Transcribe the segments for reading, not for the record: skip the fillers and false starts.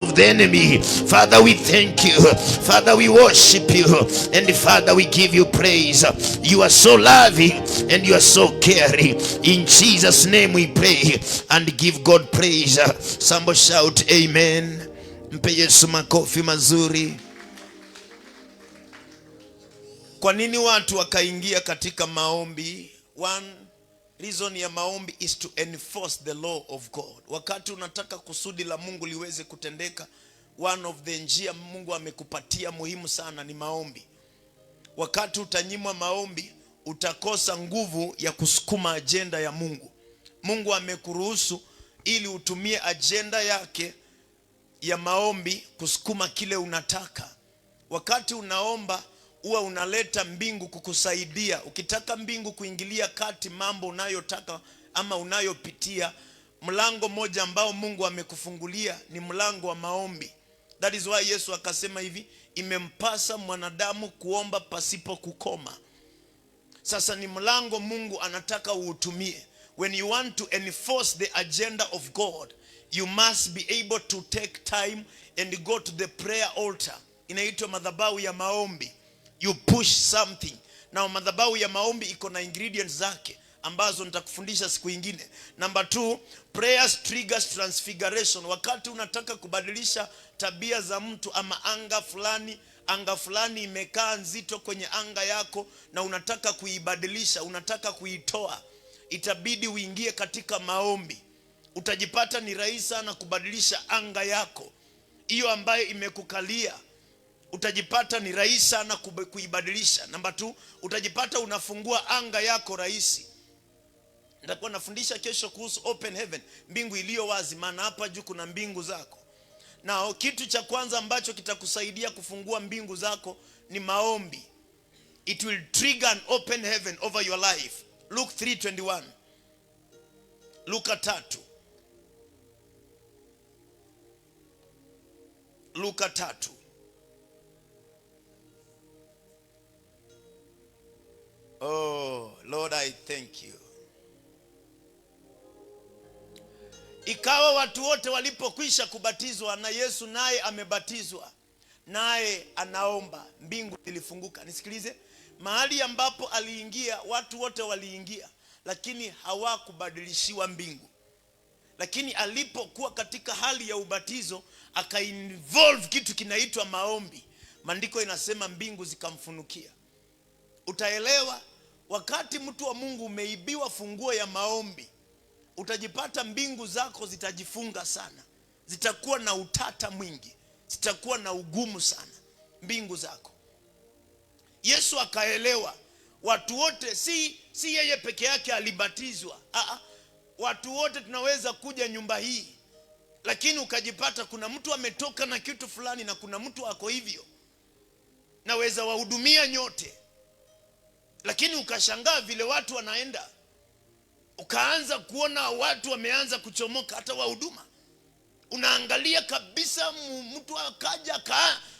of the enemy. Father, we thank you. Father, we worship you. And Father, we give you praise. You are so loving and you are so caring. In Jesus' name we pray and give God praise. Somebody shout amen. Mpe Yesu makofi mazuri. Kwa nini watu wakaingia katika maombi? One reason ya maombi is to enforce the law of God. Wakati unataka kusudi la Mungu liweze kutendeka, one of the njia Mungu amekupatia muhimu sana ni maombi. Wakati utanyimwa maombi, utakosa nguvu ya kusukuma agenda ya Mungu. Mungu amekuruhusu ili utumie agenda yake ya maombi kusukuma kile unataka. Wakati unaomba, huwa unaleta mbingu kukusaidia. Ukitaka mbingu kuingilia kati mambo unayotaka ama unayopitia, mlango moja ambao Mungu amekufungulia ni mlango wa maombi. That is why Yesu akasema hivi, imempasa mwanadamu kuomba pasipo kukoma. Sasa ni mlango Mungu anataka uutumie. When you want to enforce the agenda of God, you must be able to take time and go to the prayer altar. Inaitwa madhabahu ya maombi. You push something. Now madhabahu ya maombi iko na ingredients zake ambazo nitakufundisha siku nyingine. Number 2, prayers triggers transfiguration. Wakati unataka kubadilisha tabia za mtu ama anga fulani imekaa nzito kwenye anga yako na unataka kuibadilisha, unataka kuitoa, itabidi uingie katika maombi. Utajipata ni rahisi sana kubadilisha anga yako hiyo ambayo imekukalia. Utajipata ni rahisi sana kuibadilisha. Number 2, utajipata unafungua anga yako rahisi. Nitakuwa nafundisha kesho kuhusu open heaven, mbingu iliyo wazi, maana hapa juu kuna mbingu zako. Na kitu cha kwanza ambacho kitakusaidia kufungua mbingu zako ni maombi. It will trigger an open heaven over your life. Luke 3:21. Luka 3. Luka 3. Oh, Lord, I thank you. Ikawa watu wote walipokwisha kubatizwa na Yesu naye amebatizwa, naye anaomba, mbingu ilifunguka. Nisikilize, mahali ambapo aliingia, watu wote waliingia, lakini hawakubadilishiwa mbingu. Lakini alipokuwa katika hali ya ubatizo, akainvolve kitu kinaitwa maombi. Maandiko inasema mbingu zikamfunukia. Utaelewa wakati mtu wa Mungu umeibiwa funguo ya maombi, utajipata mbingu zako zitajifunga sana. Zitakuwa na utata mwingi, zitakuwa na ugumu sana mbingu zako. Yesu akaelewa watu wote, si yeye peke yake alibatizwa. Watu wote tunaweza kuja nyumba hii, lakini ukajipata kuna mtu ametoka na kitu fulani na kuna mtu ako hivyo, naweza wahudumia nyote. Lakini ukashangaa vile watu wanaenda, ukaanza kuona watu wameanza kuchomoka hata wahuduma. Unaangalia kabisa mtu akaja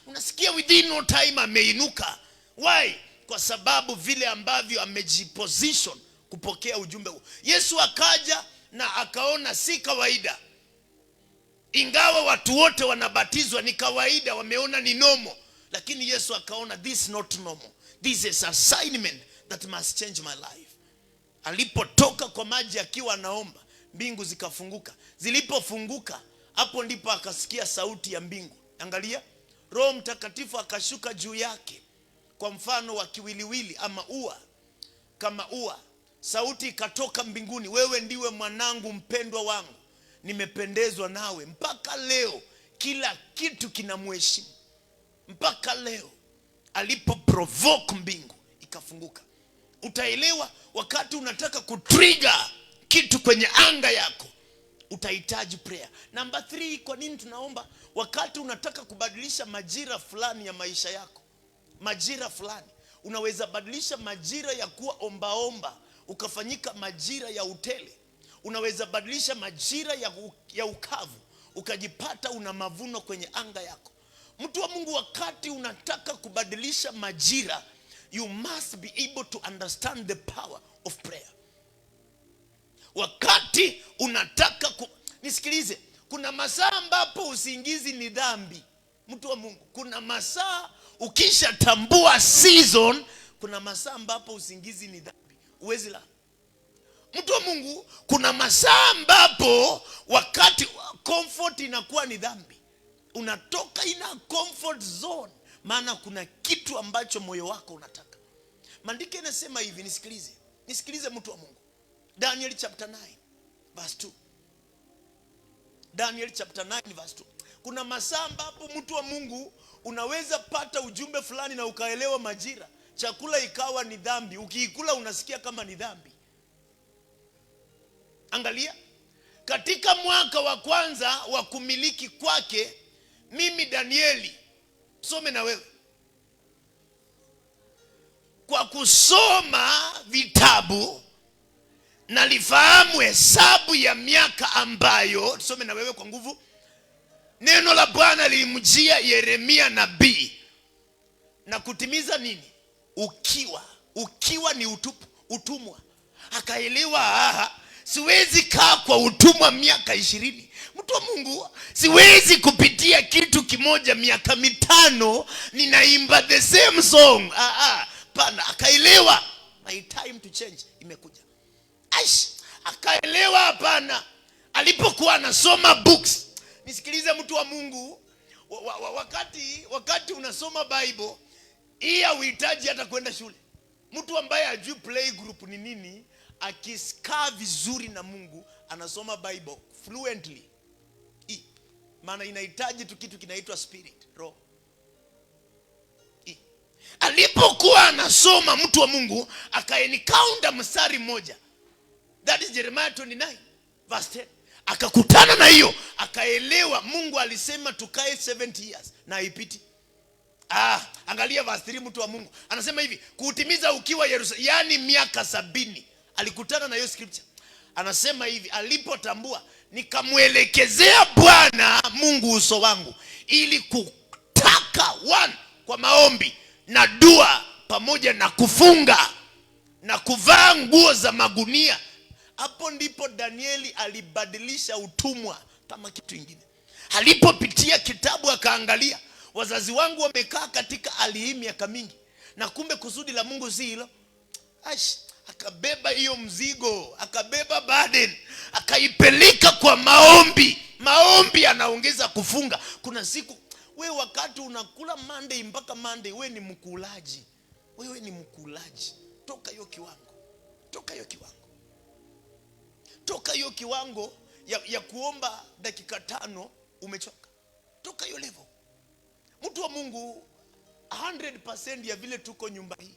unasikia within no time ameinuka. Why? Kwa sababu vile ambavyo amejiposition kupokea ujumbe huu. Yesu akaja na akaona si kawaida. Ingawa watu wote wanabatizwa ni kawaida, wameona ni normal, lakini Yesu akaona this is not normal. This is an assignment that must change my life. Alipotoka kwa maji akiwa anaomba, mbingu zikafunguka. Zilipofunguka, hapo ndipo akasikia sauti ya mbingu. Angalia, Roho Mtakatifu akashuka juu yake kwa mfano wa kiwiliwili ama ua, kama ua. Sauti ikatoka mbinguni, wewe ndiwe mwanangu mpendwa wangu, nimependezwa nawe. Mpaka leo kila kitu kinamheshimu. Mpaka leo alipo provoke mbingu ikafunguka. Utaelewa wakati unataka kutrigger kitu kwenye anga yako, utahitaji prayer. Number 3, kwa nini tunaomba? Wakati unataka kubadilisha majira fulani ya maisha yako, majira fulani, unaweza badilisha majira ya kuwa ombaomba ukafanyika majira ya utele. Unaweza badilisha majira ya ukavu ukajipata una mavuno kwenye anga yako. Mtu wa Mungu, wakati unataka kubadilisha majira, you must be able to understand the power of prayer. Wakati unataka nisikilize, Kuna masaa ambapo usingizi ni dhambi. Mtu wa Mungu, kuna masaa ukisha tambua season, kuna masaa ambapo usingizi ni dhambi. Uwezi la. Mtu wa Mungu, kuna masaa ambapo wakati comfort inakuwa ni dhambi. Unatoka ina comfort zone, maana kuna kitu ambacho moyo wako unataka. Maandiko yanasema hivi, nisikilize mtu wa Mungu. Daniel chapter 9 verse 2. Daniel chapter 9 verse 2. Kuna masaa ambapo mtu wa Mungu unaweza pata ujumbe fulani na ukaelewa majira. Chakula ikawa ni dhambi. Ukiikula unasikia kama ni dhambi. Angalia, katika mwaka wa kwanza wa kumiliki kwake, mimi Danieli, some na wewe, kwa kusoma vitabu nalifahamu hesabu ya miaka ambayo, some na wewe kwa nguvu, neno la Bwana lilimjia Yeremia nabii na kutimiza nini? Ukiwa ni utumwa. Akaelewa, siwezi kaa kwa utumwa miaka 20. Mtu wa Mungu, siwezi kupitia kitu kimoja miaka 5 ninaimba the same song. Pana. Akaelewa my time to change imekuja. Akaelewa hapana. Alipokuwa anasoma books, nisikilize mtu wa Mungu, wakati unasoma Bible, uhitaji hata kwenda shule. Mtu ambaye hajui play group ni nini, akisikaa vizuri na Mungu, anasoma Bible fluently. Maana inahitaji tu kitu kinaitwa spirit, roho. Alipokuwa anasoma mtu wa Mungu, akaencounter mstari mmoja. That is Jeremiah 29 verse 10. Akakutana na hiyo, akaelewa Mungu alisema tukae 70 years na haipiti. Angalia verse 3, mtu wa Mungu anasema hivi, kutimiza ukiwa Yerusalemu, yani miaka 70. Alikutana na hiyo scripture. Anasema hivi, alipotambua, nikamuelekezea Bwana Mungu uso wangu ili kutaka kwa maombi na dua pamoja na kufunga na kuvaa nguo za magunia. Hapo ndipo Danieli alibadilisha utumwa kama kitu kingine. Alipopitia kitabu akaangalia, wazazi wangu wamekaa katika hali hii miaka mingi, na kumbe kusudi la Mungu si hilo. Akabeba hiyo mzigo, akabeba burden, akaipeleka kwa maombi. Maombi anaongeza kufunga. Kuna siku wewe wakati unakula Monday mpaka Monday, wewe ni mkulaji. Wewe ni mkulaji. Toka hiyo kiwango. Toka hiyo kiwango ya kuomba dakika 5 umechoka. Toka hiyo level. Mtu wa Mungu, 100% ya vile tuko nyumba hii,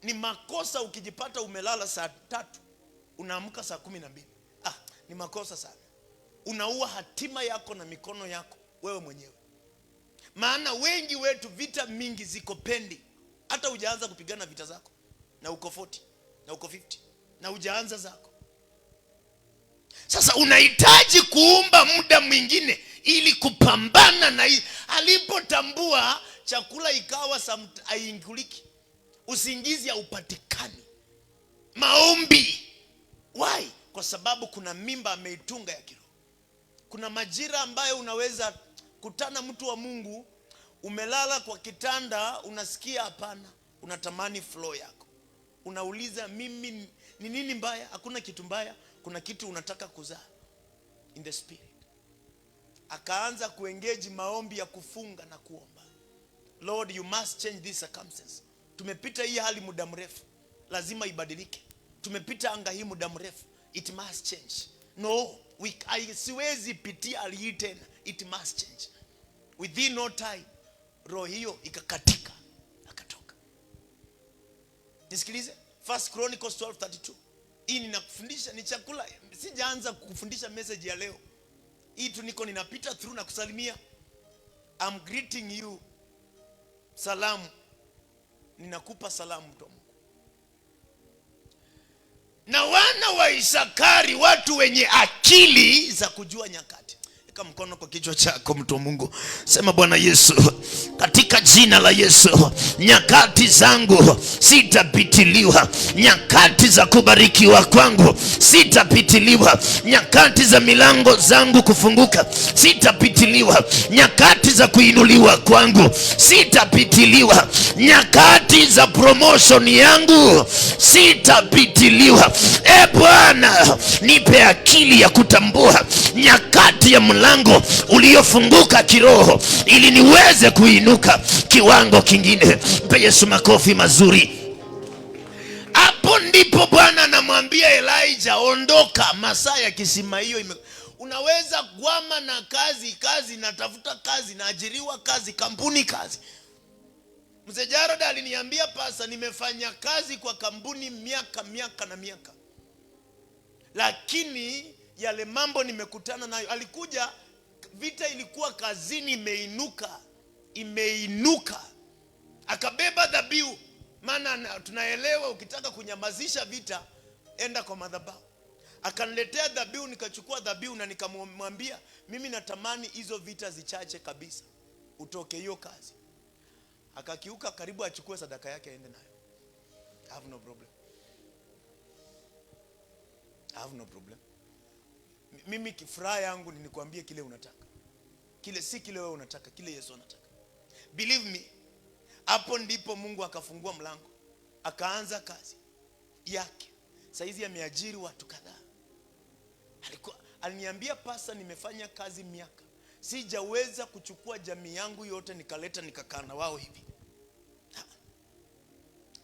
ni makosa ukijipata umelala saa 3 unaamka saa 12. Ni makosa sana. Unaua hatima yako na mikono yako wewe mwenyewe. Maana wengi wetu vita mingi ziko pendi. Hata hujaanza kupigana vita zako, na uko 40 na uko 50 na hujaanza zako. Sasa unahitaji kuumba muda mwingine ili kupambana na hii. Alipotambua, chakula ikawa hainguliki, usingizi haupatikani, maombi. Why? Kwa sababu kuna mimba ameitunga ya kiroho. Kuna majira ambayo unaweza kutana mtu wa Mungu, umelala kwa kitanda, unasikia hapana, unatamani flow yako. Unauliza, mimi ni nini mbaya? Hakuna kitu mbaya, kuna kitu unataka kuzaa in the spirit. Akaanza kuengage maombi ya kufunga na kuomba. Lord, you must change this circumstance. Tumepita hii hali muda mrefu, lazima ibadilike. Tumepita anga hii muda mrefu, it must change. No, siwezi pitia hali hii tena, it must change. Within no time, roho hiyo ikakatika, akatoka. Nisikilize, 1 Chronicles 12:32. Hii ninakufundisha ni chakula. Sijaanza kukufundisha message ya leo. Hii tu niko ninapita through na kusalimia. I'm greeting you. Salamu. Ninakupa salamu mtu wa Mungu. Na wana wa Isakari, watu wenye akili za kujua nyakati. Weka mkono kwa kichwa chako, mtu wa Mungu. Sema, Bwana Yesu, katika jina la Yesu, nyakati zangu sitapitiliwa. Nyakati za kubarikiwa kwangu sitapitiliwa. Nyakati za milango zangu kufunguka sitapitiliwa. Nyakati za kuinuliwa kwangu sitapitiliwa. Nyakati za promotion yangu sitapitiliwa. Bwana, nipe akili ya kutambua nyakati ya mlango uliofunguka kiroho, ili niweze kuinuka kiwango kingine. Mpe Yesu makofi mazuri. Hapo ndipo Bwana anamwambia Elijah, ondoka. Masaa ya kisima hiyo unaweza gwama na kazi, natafuta kazi, naajiriwa kazi, kampuni kazi. Mzee Jarod aliniambia, pasa, nimefanya kazi kwa kampuni miaka na miaka, lakini yale mambo nimekutana nayo. Alikuja, vita ilikuwa kazini, imeinuka. Akabeba dhabihu, maana tunaelewa ukitaka kunyamazisha vita enda kwa madhabahu. Akaniletea dhabihu, nikachukua dhabihu na nikamwambia, mimi natamani hizo vita zichache kabisa, utoke hiyo kazi. Akakiuka, karibu achukue sadaka yake aende nayo. I have no problem. Mimi kifuraha yangu ni nikwambie kile unataka. Kile si kile wewe unataka, kile Yesu anataka. Believe me. Hapo ndipo Mungu akafungua mlango. Akaanza kazi yake. Saizi ameajiri watu kadhaa. Aliniambia, pasa, nimefanya kazi miaka, sijaweza kuchukua jamii yangu yote nikaleta nikakaa na wao hivi.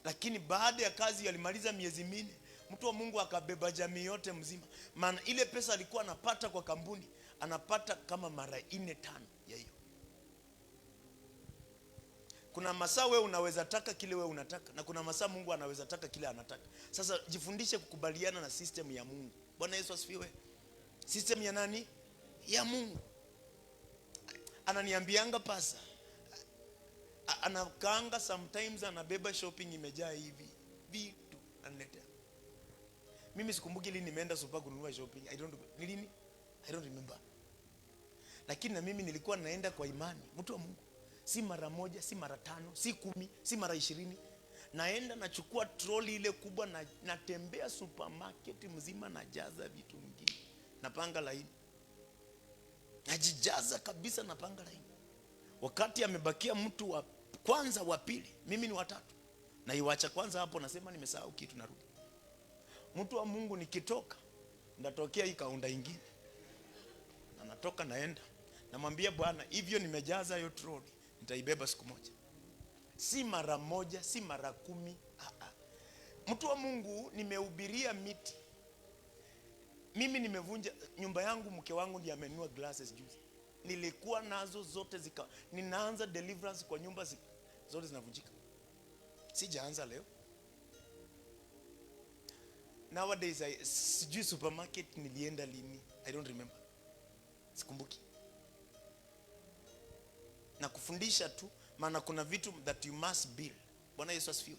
Lakini baada ya kazi alimaliza miezi 4, mtu wa Mungu akabeba jamii yote mzima. Maana ile pesa alikuwa anapata kwa kampuni, anapata kama mara 4-5 ya hiyo. Kuna masaa wewe unaweza taka kile wewe unataka, na kuna masaa Mungu anaweza taka kile anataka. Sasa jifundishe kukubaliana na system ya Mungu. Bwana Yesu asifiwe. System ya nani? Ya Mungu. Ananiambianga, pasa, anakaanga sometimes anabeba shopping imejaa hivi vitu analetea. Mimi sikumbuki lini nimeenda super kununua shopping. I don't remember. Lakini na mimi nilikuwa naenda kwa imani, mtu wa Mungu. Si mara 1, si mara 5, si 10, si mara 20. Naenda nachukua trolley ile kubwa, na natembea supermarket mzima, najaza vitu vingine. Napanga laini. Najijaza kabisa, napanga laini. Wakati amebakia mtu wa kwanza, wa pili, mimi ni watatu. Na iwacha kwanza hapo, nasema nimesahau kitu, narudi. Mtu wa Mungu, nikitoka ndatokea hii kaunda ingine. Na natoka naenda. Namwambia Bwana, hivyo nimejaza hiyo trolley, nitaibeba siku moja. Si mara 1, si mara 10. Mtu wa Mungu, nimehubiria miti. Mimi nimevunja nyumba yangu, mke wangu ndiye amenunua glasses juzi. Nilikuwa nazo zote ninaanza deliverance kwa nyumba zote zinavunjika. Sijaanza leo. Nowadays sijui supermarket nilienda lini. I don't remember. Sikumbuki. Na kufundisha tu, maana kuna vitu that you must build. Bwana Yesu asifiwe.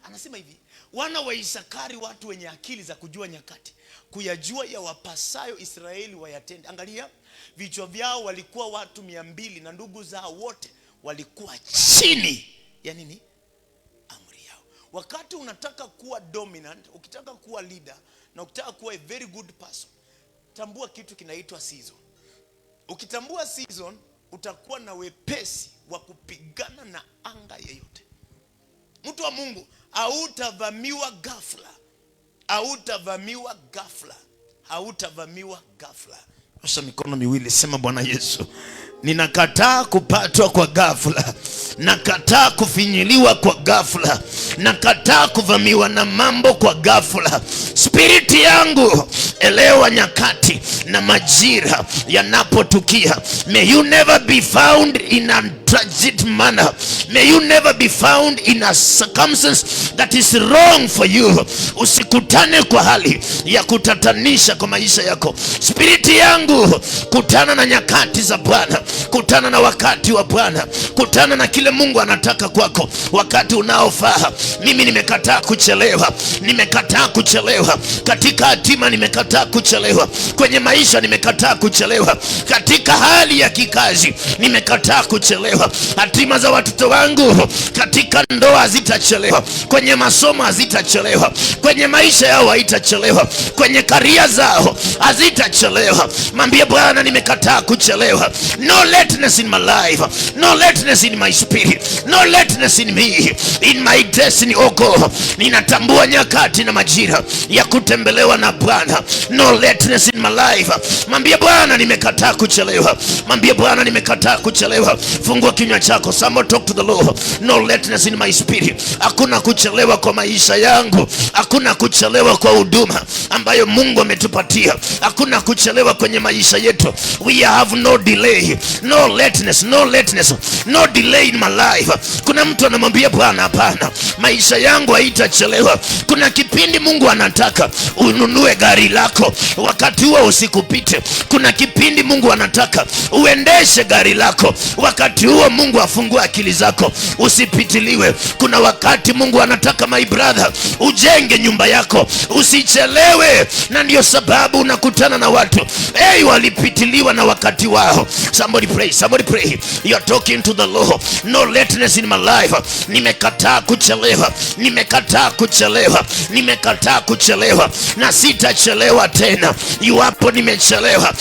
Anasema hivi, wana wa Isakari, watu wenye akili za kujua nyakati, kuyajua ya wapasayo Israeli wayatende. Angalia, vichwa vyao walikuwa watu 200, na ndugu zao wote walikuwa chini ya nini? Amri yao. Wakati unataka kuwa dominant, ukitaka kuwa leader, na ukitaka kuwa a very good person, tambua kitu kinaitwa season. Ukitambua season, utakuwa na wepesi wa kupigana na anga yeyote. Mtu wa Mungu, hautavamiwa ghafla. Hautavamiwa ghafla. Osha mikono miwili, sema, Bwana Yesu, ninakataa kupatwa kwa ghafla. Nakataa kufinyiliwa kwa ghafla. Nakataa kuvamiwa na mambo kwa ghafla. Spiriti yangu, elewa nyakati na majira yanapotukia. May you never be found in a tragic manner. May you never be found in a circumstance that is wrong for you. Usikutane kwa hali ya kutatanisha kwa maisha yako. Spiriti yangu, kutana na nyakati za Bwana. Kutana na wakati wa Bwana, kutana na kile Mungu anataka kwako wakati unaofaa. Mimi nimekataa kuchelewa, nimekataa kuchelewa katika hatima, nimekataa kuchelewa kwenye maisha, nimekataa kuchelewa katika hali ya kikazi, nimekataa kuchelewa. Hatima za watoto wangu katika ndoa hazitachelewa, kwenye masomo hazitachelewa, kwenye maisha yao haitachelewa, kwenye karia zao hazitachelewa. Mwambie Bwana, nimekataa kuchelewa. No lateness in my life, no lateness in my spirit, no lateness in me, in my destiny. Oh God, ninatambua nyakati na majira ya kutembelewa na Bwana. No lateness in my life. Mwambie Bwana, nimekataa kuchelewa. Mwambie Bwana, nimekataa kuchelewa. Fungua kinywa chako, somebody talk to the Lord. No lateness in my spirit. Hakuna kuchelewa kwa maisha yangu, hakuna kuchelewa kwa huduma ambayo Mungu ametupatia, hakuna kuchelewa kwenye maisha yetu. We have no delay, no lateness, no lateness, no delay in my life. Kuna mtu anamwambia Bwana, hapana, maisha yangu haitachelewa. Kuna kipindi Mungu anataka ununue gari lako, wakati huo usikupite. Kuna kipindi Mungu anataka uendeshe gari lako, wakati huo Mungu afungue akili zako, usipitiliwe. Kuna wakati Mungu anataka, my brother, ujenge nyumba yako, usichelewe. Na ndio sababu unakutana na watu walipitiliwa na wakati wao. Somebody pray, somebody pray. You are talking to the Lord. No lateness in my life. Nimekataa kuchelewa, nimekataa kuchelewa, nimekataa kuchelewa na sitachelewa tena. Iwapo nimechelewa,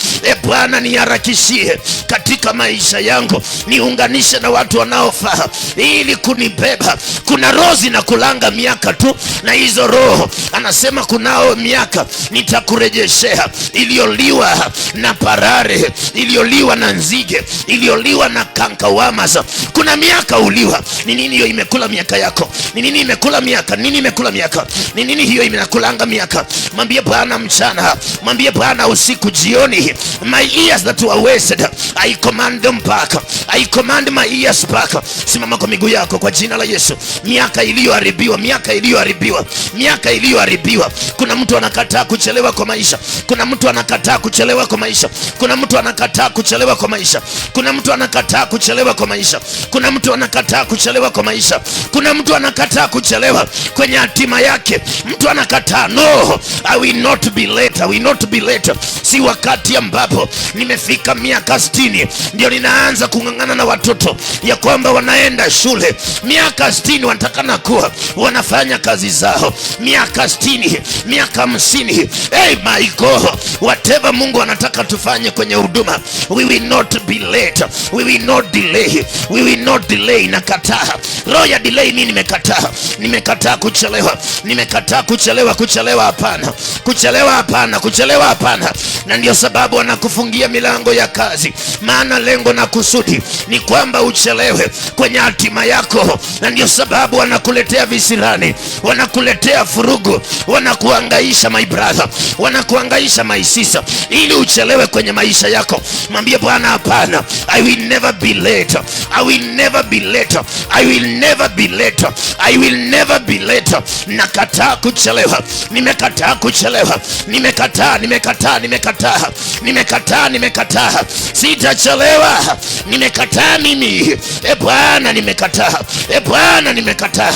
Bwana niharakishie katika maisha yangu, niunganishe na watu wanaofaa ili kunibeba. Kuna roho zinakulanga miaka tu, na hizo roho anasema kunao miaka nitakurejeshea, iliyoliwa na parare, iliyoliwa na nzige, iliyoliwa na kankawamas. Kuna miaka uliwa. Ni nini hiyo imekula miaka yako? Ni nini imekula miaka? Nini imekula miaka? Ni nini hiyo imekulanga miaka? Mwambie Bwana mchana, mwambie Bwana usiku, jioni. My ears that were wasted, I command them back. I command my ears back. Simama kwa miguu yako kwa jina la Yesu. Miaka iliyoharibiwa, miaka iliyoharibiwa, miaka iliyoharibiwa. Kuna mtu anakataa kuchelewa kwa maisha. Kuna mtu anakataa kuchelewa kwa maisha. Kuna mtu anakataa kuchelewa kwa maisha. Kuna mtu anakataa kuchelewa kwa maisha. Kuna mtu anakataa kuchelewa kwa maisha. Kuna mtu anakataa kuchelewa kwenye hatima yake. Mtu anakataa, no, I will not be late, I will not be late. Si wakati ambapo nimefika miaka 60 ndio ninaanza kung'ang'ana na watoto ya kwamba wanaenda shule. Miaka 60 wanatakana kuwa wanafanya kazi zao. Miaka 60, miaka 50. Hey my God, whatever Mungu anataka tufanye kwenye huduma, we will not be late, we will not delay, we will not delay. Nakataa roho ya delay. Mimi nimekataa, nimekataa kuchelewa, nimekataa kuchelewa. Kuchelewa hapana, kuchelewa hapana, kuchelewa hapana. Na ndio sababu wanakufungia milango ya kazi, maana lengo na kusudi ni kwamba uchelewe kwenye hatima yako. Na ndio sababu wanakuletea visirani, wanakuletea furugu, wanakuhangaisha my brother, wanakuhangaisha my sister, ili uchelewe kwenye maisha yako. Mwambie Bwana, hapana, I will never be late, I will never be late, I will never be late, I will never be late. Nakataa kuchelewa, nimekataa kuchelewa, nimekataa, nimekataa, nimekataa, nimekataa, nimekataa, sitachelewa, nimekataa mimi. Bwana nimekataa, Bwana nimekataa,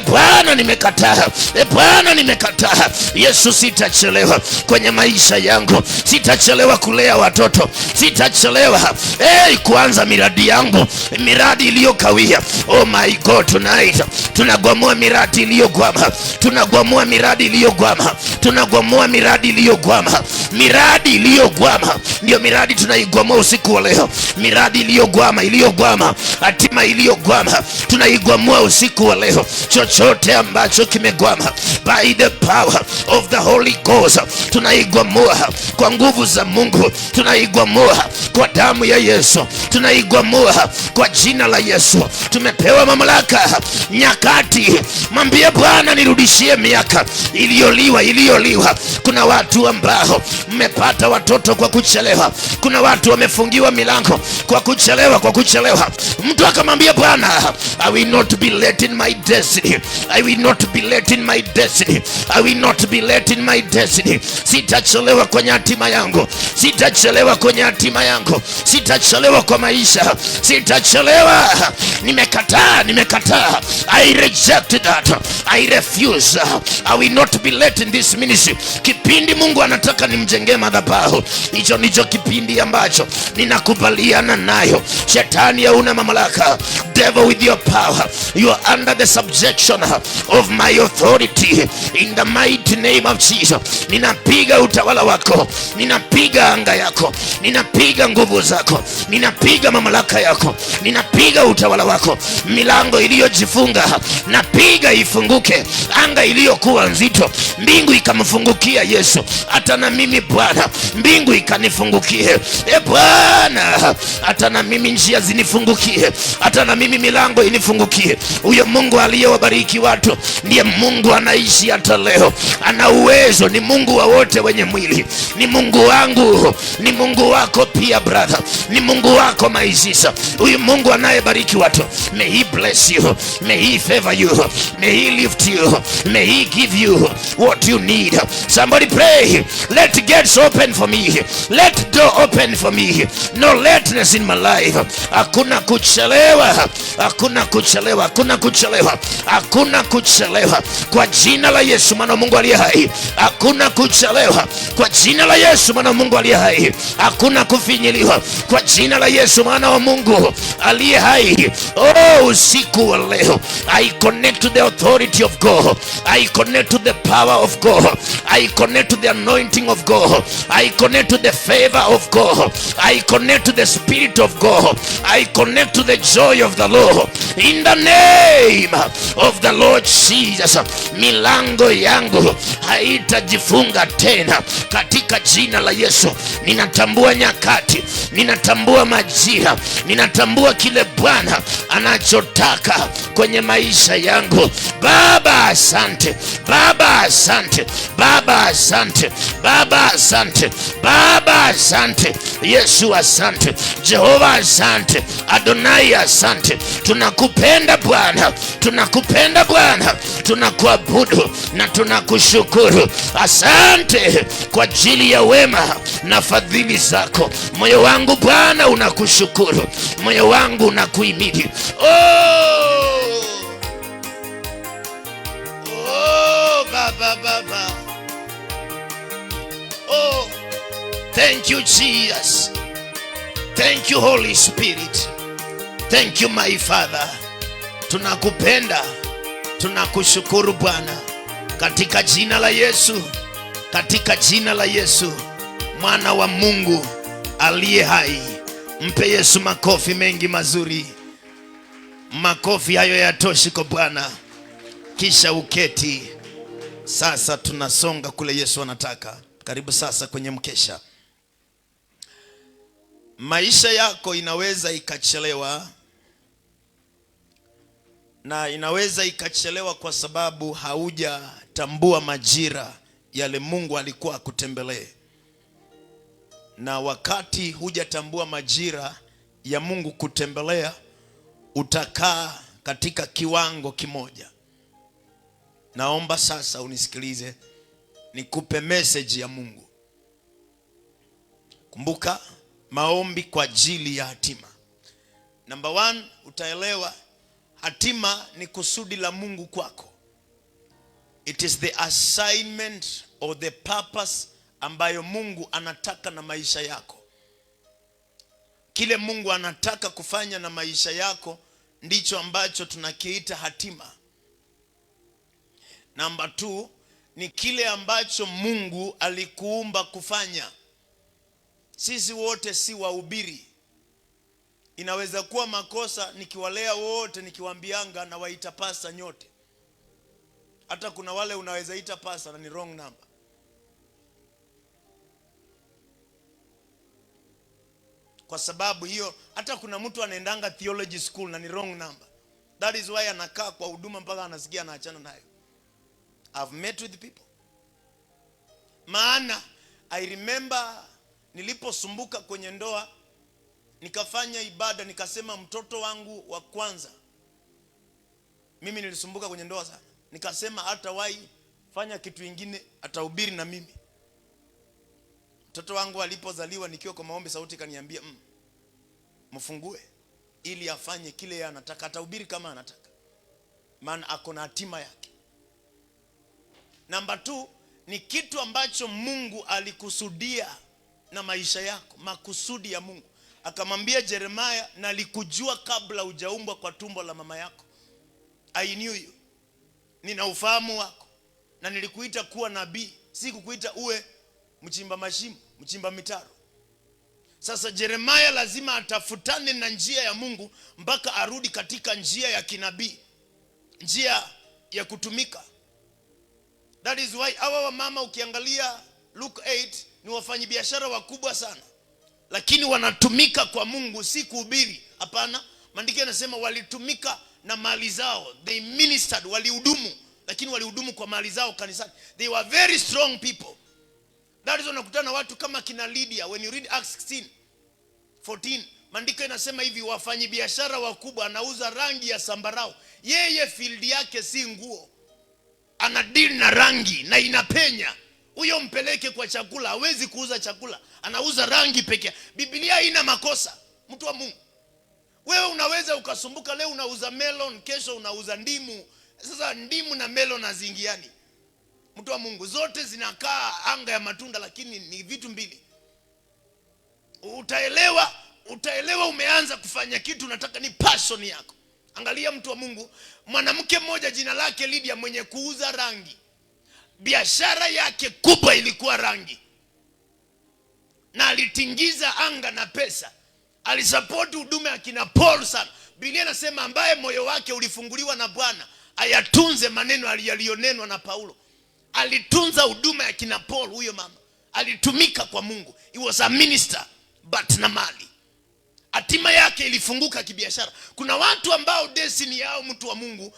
Bwana nimekataa, Bwana nimekataa. Yesu, sitachelewa kwenye maisha yangu, sitachelewa kulea watoto, sitachelewa kuanza miradi yangu, miradi iliyokawia. Oh my God, tonight tunagomoa miradi iliyogwama, tunagomoa miradi iliyogwama, tunagomoa miradi iliyogwama, miradi iliyogwama. Ndio miradi tunaigomoa usiku wa leo, miradi iliyogwama, iliyogwama, hatima iliyogwama, tunaigomoa usiku wa leo. Chochote ambacho kimegwama, by the power of the Holy Ghost, tunaigomoa kwa nguvu za Mungu, tunaigomoa kwa damu ya Yesu, tunaigomoa kwa jina la Yesu. Tumepewa mamlaka mamlaka, nyakati. Mwambie Bwana, nirudishie miaka iliyoliwa. Kuna watu ambao mmepata watoto kwa kuchelewa. Kuna watu wamefungiwa milango kwa kuchelewa. Mtu akamwambia Bwana, I will not be late in my destiny. I will not be late in my destiny. I will not be late in my destiny. Sitachelewa kwenye hatima yangu. Sitachelewa kwenye hatima yangu. Sitachelewa kwa maisha. Sitachelewa. Nimekataa. I reject that. I refuse. I will not be late in this ministry. Kipindi Mungu anataka nimjengee madhabahu, hicho ndicho kipindi ambacho ninakubaliana nayo. Shetani hauna mamlaka. Devil, with your power, you are under the subjection of my authority in the mighty name of Jesus. Ninapiga utawala wako, ninapiga anga yako, ninapiga nguvu zako, ninapiga mamlaka yako, ninapiga utawala wako. Milango iliyojifunga napiga ifunguke. Anga iliyokuwa nzito, mbingu ikamfungukia Yesu. Hata na mimi Bwana, mbingu ikanifungukie. Bwana, hata na mimi njia zinifungukie. Hata na mimi milango inifungukie. Huyo Mungu aliyewabariki watu ndiye Mungu anaishi hata leo. Ana uwezo, ni Mungu wa wote wenye mwili. Ni Mungu wangu, ni Mungu wako pia brother. Ni Mungu wako maisisa. Huyu Mungu anayebariki watu. May he bless you. May he favor you. May he lift you. May he give you what you need. Somebody pray. Let gates open for me. Let door open for me. No lateness in my life. Hakuna kuchelewa. Hakuna kuchelewa. Hakuna kuchelewa. Hakuna kuchelewa. Kwa jina la Yesu mwana Mungu aliye hai. Hakuna kuchelewa. Kwa jina la Yesu mwana Mungu aliye hai. Hakuna kufinyiliwa. Kwa jina la Yesu mwana wa Mungu aliye hai. Oh, usiku wa leo I connect to the authority of God. I connect to the power of God. I connect to the anointing of God. I connect to the favor of God. I connect to the spirit of God. I connect to the joy of the Lord. In the name of the Lord Jesus. Milango yangu haitajifunga tena katika jina la Yesu. Ninatambua nyakati, ninatambua majira, ninatambua kile Bwana anachotaka kwenye maisha yangu. Baba asante, Baba asante, Baba asante, Baba asante, Baba asante, Yesu asante, Jehova asante, Adonai asante. Tunakupenda Bwana, tunakupenda Bwana, tunakuabudu na tunakushukuru. Asante kwa ajili ya wema na fadhili zako. Moyo wangu Bwana unakushukuru, moyo wangu unakuhimidi. Baba. Oh, thank you Jesus. Thank you Holy Spirit. Thank you my Father. Tunakupenda, tunakushukuru Bwana, katika jina la Yesu, katika jina la Yesu mwana wa Mungu aliye hai. Mpe Yesu makofi mengi mazuri. Makofi hayo yatoshi kwa Bwana. Kisha uketi. Sasa tunasonga kule Yesu anataka. Karibu sasa kwenye mkesha. Maisha yako inaweza ikachelewa, na inaweza ikachelewa kwa sababu haujatambua majira yale Mungu alikuwa akutembelee. Na wakati hujatambua majira ya Mungu kutembelea, utakaa katika kiwango kimoja. Naomba sasa unisikilize, nikupe message ya Mungu. Kumbuka, maombi kwa ajili ya hatima. Number 1, utaelewa hatima ni kusudi la Mungu kwako. It is the assignment or the purpose ambayo Mungu anataka na maisha yako. Kile Mungu anataka kufanya na maisha yako ndicho ambacho tunakiita hatima. Number 2, ni kile ambacho Mungu alikuumba kufanya. Sisi wote si wahubiri. Inaweza kuwa makosa nikiwalea wote nikiwaambianga na waita pasa nyote. Hata kuna wale unaweza ita pasa na ni wrong number. Kwa sababu hiyo hata kuna mtu anaendanga theology school na ni wrong number. That is why anakaa kwa huduma mpaka anasikia anaachana nayo. I've met with people. Maana I remember niliposumbuka kwenye ndoa, nikafanya ibada, nikasema mtoto wangu wa kwanza, mimi nilisumbuka kwenye ndoa sana, nikasema hata wahi fanya kitu kingine, atahubiri na mimi. Mtoto wangu alipozaliwa, nikiwa kwa maombi, sauti kaniambia mfungue ili afanye kile yeye anataka, atahubiri kama anataka, maana ako na hatima yake. Number 2 ni kitu ambacho Mungu alikusudia na maisha yako, makusudi ya Mungu. Akamwambia Jeremiah, nalikujua kabla hujaumbwa kwa tumbo la mama yako. I knew you. Nina ufahamu wako na nilikuita kuwa nabii, si kukuita uwe mchimba mashimo, mchimba mitaro. Sasa Jeremiah lazima atafutane na njia ya Mungu mpaka arudi katika njia ya kinabii, njia ya kutumika. That is why hawa mama ukiangalia Luke 8 ni wafanyabiashara wakubwa sana, lakini wanatumika kwa Mungu, si kuhubiri. Hapana, maandiko yanasema walitumika na mali zao. They ministered, walihudumu, lakini walihudumu kwa mali zao kanisani. They were very strong people. That is why unakutana na watu kama kina Lydia. When you read Acts 16:14, maandiko yanasema hivi, wafanyabiashara wakubwa, anauza rangi ya sambarau. Yeye field yake si nguo, ana deal na rangi na inapenya. Huyo mpeleke kwa chakula, hawezi kuuza chakula, anauza rangi pekee. Biblia haina makosa, mtu wa Mungu. Wewe unaweza ukasumbuka, leo unauza melon, kesho unauza ndimu. Sasa ndimu na melon haziingiani, mtu wa Mungu. Zote zinakaa anga ya matunda, lakini ni vitu mbili. Utaelewa umeanza kufanya kitu unataka, ni passion yako. Angalia mtu wa Mungu, mwanamke mmoja jina lake Lydia, mwenye kuuza rangi. Biashara yake kubwa ilikuwa rangi, na alitingiza anga na pesa. Alisupport huduma ya kina Paul sana. Biblia inasema ambaye moyo wake ulifunguliwa na Bwana ayatunze maneno aliyonenwa na Paulo. Alitunza huduma ya kina Paul. Huyo mama alitumika kwa Mungu. He was a minister but na mali. Hatima yake ilifunguka kibiashara. Kuna watu ambao destiny yao, mtu wa Mungu,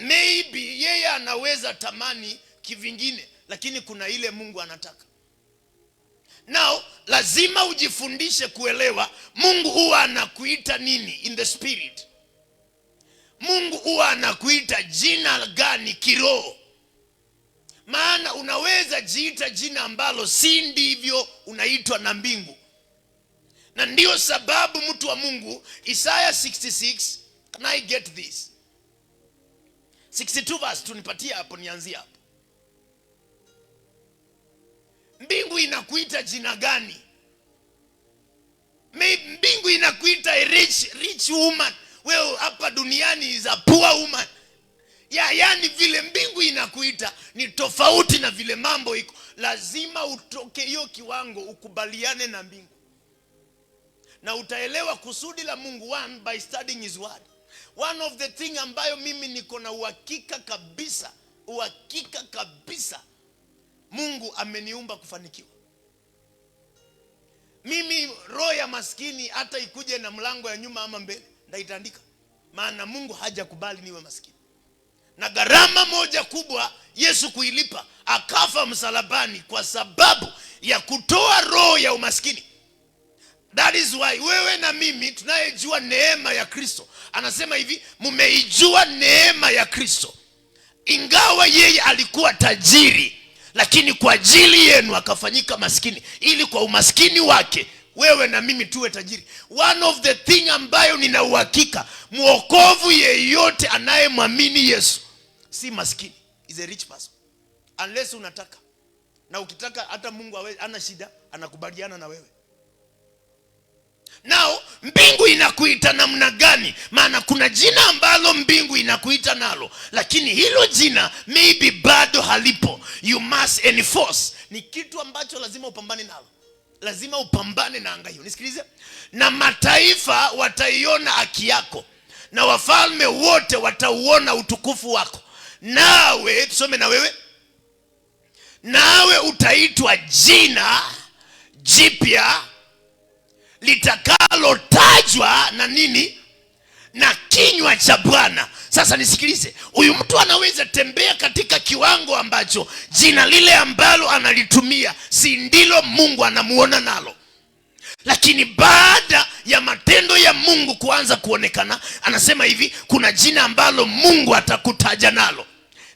maybe yeye anaweza tamani kivingine, lakini kuna ile Mungu anataka. Now lazima ujifundishe kuelewa Mungu huwa anakuita nini in the spirit. Mungu huwa anakuita jina gani kiroho. Maana unaweza jiita jina ambalo si ndivyo unaitwa na mbingu. Na ndio sababu mtu wa Mungu, Isaiah 66, can I get this? 62 verse tunipatia hapo, nianzie hapo. Mbingu inakuita jina gani? Mbingu inakuita a rich woman. Wewe hapa duniani is a poor woman. Yani vile mbingu inakuita ni tofauti na vile mambo iko. Lazima utoke hiyo kiwango, ukubaliane na mbingu. Na utaelewa kusudi la Mungu, one, by studying his word. One of the thing ambayo mimi niko na uhakika kabisa, Mungu ameniumba kufanikiwa. Mimi roho ya maskini hata ikuje na mlango ya nyuma ama mbele, ndaitandika. Maana Mungu hajakubali niwe maskini. Na gharama moja kubwa Yesu kuilipa, akafa msalabani kwa sababu ya kutoa roho ya umaskini. That is why wewe na mimi tunayejua neema ya Kristo, anasema hivi, mumeijua neema ya Kristo. Ingawa yeye alikuwa tajiri, lakini kwa ajili yenu akafanyika maskini, ili kwa umaskini wake wewe na mimi tuwe tajiri. One of the thing ambayo nina uhakika, mwokovu yeyote anayemwamini Yesu si maskini, is a rich person. Unless unataka. Na ukitaka hata Mungu ana shida, anakubaliana na wewe. Now, mbingu inakuita namna gani? Maana kuna jina ambalo mbingu inakuita nalo, lakini hilo jina maybe bado halipo. You must enforce. Ni kitu ambacho lazima upambane nalo. Lazima upambane na anga hiyo. Nisikilize. Na mataifa wataiona haki yako, na wafalme wote watauona utukufu wako. Nawe, tusome na wewe, nawe utaitwa jina jipya litakalo tajwa na nini? na kinywa cha Bwana. Sasa nisikilize, huyu mtu anaweza tembea katika kiwango ambacho jina lile ambalo analitumia si ndilo Mungu anamuona nalo, lakini baada ya matendo ya Mungu kuanza kuonekana, anasema hivi, kuna jina ambalo Mungu atakutaja nalo.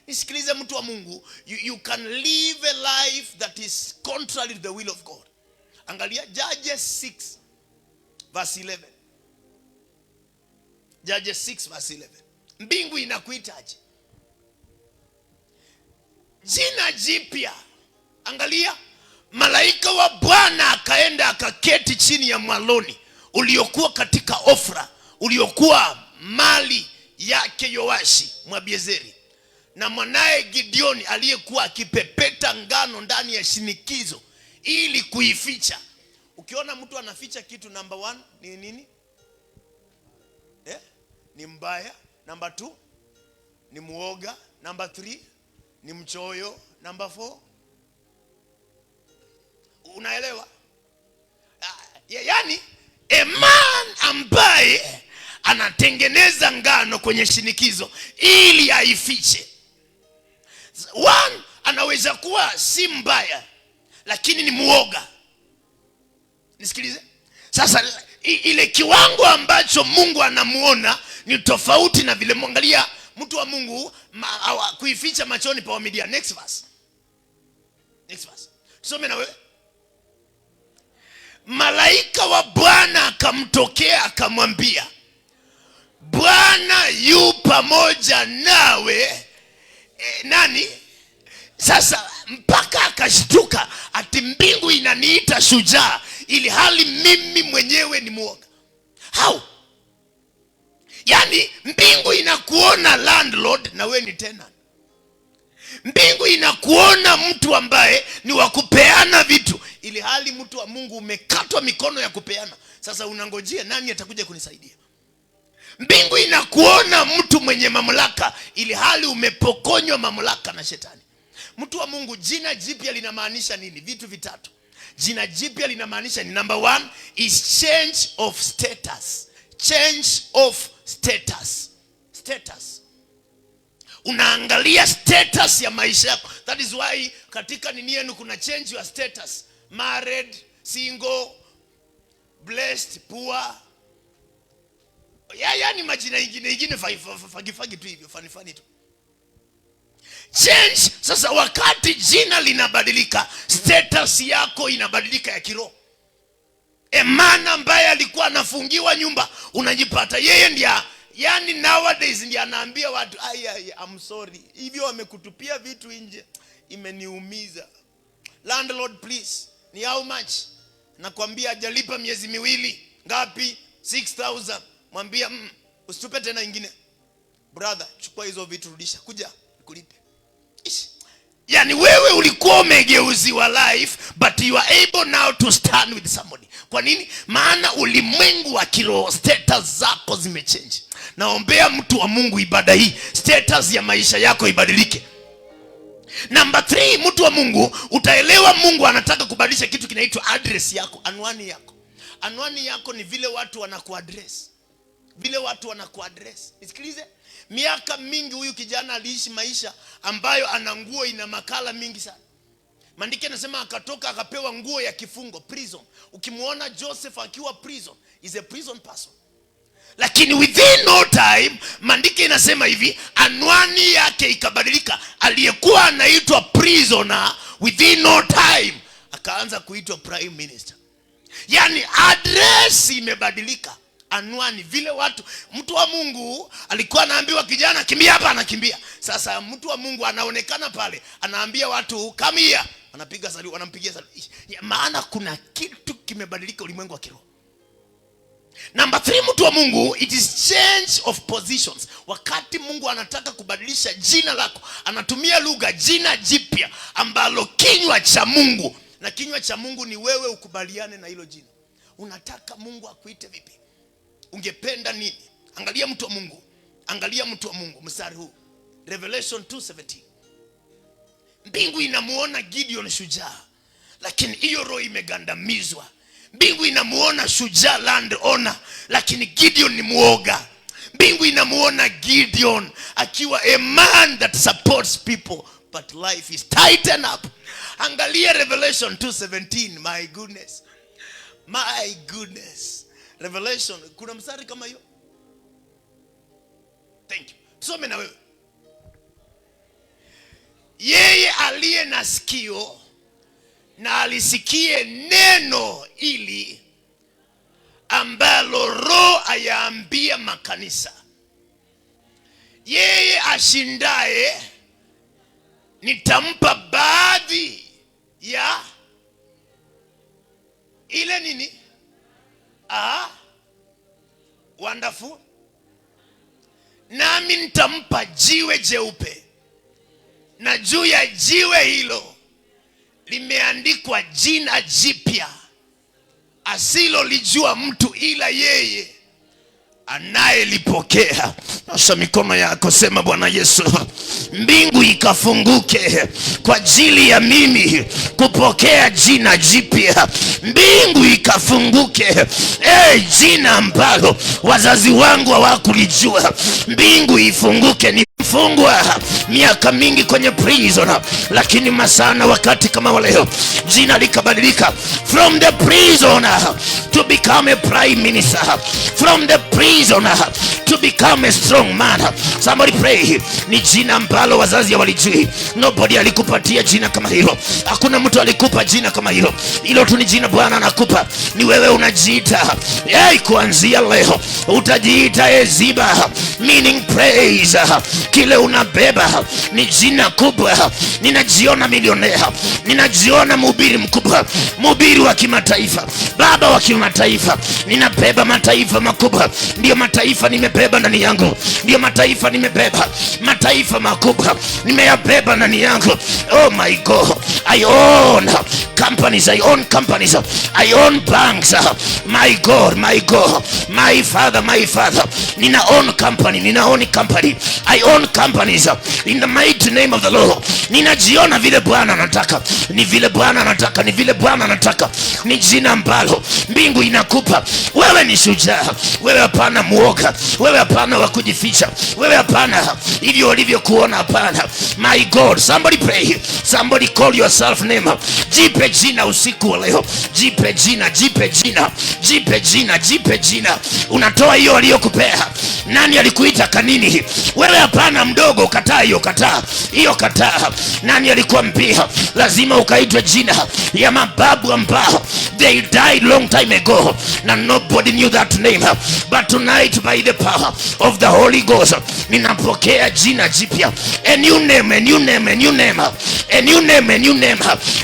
Nisikilize mtu wa Mungu, you can live a life that is contrary to the will of God. Angalia Judges 6 verse 11. Judges 6 verse 11. Mbingu inakuitaje? Jina jipya. Angalia, malaika wa Bwana akaenda akaketi chini ya mwaloni uliokuwa katika Ofra, uliokuwa mali yake Yoashi Mwabiezeri, na mwanae Gideoni aliyekuwa akipepeta ngano ndani ya shinikizo ili kuificha. Ukiona mtu anaficha kitu, number 1 ni nini? Ni mbaya. Number 2 ni muoga. Number 3 ni mchoyo. Number 4, unaelewa? Yani a man ambaye anatengeneza ngano kwenye shinikizo ili aifiche. 1 anaweza kuwa si mbaya, lakini ni muoga. Nisikilize. Sasa ile kiwango ambacho Mungu anamuona ni tofauti na vile mwangalia mtu wa Mungu kuificha machoni pa Wamidia. Next verse. Tusome na wewe. Malaika wa Bwana akamtokea akamwambia, Bwana yu pamoja nawe. Nani? Sasa mpaka akashtuka, ati mbingu inaniita shujaa ili hali mimi mwenyewe ni muoga. How? Yani mbingu inakuona landlord na we ni tenant. Mbingu inakuona mtu ambaye ni wa kupeana vitu, ili hali mtu wa Mungu umekatwa mikono ya kupeana. Sasa unangojea nani atakuja kunisaidia? Mbingu inakuona mtu mwenye mamlaka, ili hali umepokonywa mamlaka na shetani. Mtu wa Mungu, jina jipya linamaanisha nini? Vitu vitatu. Jina jipya linamaanisha ni, number 1 is change of status. Change of status. Status. Unaangalia status ya maisha yako. That is why katika nini yenu kuna change your status. Married, single, blessed, poor. Yani majina ingine fagi tu hivyo, fani tu. Change. Sasa wakati jina linabadilika, status yako inabadilika ya kiroho. Emana ambaye alikuwa anafungiwa nyumba, unajipata yeye ndiye, yani nowadays ndiye anaambia watu, I'm sorry, hivyo wamekutupia vitu nje, imeniumiza. Landlord please, ni how much? Nakwambia hajalipa miezi 2. Ngapi? 6,000. Mwambia usitupe tena ingine. Brother, chukua hizo vitu, rudisha, kuja nikulipe. Yani wewe ulikuwa umegeuziwa life, but you are able now to stand with somebody. Kwa nini? Maana ulimwengu wa kiroho, status zako zimechange. Naombea mtu wa Mungu ibada hii, status ya maisha yako ibadilike. Number 3, mtu wa Mungu, utaelewa Mungu anataka kubadilisha kitu kinaitwa address yako, anwani yako. Anwani yako ni vile watu wanakuaddress. Vile watu wanakuaddress. Nisikilize. Miaka mingi huyu kijana aliishi maisha ambayo ana nguo ina makala mingi sana. Maandiko yanasema akatoka akapewa nguo ya kifungo, prison. Ukimuona Joseph akiwa prison, is a prison person. Lakini within no time, maandiko yanasema hivi, anwani yake ikabadilika. Aliyekuwa anaitwa prisoner, within no time akaanza kuitwa prime minister. Yani address imebadilika. Anwani, vile watu, mtu wa Mungu alikuwa anaambiwa kijana kimbia hapa, anakimbia. Sasa mtu wa Mungu anaonekana pale, anaambia watu come here, anapiga saluti, wanampigia saluti. Maana kuna kitu kimebadilika ulimwengu wa kiroho. Number 3, mtu wa Mungu, it is change of positions. Wakati Mungu anataka kubadilisha jina lako, anatumia lugha, jina jipya ambalo kinywa cha Mungu, na kinywa cha Mungu ni wewe ukubaliane na hilo jina. Unataka Mungu akuite vipi? Ungependa nini? Angalia mtu wa Mungu. Angalia mtu wa Mungu mstari huu. Revelation 2:17. Mbingu inamuona Gideon shujaa, lakini hiyo roho imegandamizwa. Mbingu inamuona shujaa landowner, lakini Gideon ni muoga. Mbingu inamuona Gideon akiwa a man that supports people, but life is tightened up. Angalia Revelation 2:17. My goodness, my goodness. Revelation, kuna mstari kama hiyo? Thank you. Tusome na wewe. Yeye aliye na sikio na alisikie neno ili ambalo Roho ayaambia makanisa. Yeye ashindaye nitampa baadhi ya ile nini? Wonderful. Nami nitampa jiwe jeupe, na juu ya jiwe hilo limeandikwa jina jipya asilolijua mtu ila yeye anayelipokea. Nyosha mikono yako, sema Bwana Yesu, mbingu ikafunguke kwa ajili ya mimi kupokea jina jipya. Mbingu ikafunguke, jina ambalo wazazi wangu hawakulijua. Mbingu ifunguke. Nimefungwa miaka mingi kwenye prison, lakini masana wakati kama wa leo jina likabadilika. From the prisoner to become a prime minister, from the prisoner to become a strong man. Somebody pray. Ni jina ambalo wazazi hawalijui. Nobody alikupatia jina kama hilo. Hakuna mtu alikupa jina kama hilo. Hilo tu ni jina Bwana anakupa. Ni wewe unajiita. Kuanzia leo utajiita Eziba, meaning praise. Kile unabeba ni jina kubwa. Ninajiona milionea, ninajiona mhubiri mkubwa, mhubiri wa kimataifa, baba wa kimataifa. Ninabeba mataifa makubwa. Ndio mataifa nimebeba ndani yangu. Ndio mataifa nimebeba, mataifa makubwa nimeyabeba ndani yangu. Oh my God, I own companies, I own companies, I own banks. My God, my God, my father, my father. Nina own company, nina own company, I own companies in the mighty name of the Lord. Ninajiona vile Bwana anataka, ni vile Bwana anataka, ni vile Bwana anataka. Ni jina ambalo mbingu inakupa. Wewe ni shujaa, wewe hapana muoga, wewe hapana wa kujificha, wewe hapana hivyo walivyokuona, hapana. My God, somebody pray, somebody call yourself name. Jipe jina usiku wa leo. Jipe jina, jipe jina, jipe jina, jipe jina. Unatoa hiyo aliyokupea. Nani alikuita kanini? Wewe hapana mdogo, kataa hiyo, kataa hiyo, kataa. Nani alikuambia lazima ukaitwe jina ya mababu ambao they died long time ago, na nobody knew that name? But tonight by the power of the Holy Ghost ninapokea jina jipya. A new name, a new name, a new name, a new name, a new name.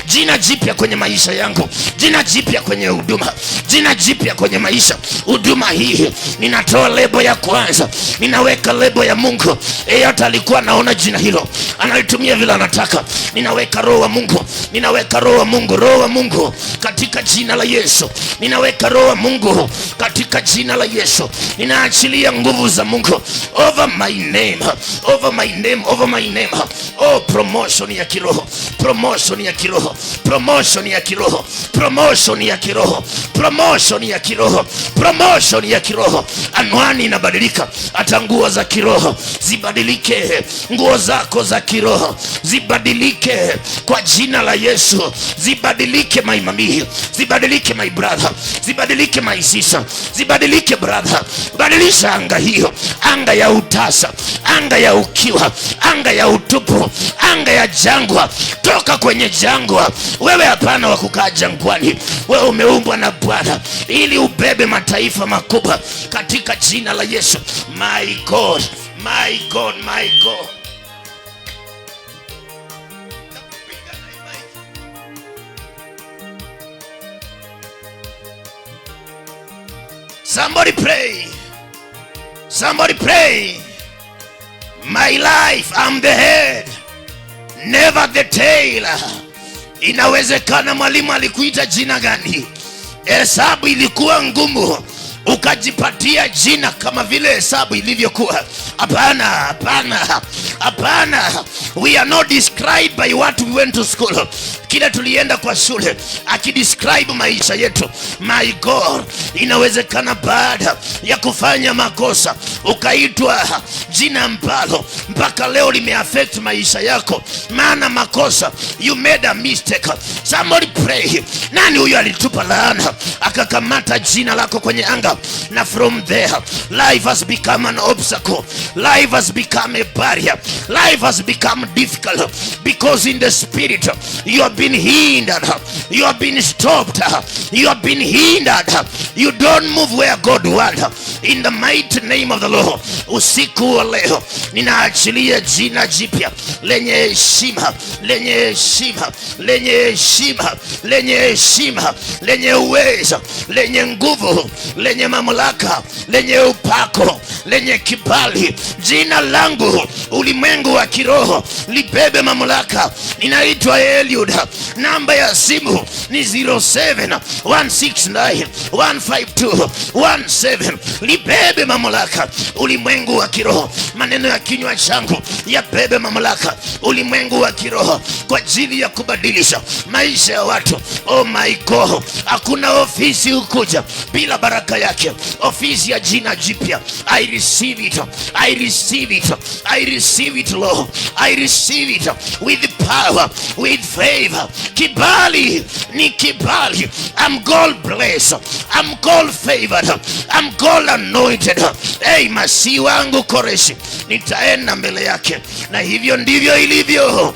Jina jipya kwenye maisha yangu, jina jipya kwenye huduma, jina jipya kwenye maisha. Huduma hii ninatoa lebo ya kwanza, ninaweka lebo ya Mungu. Yeyote alikuwa naona jina hilo analitumia vile anataka. Ninaweka roho wa Mungu, ninaweka roho wa Mungu, roho wa Mungu katika jina la Yesu. Ninaweka roho wa Mungu katika jina la Yesu. Ninaachilia nguvu za Mungu over my name, over my name, over my name. Oh, promotion ya kiroho, promotion ya kiroho, promotion ya kiroho, promotion ya kiroho, promotion ya kiroho, promotion ya kiroho. Anwani inabadilika. Hata nguo za kiroho zibadilike. Nguo zako za kiroho zibadilike kwa jina la Yesu. Zibadilike my mami, zibadilike my brother, zibadilike my sister, zibadilike brother. Badilisha anga hiyo, anga ya utasa, anga ya ukiwa, anga ya utupu, anga ya jangwa. Toka kwenye jangwa. Wewe hapana wa kukaa jangwani. Wewe umeumbwa na Bwana ili ubebe mataifa makubwa katika jina la Yesu. My God, my God, my God. Somebody pray. Somebody pray. My life, I'm the head, never the tail. Inawezekana mwalimu alikuita jina gani? Hesabu ilikuwa ngumu, ukajipatia jina kama vile hesabu ilivyokuwa. Hapana, hapana, hapana. We are not described by what we went to school. Kile tulienda kwa shule akidescribe maisha yetu. My God, inawezekana baada ya kufanya makosa ukaitwa jina ambalo mpaka leo limeaffect maisha yako. Maana makosa, you made a mistake. Somebody pray. Nani huyo alitupa laana akakamata jina lako kwenye anga? Na from there life has become an obstacle. Life has become a barrier. Life has become difficult because in the spirit you have been hindered. You have been stopped. You have been hindered. You don't move where God wants. In the mighty name of the Lord, usiku wa leo ninaachilia jina jipya lenye heshima, lenye heshima, lenye heshima, lenye heshima, lenye uwezo, lenye nguvu, lenye mamlaka, lenye upako, lenye kibali. Jina langu ulimwengu wa kiroho libebe mamlaka. Ninaitwa Eliud. Namba ya simu ni 0716915217. Libebe mamlaka ulimwengu wa kiroho. Maneno ya kinywa changu yabebe mamlaka ulimwengu wa kiroho kwa ajili ya kubadilisha maisha ya watu. Oh my God, hakuna ofisi ukuja bila baraka yake. Ofisi ya jina jipya. I receive it. I receive it. I receive it, Lord. I receive it with power, with favor. Kibali ni kibali. I'm God blessed. I'm God favored. I'm God anointed. Hey, masi wangu Koreshi, nitaenda mbele yake, na hivyo ndivyo ilivyo.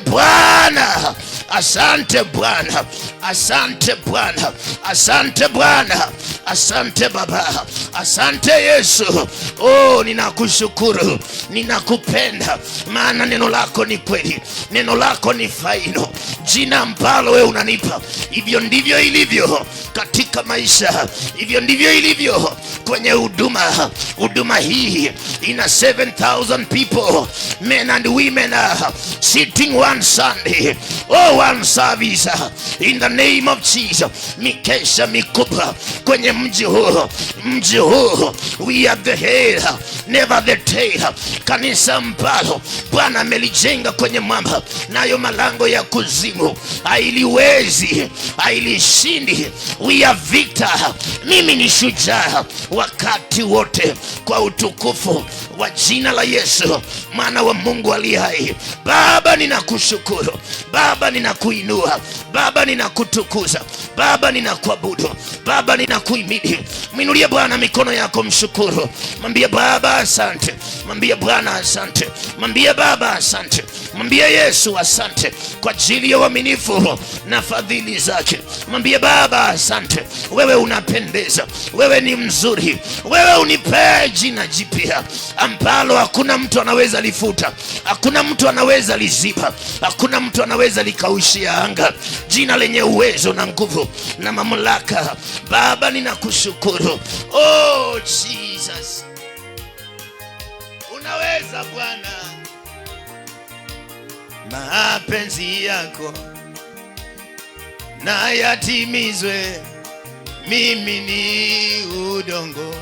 Bwana, asante Bwana, asante Bwana, asante Bwana, asante Baba, asante Yesu. Oh, ninakushukuru, ninakupenda, maana neno lako ni kweli, neno lako ni faino. Jina ambalo wewe unanipa, hivyo ndivyo ilivyo katika maisha, hivyo ndivyo ilivyo kwenye huduma. Huduma hii ina 7,000 people, men and women, sitting one Sunday, one service, in the name of Jesus. Mikesha mikubwa kwenye mji huu, mji huu. We are the head, never the tail. Kanisa ambalo Bwana amelijenga kwenye mwamba, nayo malango ya kuzimu hailiwezi, hailishindi. We are victor. Mimi ni shujaa wakati wote kwa utukufu wa jina la Yesu, mwana wa Mungu aliye hai. Baba, ninakushukuru. Baba, ninakuinua. Baba, ninakutukuza. Baba, ninakuabudu. Baba, ninakuhimidi. Mwinulie Bwana mikono yako, mshukuru. Mwambie Baba asante. Mwambie Bwana asante. Mwambie Baba asante. Mwambie Yesu asante kwa ajili ya uaminifu na fadhili zake. Mwambie Baba asante. Wewe unapendeza. Wewe ni mzuri. Wewe unipe jina jipya ambalo hakuna mtu anaweza lifuta, hakuna mtu anaweza liziba, hakuna mtu anaweza likaushia anga. Jina lenye uwezo na nguvu na mamlaka. Baba, ninakushukuru. Oh Jesus, unaweza Bwana. Mapenzi yako na yatimizwe. Mimi ni udongo,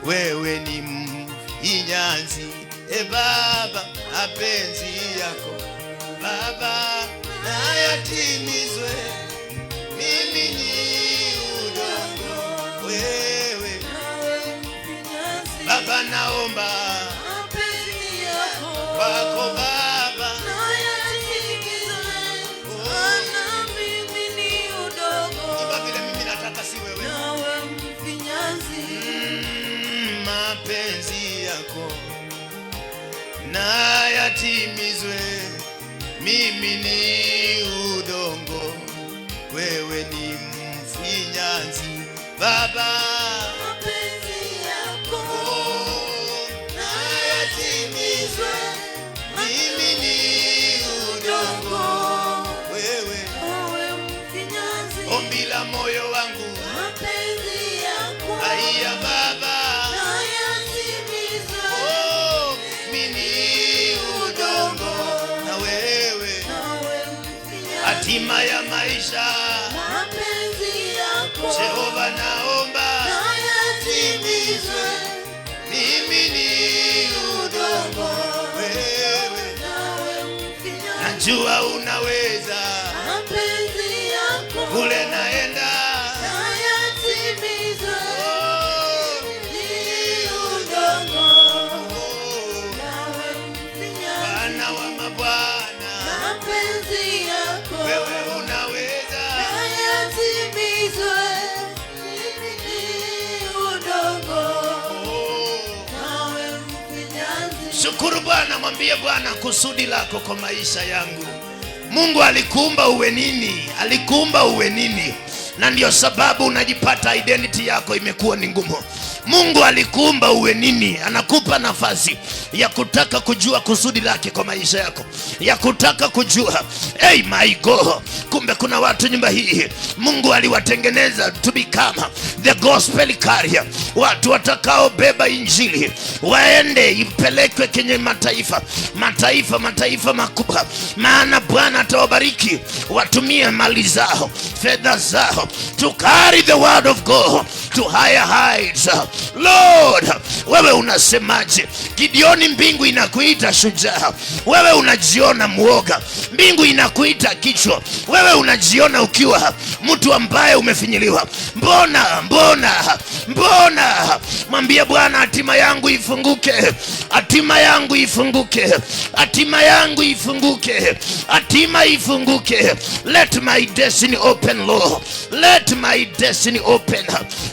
wewe ni mfinyanzi. Baba, mapenzi yako Baba na yatimizwe. Mimi ni udongo, wewe Baba, naomba mapenzi yako kwako Baba na yatimizwe. Maana mimi ni udongo, kama vile mimi nataka si wewe, nawe mfinyanzi. Mapenzi yako na yatimizwe. Mimi ni udongo, wewe ni mfinyanzi. Baba, mapenzi yako na yatimizwe. Mimi ni udongo, wewe mfinyanzi. Ombi la moyo wangu, mapenzi yako haya Baba na yatimizwe. Mimi udongo na wewe hatima ya maisha. Mapenzi yako Jehova naomba na jua unaweza. Mapenzi yako Kule naenda yatimizwe. Ni udongo nawe mfinyanzi. Bwana wa mabwana, Mapenzi yako wewe unaweza. yatimizwe. Ni udongo nawe mfinyanzi. Shukuru Bwana, mwambie Bwana kusudi lako kwa maisha yangu. Mungu alikuumba uwe nini? Alikuumba uwe nini? Na ndio sababu unajipata identity yako imekuwa ni ngumu. Mungu alikuumba uwe nini? Anakupa nafasi ya kutaka kujua kusudi lake kwa maisha yako, ya kutaka kujua. Hey my God, kumbe kuna watu nyumba hii Mungu aliwatengeneza to become the gospel carrier, watu watakao beba injili waende ipelekwe kwenye mataifa makubwa. Maana Bwana atawabariki watumie mali zao, fedha zao to carry the word of God to higher heights. Lord, wewe unasemaje? Gideoni, mbingu inakuita shujaa, wewe unajiona muoga. Mbingu inakuita kichwa, wewe unajiona ukiwa mtu ambaye umefinyiliwa. Mbona? Mwambie Bwana, hatima yangu ifunguke, hatima yangu ifunguke, hatima yangu ifunguke, hatima ifunguke. Let my destiny open, Lord. Let my destiny open.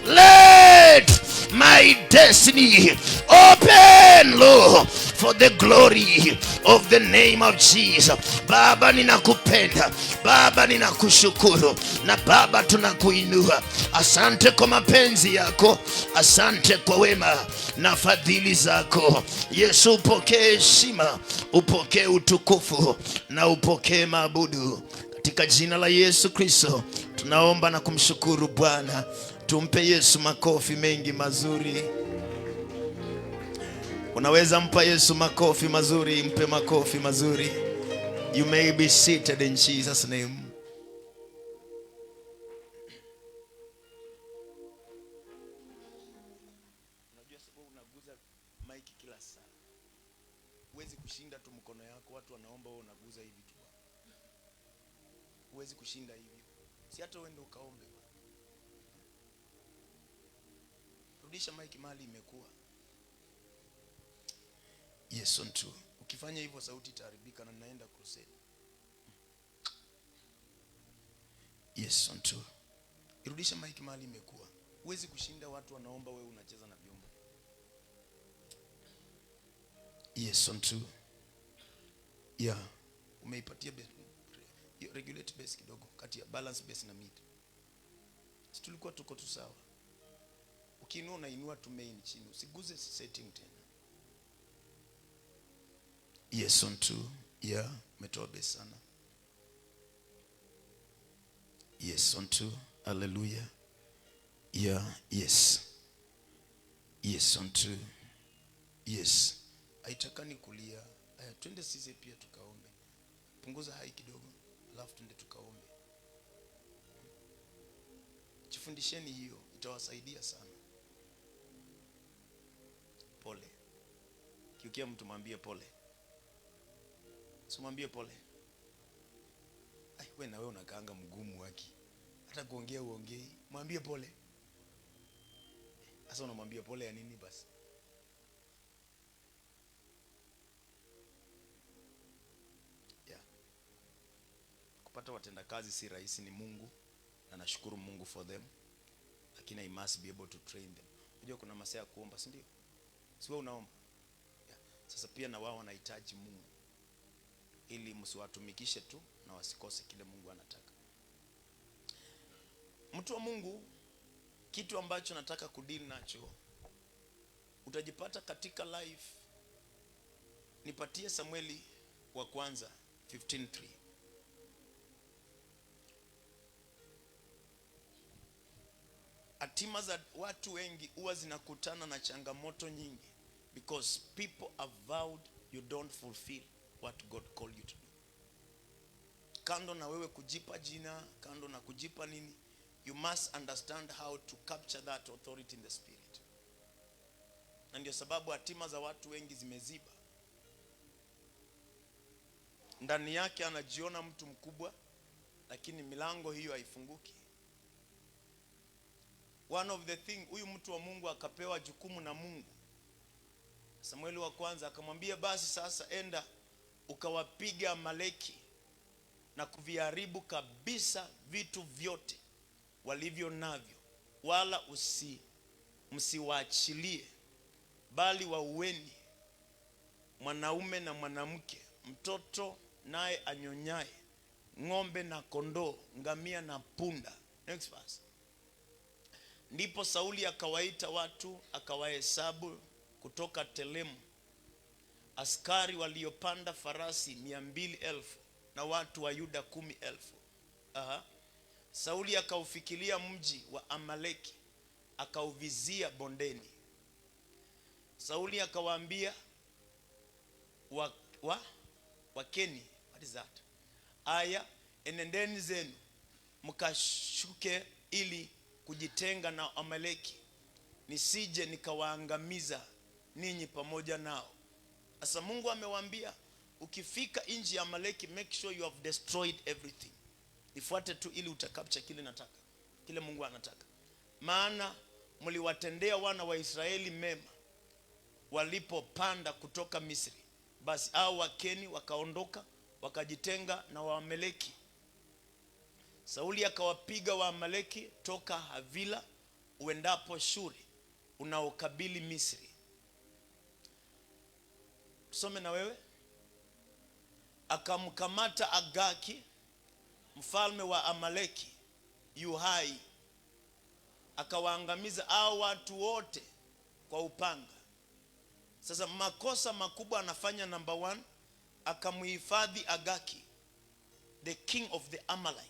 Let my destiny open, Lord, for the glory of the name of Jesus. Baba, ninakupenda. Baba, ninakushukuru. Na Baba, tunakuinua. Asante kwa mapenzi yako, asante kwa wema na fadhili zako. Yesu, upokee heshima, upokee utukufu na upokee maabudu. Katika jina la Yesu Kristo tunaomba na kumshukuru Bwana. Tumpe Yesu makofi mengi mazuri. Unaweza mpa Yesu makofi mazuri, mpe makofi mazuri. You may be seated in Jesus' name. Unajua sababu unaguza mic kila saa. Huwezi kushinda tu mkono yako, watu wanaomba wewe unaguza hivi tu. Huwezi kushinda hivyo. Si hata uende ukaombe. Rudisha mic mahali imekuwa. Yes, on true. Ukifanya hivyo sauti itaharibika na naenda crusade. Yes, on true. Irudisha mic mahali imekuwa. Huwezi kushinda watu wanaomba wewe unacheza na vyombo. Yes, on true. Yeah. Umeipatia regulate base kidogo kati ya balance base na mid. Si tulikuwa tuko tu sawa. Ukiinua unainua tu main chini, usiguze setting tena. Yes, on two. Yeah, umetoa base sana. Yes, on two. Hallelujah. Yeah, yes. Yes, on two. Yes. Haitakani kulia. Twende sisi pia tukaombe. Punguza hai kidogo, alafu twende tukaombe. Jifundisheni hiyo, itawasaidia sana. Pole. Kiukia mtu mwambie pole. Simwambie pole. Wewe na wewe unakaanga mgumu waki. Hata kuongea uongei, mwambie pole. Sasa unamwambia pole ya nini basi? Yeah. Kupata watendakazi si rahisi, ni Mungu, na nashukuru Mungu for them. Lakini I must be able to train them. Unajua kuna masaa ya kuomba, si ndio? Si wewe unaomba? Yeah. Sasa pia na wao wanahitaji Mungu, ili msiwatumikishe tu na wasikose kile Mungu anataka. Mtu wa Mungu, kitu ambacho nataka kudili nacho, utajipata katika life. Nipatie Samueli wa kwanza 15:3. Hatima za watu wengi huwa zinakutana na changamoto nyingi, because people have vowed you don't fulfill what God called you to do. Kando na wewe kujipa jina, kando na kujipa nini, you must understand how to capture that authority in the spirit. Na ndio sababu hatima za watu wengi zimeziba. ndani yake anajiona mtu mkubwa, lakini milango hiyo haifunguki. One of the thing, huyu mtu wa Mungu akapewa jukumu na Mungu. Samueli wa kwanza akamwambia, basi sasa enda ukawapiga Amaleki na kuviharibu kabisa vitu vyote walivyo navyo, wala msiwaachilie, bali waueni mwanaume na mwanamke, mtoto naye anyonyaye, ng'ombe na kondoo, ngamia na punda. Next verse. Ndipo Sauli akawaita watu, akawahesabu kutoka Telemu askari waliopanda farasi 200,000 na watu wa Yuda 10,000. Sauli akaufikiria mji wa Amaleki, akauvizia bondeni. Sauli akawaambia Wakeni, what is that? Aya, enendeni zenu mkashuke ili kujitenga na Amaleki, nisije nikawaangamiza ninyi pamoja nao. Sasa Mungu amewaambia, ukifika nchi ya Amaleki, make sure you have destroyed everything. Nifuate tu ili utakapcha kile nataka, kile Mungu anataka. Maana mliwatendea wana wa Israeli mema walipopanda kutoka Misri. Basi hao Wakeni wakaondoka wakajitenga na Waamaleki. Sauli akawapiga Waamaleki toka Havila uendapo Shuri, unaokabili Misri. Tusome na wewe. Akamkamata Agaki mfalme wa Amaleki yu hai, akawaangamiza hao watu wote kwa upanga. Sasa makosa makubwa anafanya. Number 1, akamuhifadhi Agaki, the king of the Amalek.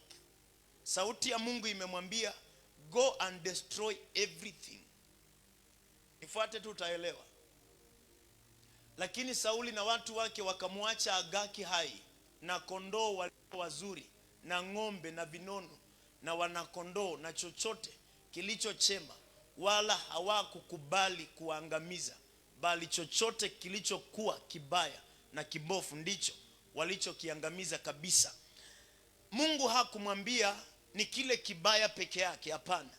Sauti ya Mungu imemwambia, go and destroy everything. Nifuate tu utaelewa. Lakini Sauli na watu wake wakamwacha Agaki hai, na kondoo walio wazuri, na ng'ombe na vinono na wanakondoo na chochote kilichochema, wala hawakukubali kuangamiza, bali chochote kilichokuwa kibaya na kibofu ndicho walichokiangamiza kabisa. Mungu hakumwambia ni kile kibaya peke yake, hapana.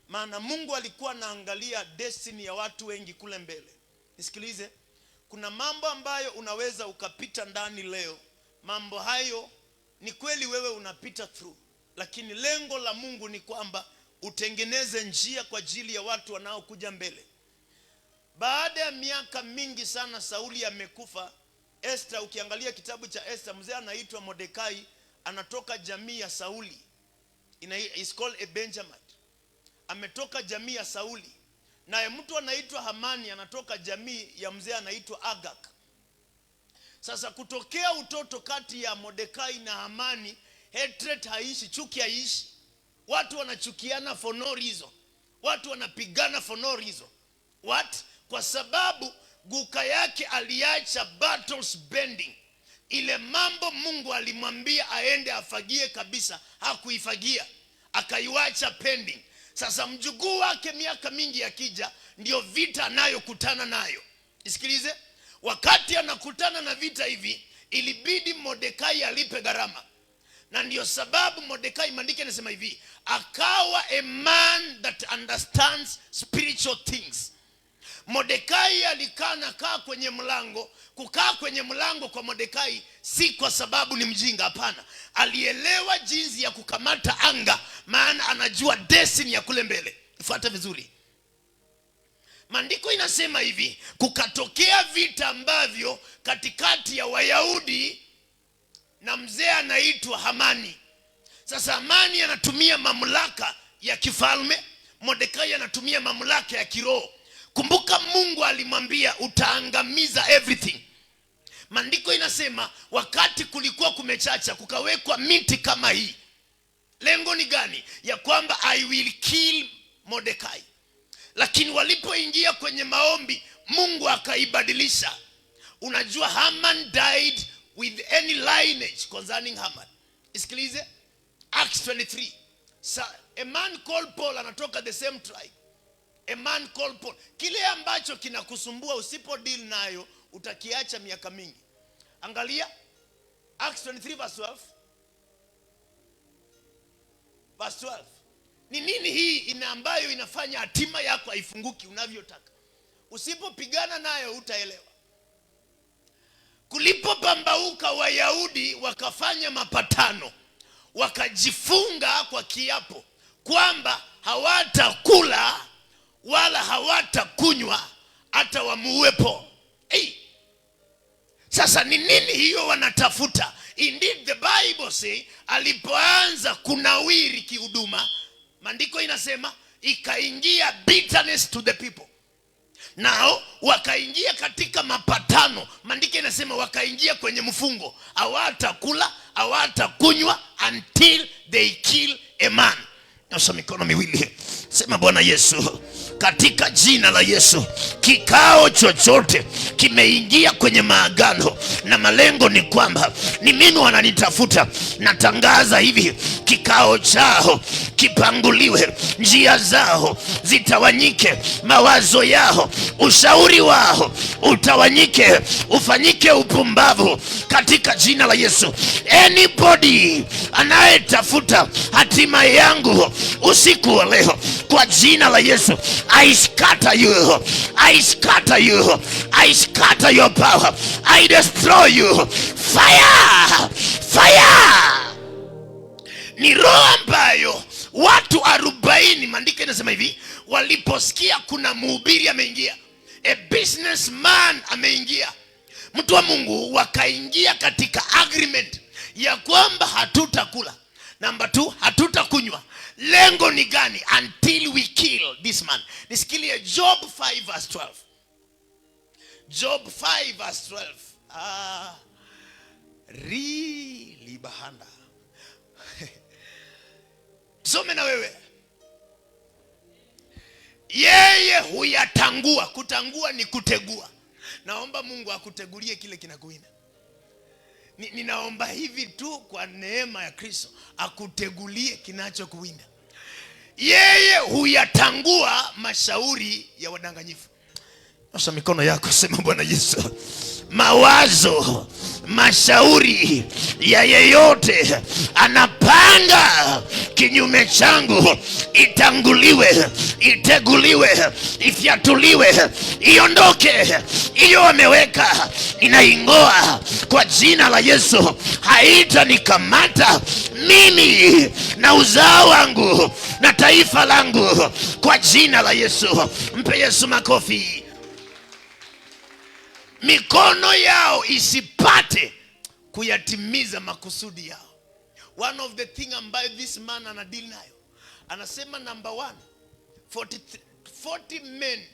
Maana Mungu alikuwa anaangalia destiny ya watu wengi kule mbele. Nisikilize, kuna mambo ambayo unaweza ukapita ndani leo. Mambo hayo ni kweli wewe unapita through, lakini lengo la Mungu ni kwamba utengeneze njia kwa ajili ya watu wanaokuja mbele. Baada ya miaka mingi sana Sauli amekufa. Esther, ukiangalia kitabu cha Esther, mzee anaitwa Mordekai, anatoka jamii ya Sauli. Is called a Benjamin. Ametoka jamii ya Sauli. Naye mtu anaitwa Hamani anatoka jamii ya mzee anaitwa Agak. Sasa kutokea utoto kati ya Mordekai na Hamani, hatred haishi, chuki haishi. Watu wanachukiana for no reason. Watu wanapigana for no reason. What? Kwa sababu guka yake aliacha battles bending. Ile mambo Mungu alimwambia aende afagie kabisa, hakuifagia, akaiwacha pending. Sasa mjukuu wake miaka mingi akija, ndio vita anayokutana nayo. Isikilize, wakati anakutana na vita hivi, ilibidi Mordekai alipe gharama. Na ndio sababu Mordekai, maandiko yanasema hivi, akawa a man that understands spiritual things. Mordekai alikaa kwenye mlango. Kukaa kwenye mlango kwa Mordekai si kwa sababu ni mjinga, hapana. Alielewa jinsi ya kukamata anga, maana anajua destiny ya kule mbele. Fuata vizuri. Maandiko inasema hivi, kukatokea vita ambavyo katikati ya Wayahudi na mzee anaitwa Hamani. Sasa Hamani anatumia mamlaka ya kifalme, Mordekai anatumia mamlaka ya kiroho. Kumbuka Mungu alimwambia utaangamiza everything. Maandiko inasema wakati kulikuwa kumechacha, kukawekwa miti kama hii. Lengo ni gani? Ya kwamba I will kill Mordekai. Lakini walipoingia kwenye maombi, Mungu akaibadilisha. Unajua Haman died with any lineage concerning Haman. Isikilize Acts 23. A man called Paul anatoka the same tribe. A man called Paul. Kile ambacho kinakusumbua usipo deal nayo utakiacha miaka mingi. Angalia Acts 23 verse 12. Verse 12. Ni nini hii ambayo inafanya hatima yako haifunguki unavyotaka? Usipopigana nayo utaelewa. Kulipopambauka Wayahudi wakafanya mapatano, wakajifunga kwa kiapo kwamba hawatakula wala hawatakunywa hata wamuwepo. Sasa ni nini hiyo wanatafuta? Indeed the Bible say alipoanza kunawiri kihuduma, maandiko inasema ikaingia bitterness to the people. Nao wakaingia katika mapatano, maandiko inasema wakaingia kwenye mfungo, hawatakula hawatakunywa until they kill a man. Nyosha mikono miwili, sema Bwana Yesu, katika jina la Yesu, kikao chochote kimeingia kwenye maagano na malengo ni kwamba ni mimi wananitafuta, natangaza hivi, kikao chao kipanguliwe, njia zao zitawanyike, mawazo yao, ushauri wao utawanyike, ufanyike upumbavu katika jina la Yesu. Anybody anayetafuta hatima yangu usiku wa leo, kwa jina la Yesu, I scatter you, I scatter you, I scatter your power, I destroy you. Fire, fire. Ni roho ambayo watu 40, maandiko inasema hivi, waliposikia kuna mhubiri ameingia, a businessman ameingia, mtu wa Mungu, wakaingia katika agreement ya kwamba hatutakula, number 2 hatutakunywa. Lengo ni gani? Until we kill this man. Nisikilie Job 5 verse 12. Job 5 verse 12. Really bahanda. Some na wewe. Yeye huyatangua. Kutangua ni kutegua. Naomba Mungu akutegulie kile kinakuinda. Ninaomba hivi tu kwa neema ya Kristo akutegulie kinachokuinda. Yeye huyatangua mashauri ya wadanganyifu. Osha mikono yako, sema Bwana Yesu, mawazo, mashauri ya yeyote anapanga kinyume changu itanguliwe, iteguliwe, ifyatuliwe, iondoke. Iyo wameweka inaingoa kwa jina la Yesu, haitanikamata mimi na uzao wangu na taifa langu kwa jina la Yesu. Mpe Yesu makofi. Mikono yao isipate kuyatimiza makusudi yao. One of the thing ambayo this man anadeal nayo, anasema number 1, 40 men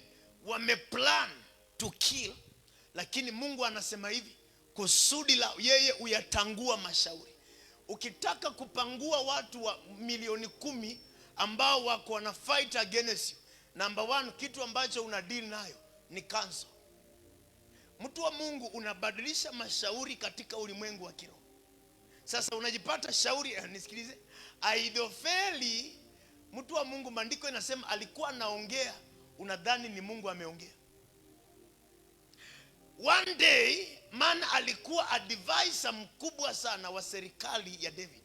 wameplan to kill, lakini Mungu anasema hivi, kusudi la yeye uyatangua mashauri. Ukitaka kupangua watu wa milioni 10 ambao wako wana fight against you, number 1 kitu ambacho una deal nayo ni cancel. Mtu wa Mungu, unabadilisha mashauri katika ulimwengu wa kiroho. Sasa unajipata shauri, nisikilize, Ahithofeli, mtu wa Mungu, maandiko inasema alikuwa anaongea, unadhani ni Mungu ameongea. One day man alikuwa advisor mkubwa sana wa serikali ya David.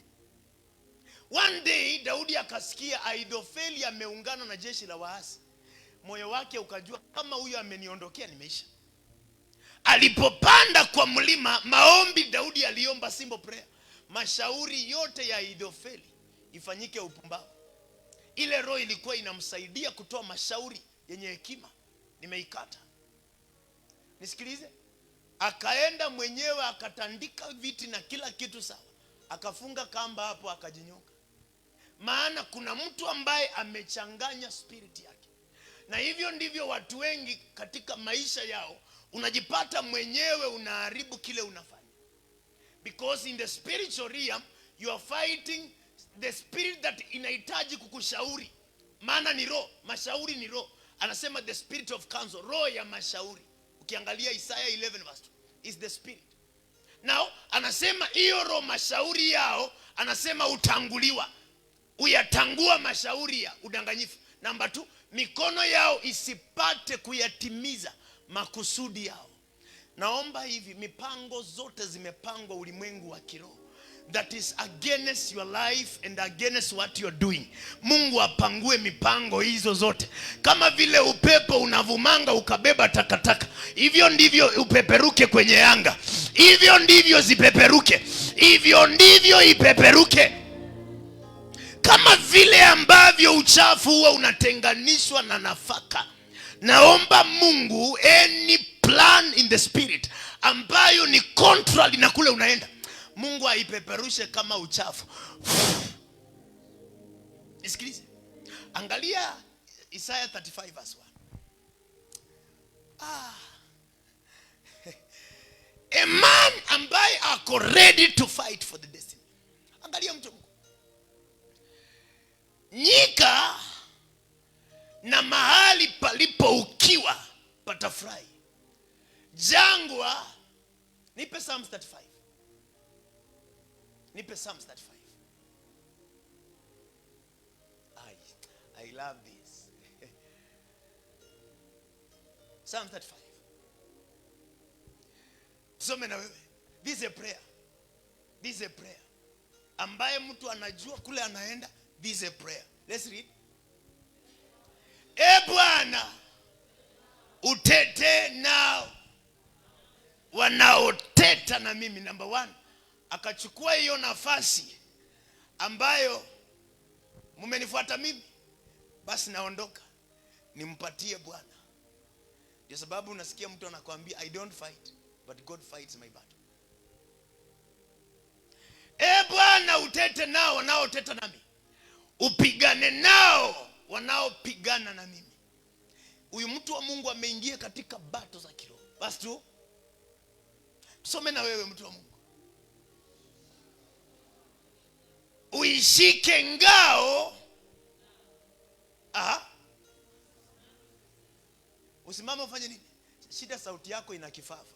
One day Daudi akasikia Ahithofeli ameungana na jeshi la waasi. Moyo wake ukajua, kama huyo ameniondokea nimeisha. Alipopanda kwa mlima maombi, Daudi aliomba simple prayer, mashauri yote ya Ahithofeli ifanyike upumbavu. Ile roho ilikuwa inamsaidia kutoa mashauri yenye hekima, nimeikata. Nisikilize, akaenda mwenyewe akatandika viti na kila kitu sawa, akafunga kamba hapo, akajinyonga. Maana kuna mtu ambaye amechanganya spirit yake. Na hivyo ndivyo watu wengi katika maisha yao, unajipata mwenyewe unaharibu kile unafanya. Because in the spiritual realm you are fighting the spirit that inahitaji kukushauri. Maana ni roho, mashauri ni roho. Anasema the spirit of counsel, roho ya mashauri. Ukiangalia Isaiah 11 verse 2 is the spirit. Now anasema hiyo roho mashauri yao, anasema utanguliwa, uyatangua mashauri ya udanganyifu. Number 2, mikono yao isipate kuyatimiza makusudi yao. naomba hivi, mipango zote zimepangwa ulimwengu wa kiroho that is against your life and against what you're doing. Mungu apangue mipango hizo zote. Kama vile upepo unavumanga ukabeba takataka, hivyo ndivyo upeperuke kwenye anga. Hivyo ndivyo zipeperuke. Hivyo ndivyo ipeperuke. Kama vile ambavyo uchafu huwa unatenganishwa na nafaka, naomba Mungu any plan in the spirit ambayo ni contrary na kule unaenda, Mungu aipeperushe kama uchafu. Nisikilize. Angalia Isaiah 35 verse 1. A man ambaye ako ready to fight for the destiny. Angalia mtu. Nyika na mahali palipo ukiwa patafurahi. Jangwa, nipe Psalms 35. Nipe Psalms 35. I love this. Psalms 35. Tusome na wewe. This is a prayer. This is a prayer. Ambaye mtu anajua kule anaenda. This is a prayer. Let's read. E Bwana, utete nao wanaoteta na mimi. Number 1. Akachukua hiyo nafasi ambayo mmenifuata mimi, basi naondoka nimpatie Bwana. Ndio sababu unasikia mtu anakuambia I don't fight but God fights my battle. E Bwana, utete nao wanaoteta nami, upigane nao wanaopigana na mimi. Huyu mtu wa Mungu ameingia katika battle za kiroho. Basi tu tusome na wewe, mtu wa Mungu. Uishike ngao. Usimame ufanye nini? Shida sauti yako ina kifafa.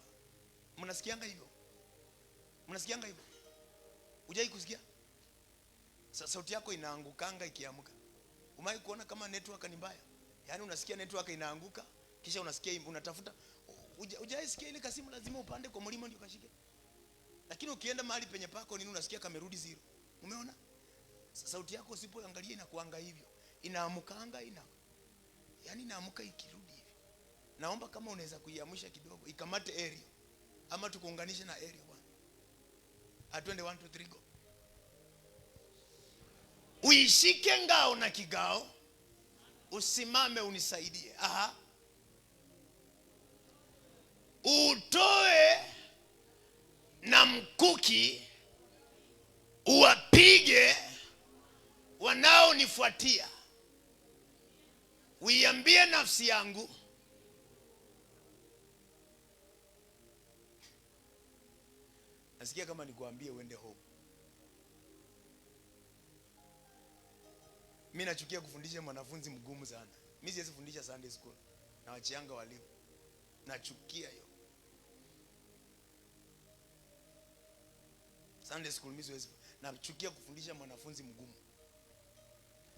Mnasikianga hivyo? Mnasikianga hivyo? Hujai kusikia? Sauti yako inaangukanga ikiamka. Umai kuona kama network ni mbaya? Yaani unasikia network inaanguka, kisha unasikia unatafuta. Hujai sikia ile kasimu lazima upande kwa mlima ndio kashike. Lakini ukienda mahali penye pako nini unasikia kamerudi zero. Umeona? Sauti yako usipoangalia inakuanga hivyo. Inaamkanga yaani inaamka ikirudi hivi. Naomba kama unaweza kuiamsha kidogo, ikamate area. Ama tukuunganishe na area bwana. Atwende 1 2 3 go. Uishike ngao na kigao, usimame unisaidie. Utoe na mkuki, uwapige wanaonifuatia. Uiambie nafsi yangu, nasikia kama nikuambie uende home. Mimi nachukia kufundisha mwanafunzi mgumu sana. Mimi siwezi fundisha Sunday school na wachianga walimu. Nachukia hiyo. Sunday school mimi siwezi. Nachukia kufundisha mwanafunzi mgumu.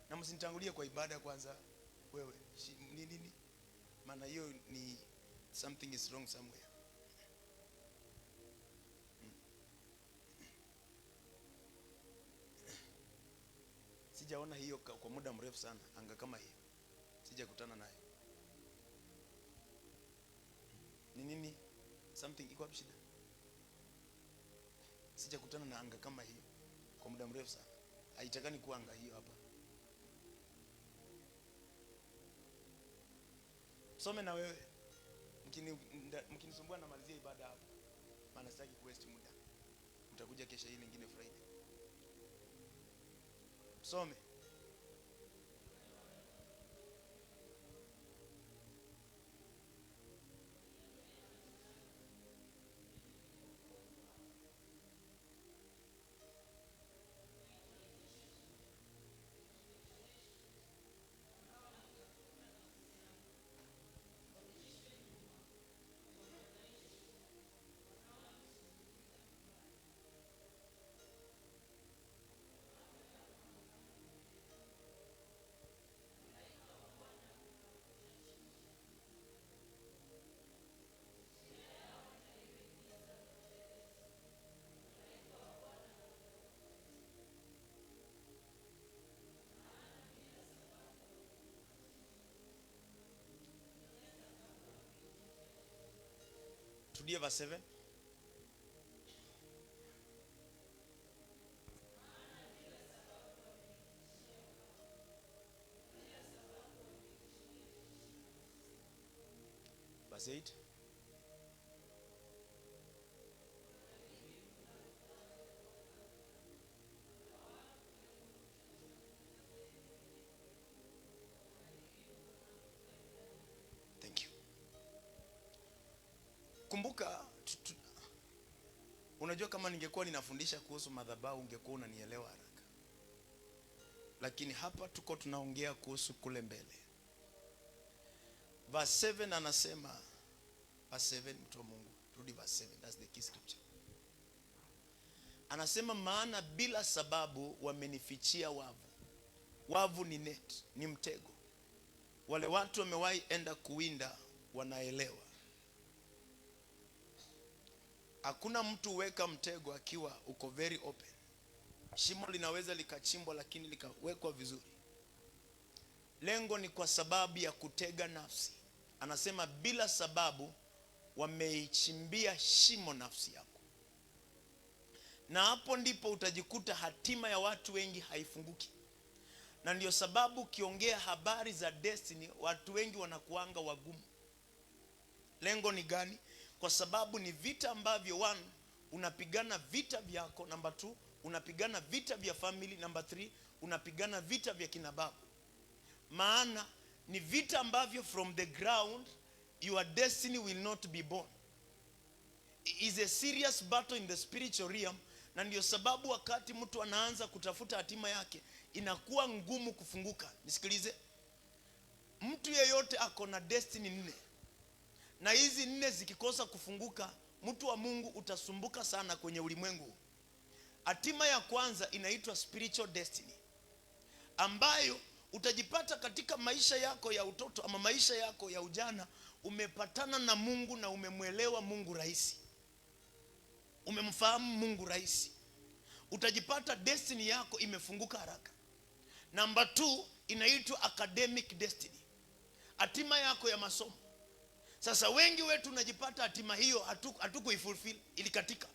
Na msinitangulie kwa ibada kwanza wewe. Nini? Maana hiyo ni something is wrong somewhere. Sijaona hiyo kwa muda mrefu sana, anga kama hiyo. Sijakutana nayo. Ni nini? Something iko hapo shida. Sijakutana na anga kama hiyo kwa muda mrefu sana. Haitakani kuwa anga hiyo hapa. Some na wewe. Mkinisumbua na malizia ibada hapa. Maana sitaki kuwaste muda. Mtakuja kesho hii nyingine Friday. Some. Turudie verse 7. Verse 8. Thank you. Kumbuka, unajua kama ningekuwa ninafundisha kuhusu madhabahu ungekuwa unanielewa haraka. Lakini hapa tuko tunaongea kuhusu kule mbele. Verse 7 anasema, verse 7, mtu wa Mungu, rudi verse 7, that's the key scripture. Anasema maana bila sababu wamenifichia wavu. Wavu ni net, ni mtego. Wale watu wamewahi enda kuwinda wanaelewa. Hakuna mtu weka mtego akiwa uko very open. Shimo linaweza likachimbwa lakini likawekwa vizuri. Lengo ni kwa sababu ya kutega nafsi. Anasema bila sababu wameichimbia shimo nafsi yako. Na hapo ndipo utajikuta hatima ya watu wengi haifunguki. Na ndio sababu ukiongea habari za destiny watu wengi wanakuanga wagumu. Lengo ni gani? Kwa sababu ni vita ambavyo 1 unapigana vita vyako, number 2 unapigana vita vya family, number 3 unapigana vita vya kina baba. Maana ni vita ambavyo from the ground your destiny will not be born. It is a serious battle in the spiritual realm. Na ndio sababu wakati mtu anaanza kutafuta hatima yake inakuwa ngumu kufunguka. Nisikilize, mtu yeyote ako na destiny 4, na hizi 4 zikikosa kufunguka, mtu wa Mungu utasumbuka sana kwenye ulimwengu. Hatima ya kwanza inaitwa spiritual destiny, ambayo utajipata katika maisha yako ya utoto ama maisha yako ya ujana umepatana na Mungu na umemwelewa Mungu rahisi, umemfahamu Mungu rahisi, utajipata destiny yako imefunguka haraka. Number 2 inaitwa academic destiny, hatima yako ya masomo. Sasa wengi wetu unajipata hatima hiyo hatukuifulfill, ilikatika.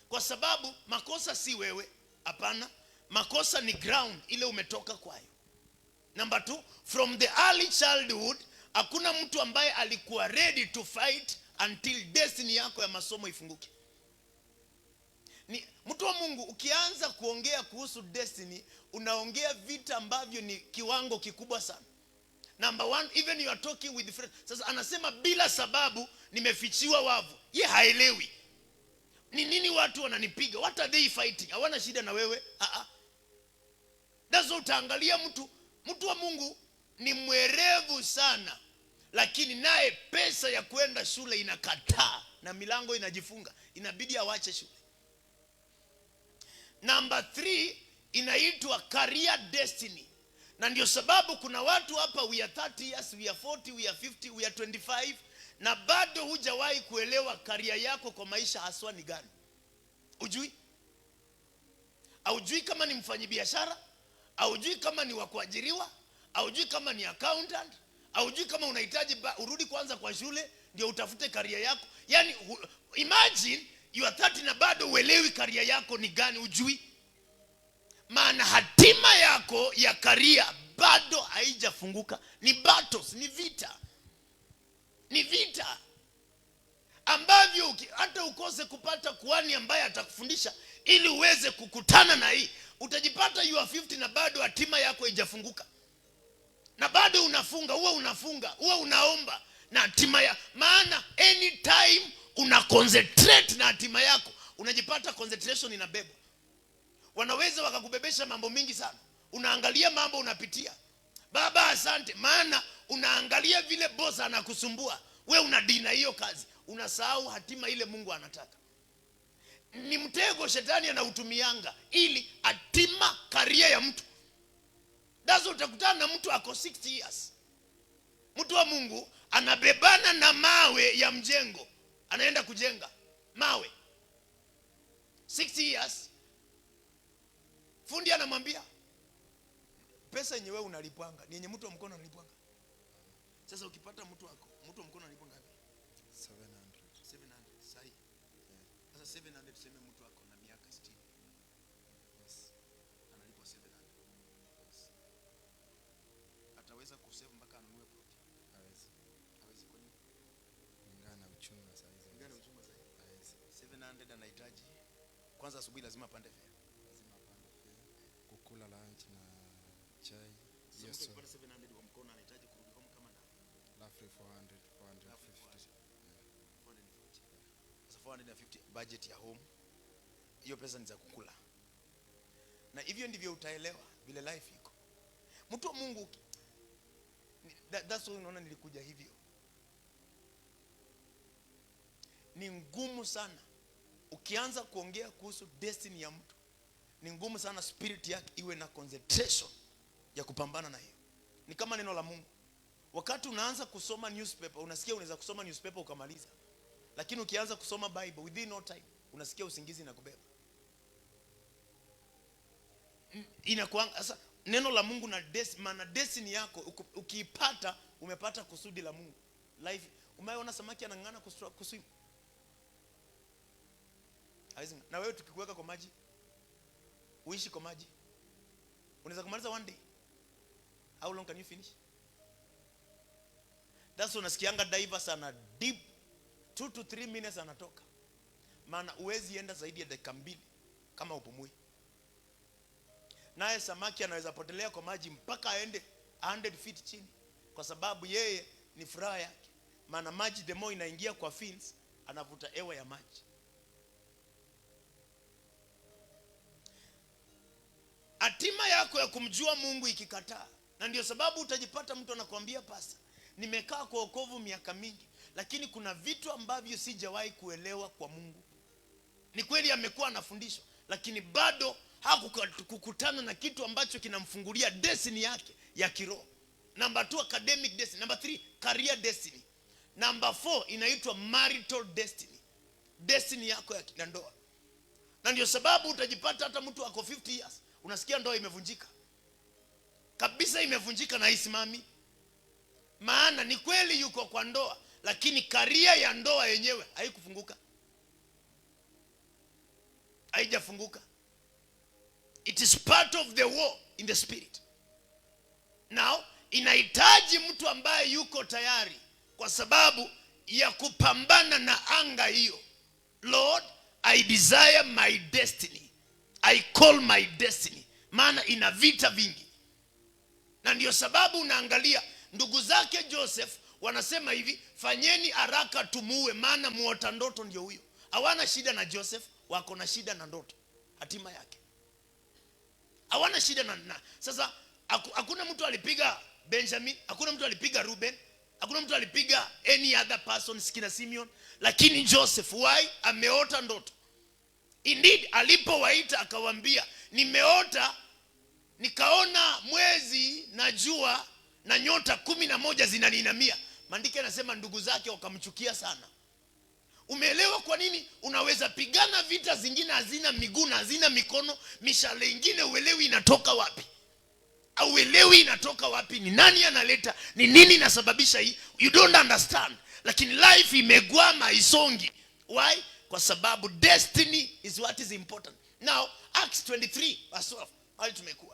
Kwa sababu makosa si wewe, hapana, makosa ni ground ile umetoka kwayo. Number 2, from the early childhood hakuna mtu ambaye alikuwa ready to fight until destiny yako ya masomo ifunguke. Ni mtu wa Mungu, ukianza kuongea kuhusu destiny unaongea vita ambavyo ni kiwango kikubwa sana. Number 1, even you are talking with friends. Sasa anasema bila sababu nimefichiwa wavu. Ye haelewi ni nini watu wananipiga, what are they fighting? Hawana shida na wewe. Dazo utaangalia mtu wa Mungu ni mwerevu sana, lakini naye pesa ya kwenda shule inakataa na milango inajifunga, inabidi awache shule. Number 3 inaitwa career destiny. Na ndio sababu kuna watu hapa, we are 30 years, we are 40, we are 50, we are 25, na bado hujawahi kuelewa career yako kwa maisha haswa ni gani. Hujui kama ni mfanyabiashara, hujui kama ni wa kuajiriwa, hujui kama ni accountant, hujui kama unahitaji urudi kwanza kwa shule ndio utafute career yako. Yani imagine you are 30 na bado uelewi career yako ni gani, hujui. Maana hatima yako ya career bado haijafunguka. Ni battles, ni vita. Ni vita ambavyo hata ukose kupata kuhani ambaye atakufundisha ili uweze kukutana na hii, utajipata you are 50 na bado hatima yako haijafunguka. Na bado unafunga, huwa unaomba na hatima ya. Maana anytime una concentrate na hatima yako, unajipata concentration inabeba. Wanaweza wakakubebesha mambo mingi sana. Unaangalia mambo unapitia, baba asante, maana unaangalia vile boss anakusumbua, we unadina hiyo kazi, unasahau hatima ile Mungu anataka. Ni mtego shetani anautumianga ili hatima career ya mtu. Dazo utakutana na mtu ako 60 years. Mtu wa Mungu anabebana na mawe ya mjengo, anaenda kujenga mawe 60 years. Fundi anamwambia pesa yenyewe unalipanga ni yenye mtu wa mkono analipanga. Sasa ukipata mtu wa mkono analipanga ngapi? 700. 700 tuseme mtu ako na miaka 60. Yes. Analipwa 700. Yes. Ataweza kusave mpaka anunue plot? Hawezi. Hawezi. Kwa nini? Kulingana na uchumi wa saa hizi. Ngani uchumi zaidi. Hawezi. 700 anahitaji kwanza asubuhi lazima apande fare. Lazima apande fare, kukula lunch na chai. Yes. Yes. Mtu akipata 700 kwa mkono anahitaji kurudi home kama na Roughly 400, 450. 440. Sasa 450 budget ya home. Hiyo pesa ni za kukula. Na hivyo ndivyo utaelewa vile life iko. Mtu wa Mungu, that's why unaona nilikuja hivyo. Ni ngumu sana ukianza kuongea kuhusu destiny ya mtu. Ni ngumu sana spirit yake iwe na concentration ya kupambana na hiyo. Ni kama neno la Mungu. Wakati unaanza kusoma newspaper, unasikia unaweza kusoma newspaper ukamaliza. Lakini ukianza kusoma Bible within no time, unasikia usingizi na kubeba. Inakuanga sasa neno la Mungu na maana destiny yako ukiipata umepata kusudi la Mungu. Life, umeona samaki anang'ana kuswim. Haizi. Na wewe tukikuweka kwa maji, uishi kwa maji, unaweza kumaliza one day. How long can you finish? That's unasikianga divers ana deep 2 to 3 minutes anatoka. Maana uwezi enda zaidi ya dakika 2 kama upumui. Naye samaki anaweza potelea kwa maji mpaka aende 100 feet chini, kwa sababu yeye ni furaha yake. Maana maji the more inaingia kwa fins, anavuta hewa ya maji. Hatima yako ya kumjua Mungu ikikataa, na ndio sababu utajipata mtu anakuambia pasa, nimekaa kwa wokovu miaka mingi, lakini kuna vitu ambavyo sijawahi kuelewa kwa Mungu. Ni kweli amekuwa anafundishwa, lakini bado hakukutana na kitu ambacho kinamfungulia destiny yake ya kiroho. Number 2, academic destiny. Number 3, career destiny. Number 4, inaitwa marital destiny. Destiny yako ya ndoa. Na ndio sababu utajipata hata mtu ako 50 years, unasikia ndoa imevunjika. Kabisa imevunjika na isimami. Maana ni kweli yuko kwa ndoa, lakini career ya ndoa yenyewe haikufunguka. Haijafunguka. It is part of the war in the spirit. Now, inahitaji mtu ambaye yuko tayari kwa sababu ya kupambana na anga hiyo. Lord, I desire my destiny. I call my destiny. Maana ina vita vingi. Na ndio sababu unaangalia ndugu zake Joseph wanasema hivi, fanyeni haraka tumuue maana muota ndoto ndio huyo. Hawana shida na Joseph, wako na shida na ndoto, hatima yake. Hawana shida na sasa hakuna mtu alipiga Benjamin, hakuna mtu alipiga Ruben, hakuna mtu alipiga any other person sikina Simeon, lakini Joseph why ameota ndoto. Indeed alipowaita akawaambia, nimeota nikaona mwezi na jua na nyota 11 zinaninamia. Maandiko yanasema ndugu zake wakamchukia sana. Umeelewa kwa nini unaweza pigana vita zingine hazina miguu na hazina mikono, mishale ingine uelewi inatoka wapi? Auelewi inatoka wapi, ni nani analeta, ni nini inasababisha hii? You don't understand. Lakini life imegwama isongi. Why? Kwa sababu destiny is what is important. Now, Acts 23 verse 12. Hali tumekuwa.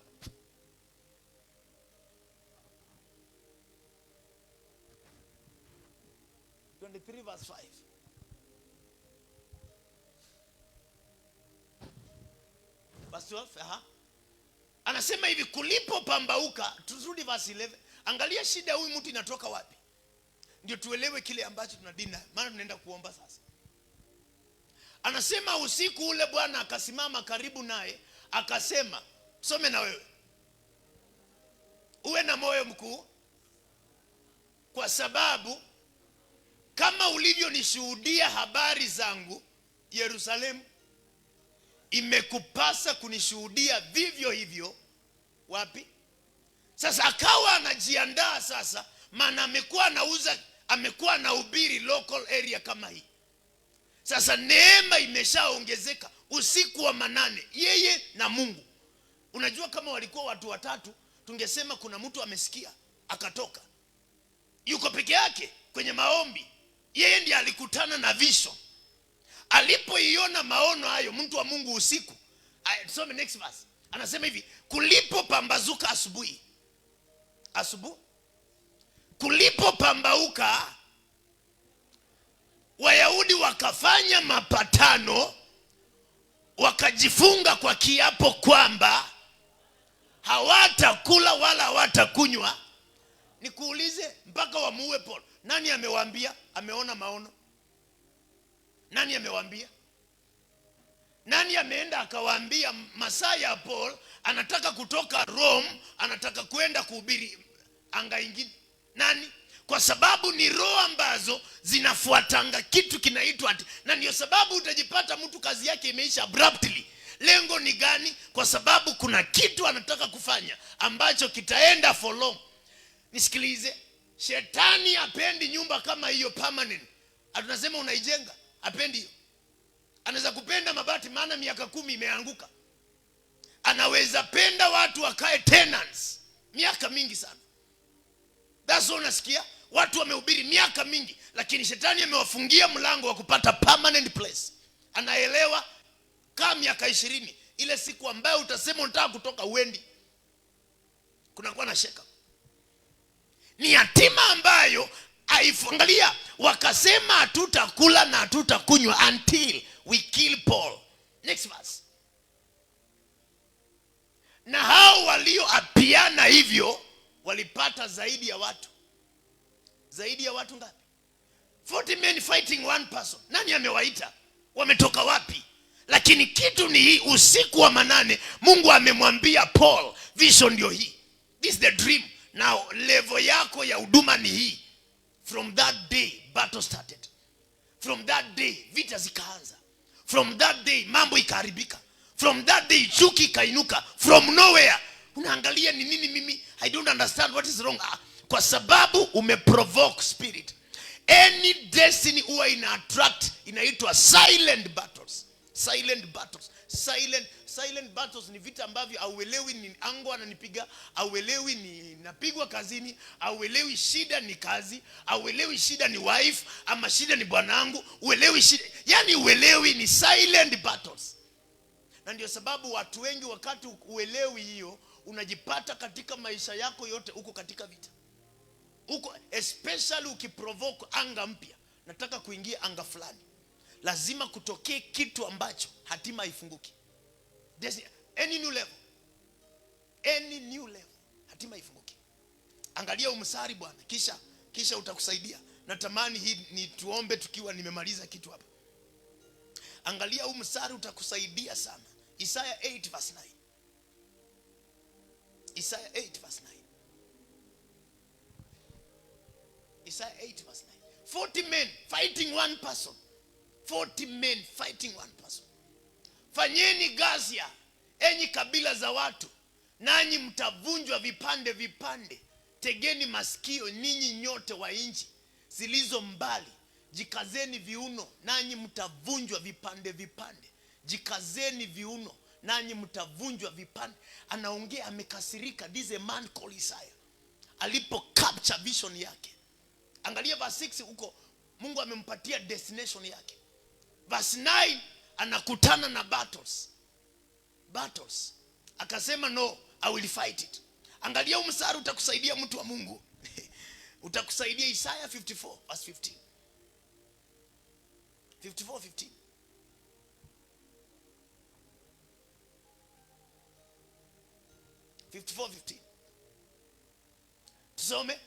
Verse 5. Verse 12, anasema hivi, kulipo pambauka, turudi verse 11. Angalia shida huyu mtu inatoka wapi, ndio tuelewe kile ambacho tunadina, maana tunaenda kuomba sasa. Anasema usiku ule Bwana akasimama karibu naye akasema, some na wewe, uwe na moyo mkuu, kwa sababu kama ulivyonishuhudia habari zangu Yerusalemu, imekupasa kunishuhudia vivyo hivyo wapi? Sasa akawa anajiandaa sasa, maana amekuwa anahubiri local area kama hii. Sasa neema imeshaongezeka, usiku wa manane, yeye na Mungu. Unajua kama walikuwa watu watatu, tungesema kuna mtu amesikia akatoka, yuko peke yake kwenye maombi. Yeye ndiye alikutana na vision. Alipoiona maono hayo mtu wa Mungu usiku, tusome next verse. Anasema hivi, kulipopambazuka asubuhi. Kulipopambauka, Wayahudi wakafanya mapatano, wakajifunga kwa kiapo kwamba hawatakula wala hawatakunywa. Nikuulize, mpaka wamuue Paul, nani amewaambia ameona maono? Nani amewaambia? Nani ameenda akawaambia masaa ya Paul anataka kutoka Rome, anataka kwenda kuhubiri anga ingine? Nani? Kwa sababu ni roho ambazo zinafuatanga kitu kinaitwa, na ndio sababu utajipata mtu kazi yake imeisha abruptly. Lengo ni gani? Kwa sababu kuna kitu anataka kufanya ambacho kitaenda for long. Nisikilize, shetani hapendi nyumba kama hiyo permanent. Tunasema unaijenga, hapendi hiyo. Anaweza kupenda mabati maana miaka 10 imeanguka. Anaweza penda watu wakae tenants miaka mingi sana. That's all. Unasikia watu wamehubiri miaka mingi, lakini shetani amewafungia mlango wa kupata permanent place. Anaelewa kama miaka 20, ile siku ambayo utasema unataka kutoka uendi, kunakuwa na shaka. Ni hatima ambayo aifangalia, wakasema hatutakula na hatutakunywa until we kill Paul. Next verse. Na hao walioapiana hivyo walipata zaidi ya watu. Zaidi ya watu ngapi? 40 men fighting one person. Nani amewaita? Wametoka wapi? Lakini kitu ni hii, usiku wa manane Mungu amemwambia Paul, vision ndio hii. This is the dream. Now level yako ya huduma ni hii. From that day battle started. From that day vita zikaanza. From that day mambo ikaharibika. From that day chuki ikainuka from nowhere. Unaangalia ni nini mimi? I don't understand what is wrong. Kwa sababu umeprovoke spirit. Any destiny huwa ina attract, inaitwa silent battles. Silent battles. Silent battles ni vita ambavyo auelewi ni ango ananipiga, auelewi ni napigwa kazini, auelewi shida ni kazi, auelewi shida ni wife, ama shida ni bwanangu, uelewi shida. Yani uelewi ni silent battles. Na ndio sababu watu wengi wakati uelewi hiyo, unajipata katika maisha yako yote uko katika vita. Uko especially ukiprovoke anga mpya. Nataka kuingia anga fulani, lazima kutokee kitu ambacho hatima ifunguki. Any new level, hatima ifunguki. Angalia umsari bwana, kisha utakusaidia. Natamani hii ni tuombe tukiwa nimemaliza kitu hapa. Angalia umsari utakusaidia sana. Isaiah 8 verse 9. Isaiah 8 verse 9. Isaiah 8 verse 9. 40 men fighting one person. 40 men fighting one person. Fanyeni ghasia, enyi kabila za watu, nanyi mtavunjwa vipande vipande. Tegeni masikio ninyi nyote wa nchi zilizo mbali. Jikazeni viuno, nanyi mtavunjwa vipande vipande. Jikazeni viuno, nanyi mtavunjwa vipande. Anaongea amekasirika. This is a man called Isaiah. Alipo capture vision yake. Angalia verse 6 huko, Mungu amempatia destination yake. Verse 9 anakutana na battles. Akasema no, I will fight it. Angalia umsari utakusaidia mtu wa Mungu. Utakusaidia. Isaiah 54 verse 15. 54:15. Tusome.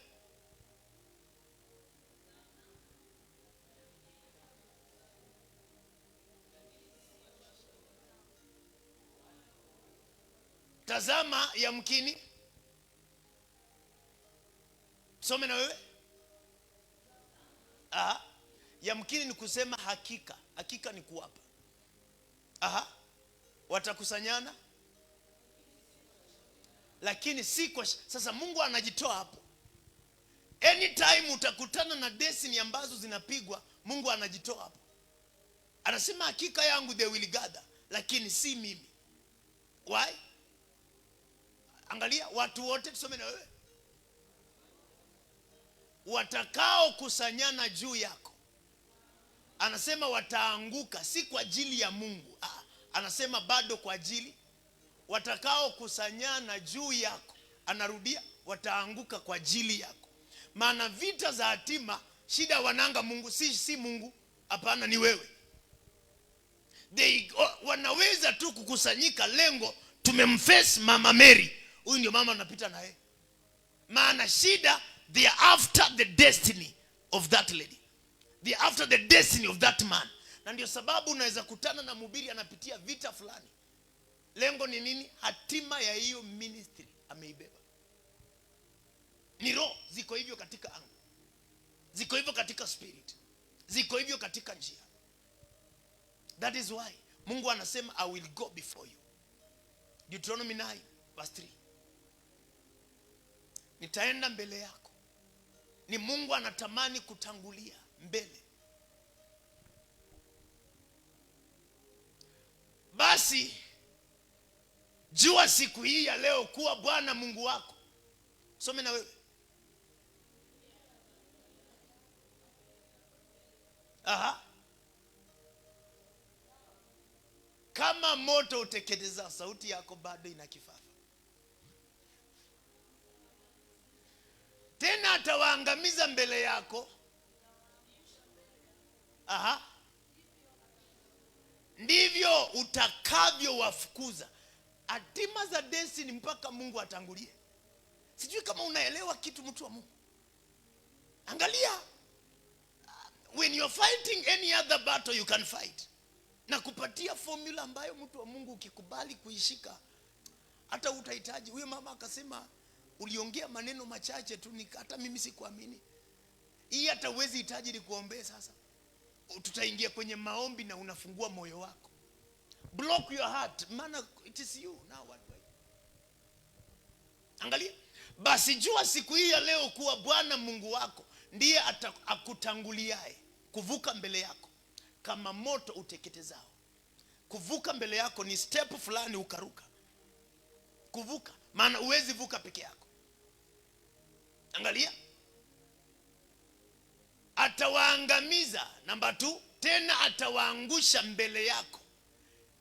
Tazama yamkini. Tusome na wewe. Yamkini ni kusema hakika. Hakika ni kuwapa. Watakusanyana, lakini si kwa sasa. Mungu anajitoa hapo. Anytime utakutana na destiny ambazo zinapigwa, Mungu anajitoa hapo. Anasema hakika yangu they will gather, lakini si mimi. Why? Angalia watu wote, tusome na wewe. Watakao kusanyana juu yako. anasema wataanguka si kwa ajili ya Mungu. Anasema bado kwa ajili watakao kusanyana juu yako. Anarudia, wataanguka kwa ajili yako. Maana vita za hatima, shida wananga Mungu, si Mungu. Hapana, ni wewe. Wanaweza tu kukusanyika lengo tumemface Mama Mary. Huyu ndio mama anapita na yeye. Maana shida, they are after the destiny of that lady. They are after the destiny of that man. Na ndio sababu unaweza kutana na mhubiri anapitia vita fulani. Lengo ni nini? Hatima ya hiyo ministry ameibeba. Ni roho ziko hivyo katika anga. Ziko hivyo katika spirit. Ziko hivyo katika njia. That is why Mungu anasema I will go before you. Deuteronomy 9 verse 3. Nitaenda mbele yako. Ni Mungu anatamani kutangulia mbele. Basi jua siku hii ya leo kuwa Bwana Mungu wako. Some na wewe. Kama moto uteketeza, sauti yako bado ina kifafa. Tena atawaangamiza mbele yako. Ndivyo utakavyo wafukuza. Hatima za destiny mpaka Mungu atangulie. Sijui kama unaelewa kitu, mtu wa Mungu. Angalia, when you're fighting any other battle you can fight. Na kupatia formula ambayo mtu wa Mungu ukikubali kuishika hata utahitaji. Huyo mama akasema uliongea maneno machache tu, hata mimi sikuamini. Hii hata uwezi hitaji nikuombee sasa. Tutaingia kwenye maombi na unafungua moyo wako. Block your heart, maana it is you. Now what do I do? Angalia, basi jua siku hii ya leo kuwa Bwana Mungu wako ndiye akutanguliaye kuvuka mbele yako kama moto uteketezao. Kuvuka mbele yako ni step fulani ukaruka. Kuvuka, maana uwezi vuka peke yako. Angalia, atawaangamiza. Namba 2, tena atawaangusha mbele yako.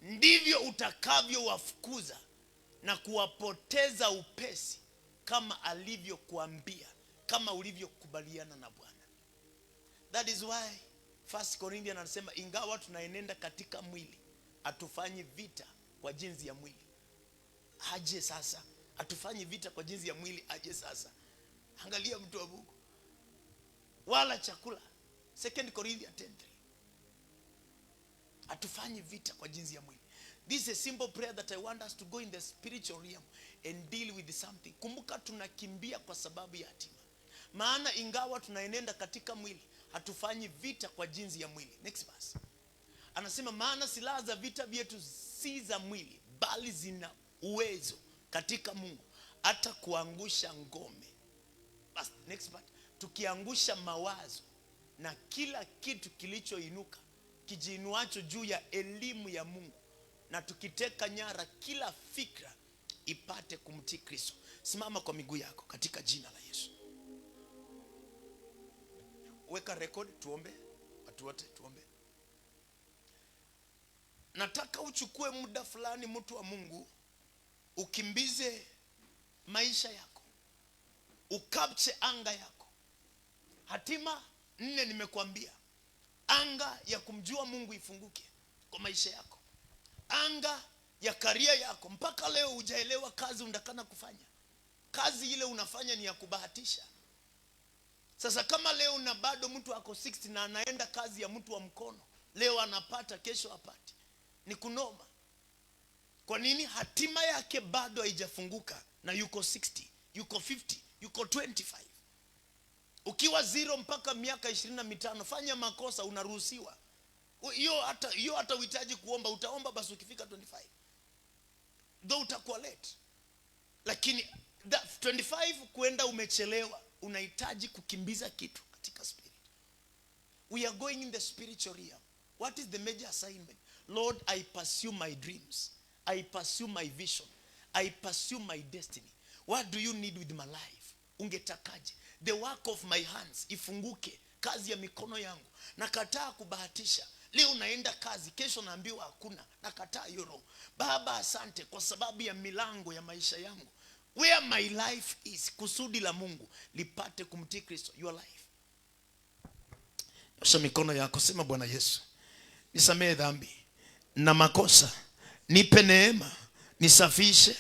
Ndivyo utakavyo wafukuza na kuwapoteza upesi, kama alivyokuambia, kama ulivyokubaliana na Bwana. That is why 1 Corinthians anasema ingawa tunaenenda katika mwili, hatufanyi vita kwa jinsi ya mwili. Aje sasa hatufanyi vita kwa jinsi ya mwili, aje sasa. Angalia mtu wa Mungu, wala chakula. 2 Corinthians 10:3. Hatufanyi vita kwa jinsi ya mwili. This is a simple prayer that I want us to go in the spiritual realm and deal with something. Kumbuka tunakimbia kwa sababu ya hatima. Maana ingawa tunaenenda katika mwili, hatufanyi vita kwa jinsi ya mwili. Next verse. Anasema maana silaha za vita vyetu si za mwili, bali zina uwezo katika Mungu hata kuangusha ngome. Next part. Tukiangusha mawazo na kila kitu kilichoinuka kijiinuacho juu ya elimu ya Mungu, na tukiteka nyara kila fikra ipate kumtii Kristo. Simama kwa miguu yako katika jina la Yesu. Weka record, tuombe. Watu wote tuombe. Nataka uchukue muda fulani, mtu wa Mungu, ukimbize maisha yako, ukapche anga yako. Hatima 4 nimekuambia. Anga ya kumjua Mungu ifunguke kwa maisha yako. Anga ya career yako. Mpaka leo hujaelewa kazi unataka kufanya. Kazi ile unafanya ni ya kubahatisha. Sasa kama leo na bado mtu ako 60 na anaenda kazi ya mtu wa mkono, leo anapata, kesho hapati, ni kunoma. Kwa nini? Hatima yake bado haijafunguka, na yuko 60, yuko 50, yuko 25. Ukiwa 0 mpaka miaka 25, fanya makosa unaruhusiwa. Hiyo hata uhitaji kuomba, utaomba basi ukifika 25. Though utakuwa late. Lakini 25 kuenda umechelewa, unahitaji kukimbiza kitu katika spirit. We are going in the spiritual realm. What is the major assignment? Lord, I pursue my dreams. I pursue my vision. I pursue my destiny. What do you need with my life? Ungetakaje? The work of my hands ifunguke kazi ya mikono yangu. Nakataa kubahatisha. Leo naenda kazi, kesho naambiwa hakuna. Nakataa hiyo roho. Baba asante kwa sababu ya milango ya maisha yangu. Where my life is, kusudi la Mungu lipate kumtii Kristo. Your life. Nyosha mikono yako, sema Bwana Yesu, nisamehe dhambi na makosa. Nipe neema, nisafishe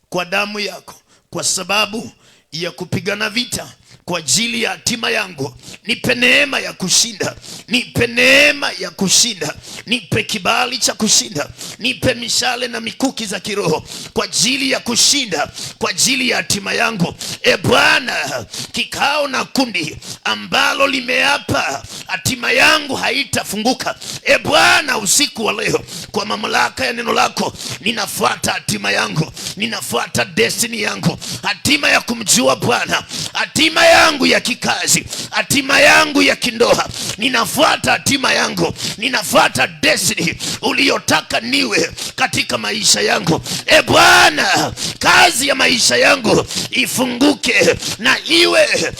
kwa damu yako, kwa sababu ya kupigana vita kwa ajili ya hatima yangu. Nipe neema ya kushinda. Nipe neema ya kushinda. Nipe kibali cha kushinda. Nipe mishale na mikuki za kiroho kwa ajili ya kushinda, kwa ajili ya hatima yangu. Bwana, kikao na kundi ambalo limeapa hatima yangu haitafunguka, Bwana, usiku wa leo kwa mamlaka ya neno lako, ninafuata hatima yangu. Ninafuata destiny yangu, hatima ya kumjua Bwana, hatima yangu ya kikazi, hatima yangu ya kindoa. Ninafuata hatima yangu. Ninafuata destiny uliyotaka niwe katika maisha yangu. Bwana, kazi ya maisha yangu ifunguke na iwe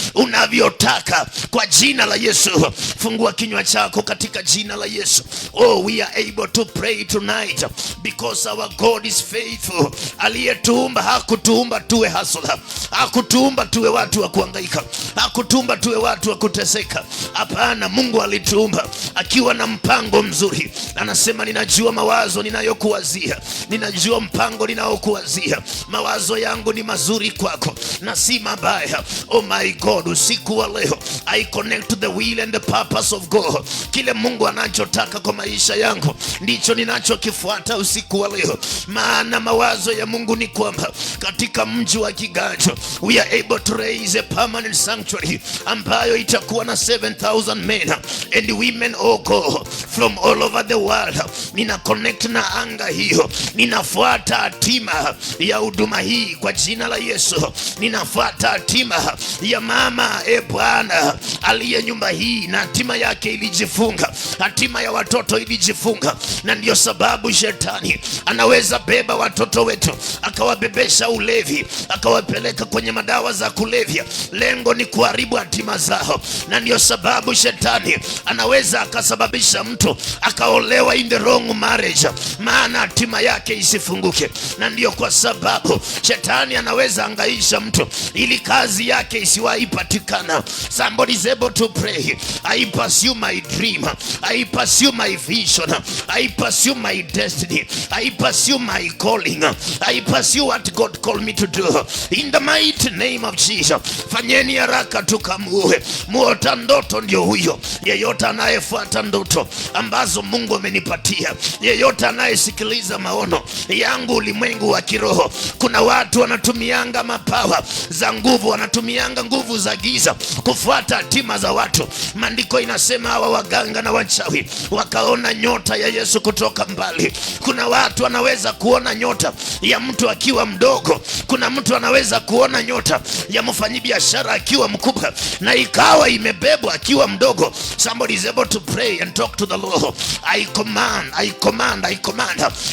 unavyotaka kwa jina la Yesu. Fungua kinywa chako katika jina la Yesu. Oh, we are able to pray tonight because our God is faithful. Aliyetuumba hakutuumba tuwe hustler. Hakutuumba tuwe watu wa kuhangaika. Hakutuumba tuwe watu wa kuteseka. Hapana, Mungu alituumba akiwa na mpango mzuri. Anasema, ninajua mawazo ninayokuwazia. Ninajua mpango ninaokuwazia. Mawazo yangu ni mazuri kwako na si mabaya. Oh my God, usiku wa leo I connect to the will and the purpose of God. Kile Mungu anachotaka kwa maisha yangu ndicho ninachokifuata usiku wa leo. Maana mawazo ya Mungu ni kwamba katika mji wa Kiganjo we are able to raise a permanent sanctuary ambayo itakuwa na 7,000 men and women, oh God, from all over the world. Nina connect na anga hiyo. Ninafuata hatima ya huduma hii kwa jina la Yesu. Ninafuata hatima ya mama Bwana aliye nyumba hii, na hatima yake ilijifunga. Hatima ya watoto ilijifunga, na ndio sababu shetani anaweza beba watoto wetu akawabebesha ulevi, akawapeleka kwenye madawa za kulevya. Lengo ni kuharibu hatima zao, na ndio sababu shetani anaweza akasababisha mtu akaolewa in the wrong marriage, maana hatima yake isifunguke. Na ndio kwa sababu shetani anaweza angaisha mtu ili kazi yake isiwahi patikana. Somebody is able to pray. I pursue my dream. I pursue my vision. I pursue my destiny. I pursue my calling. I pursue what God called me to do. In the mighty name of Jesus. Fanyeni haraka tukamue. Muota ndoto ndio huyo. Yeyote anayefuata ndoto ambazo Mungu amenipatia, yeyote anayesikiliza maono yangu ulimwengu wa kiroho. Kuna watu wanatumianga mapawa za nguvu, wanatumianga nguvu za giza kufuata hatima za watu. Maandiko inasema hawa waganga na wachawi wakaona nyota ya Yesu kutoka mbali. Kuna watu wanaweza kuona nyota ya mtu akiwa mdogo. Kuna mtu anaweza kuona nyota ya mfanyabiashara akiwa mkubwa na ikawa imebebwa akiwa mdogo. Somebody is able to pray and talk to the Lord. I command,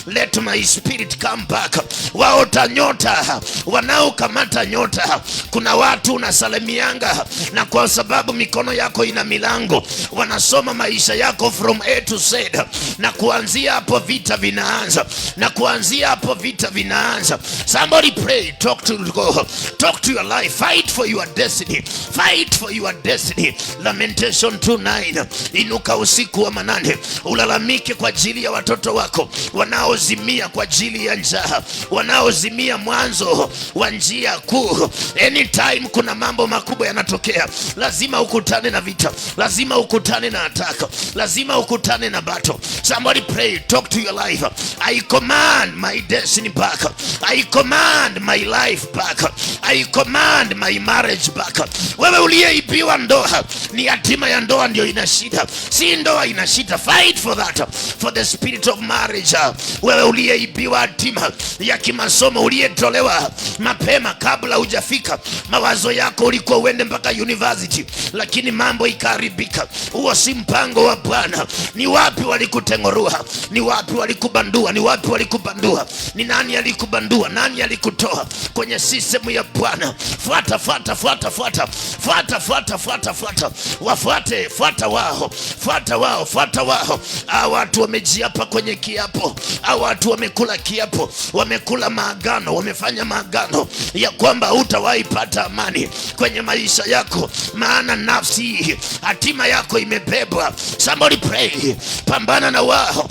let my spirit come back. Waota nyota, wanaokamata nyota. Kuna watu unasalimianga, na kwa sababu mikono yako ina milango, wanasoma maisha yako from A to Z, na kuanzia hapo vita vinaanza. Somebody pray, talk to God, talk to your life, fight for your destiny, fight for your destiny. Lamentation 2:9. Inuka usiku wa manane, ulalamike kwa ajili ya watoto wako wanaozimia kwa ajili ya njaa, wanaozimia mwanzo wa njia kuu. Anytime kuna mambo makubwa yanatokea, lazima ukutane na vita, lazima ukutane na ataka, lazima ukutane na battle. Somebody pray, talk to your life. I command my destiny back. I command my life back. I command my marriage back. Wewe uliyeibiwa ndoa, ni hatima ya ndoa ndio ina shida, si ndoa ina shida. Fight for that, for the spirit of marriage. Wewe uliyeibiwa hatima ya kimasomo, uliyetolewa mapema kabla hujafika. Mawazo yako ulikuwa uende mpaka university, lakini mambo ikaharibika. Huo si mpango wa Bwana. Ni wapi walikutengorua? Ni wapi walikubandua? Ni wapi walikubandua? Ni nani alikubandua? Nani alikutoa kwenye sistemu ya Bwana? Fuata, fuata, fuata, fuata, fuata, fuata, fuata, fuata, wafuate, fuata wao, fuata wao, fuata wao. Hao watu wamejiapa kwenye kiapo, hao watu wamekula kiapo, wamekula maagano, wamefanya maagano ya kwamba hutawahi pata amani kwenye maisha yako, maana nafsi, hatima yako imebebwa. Somebody pray, pambana na wao.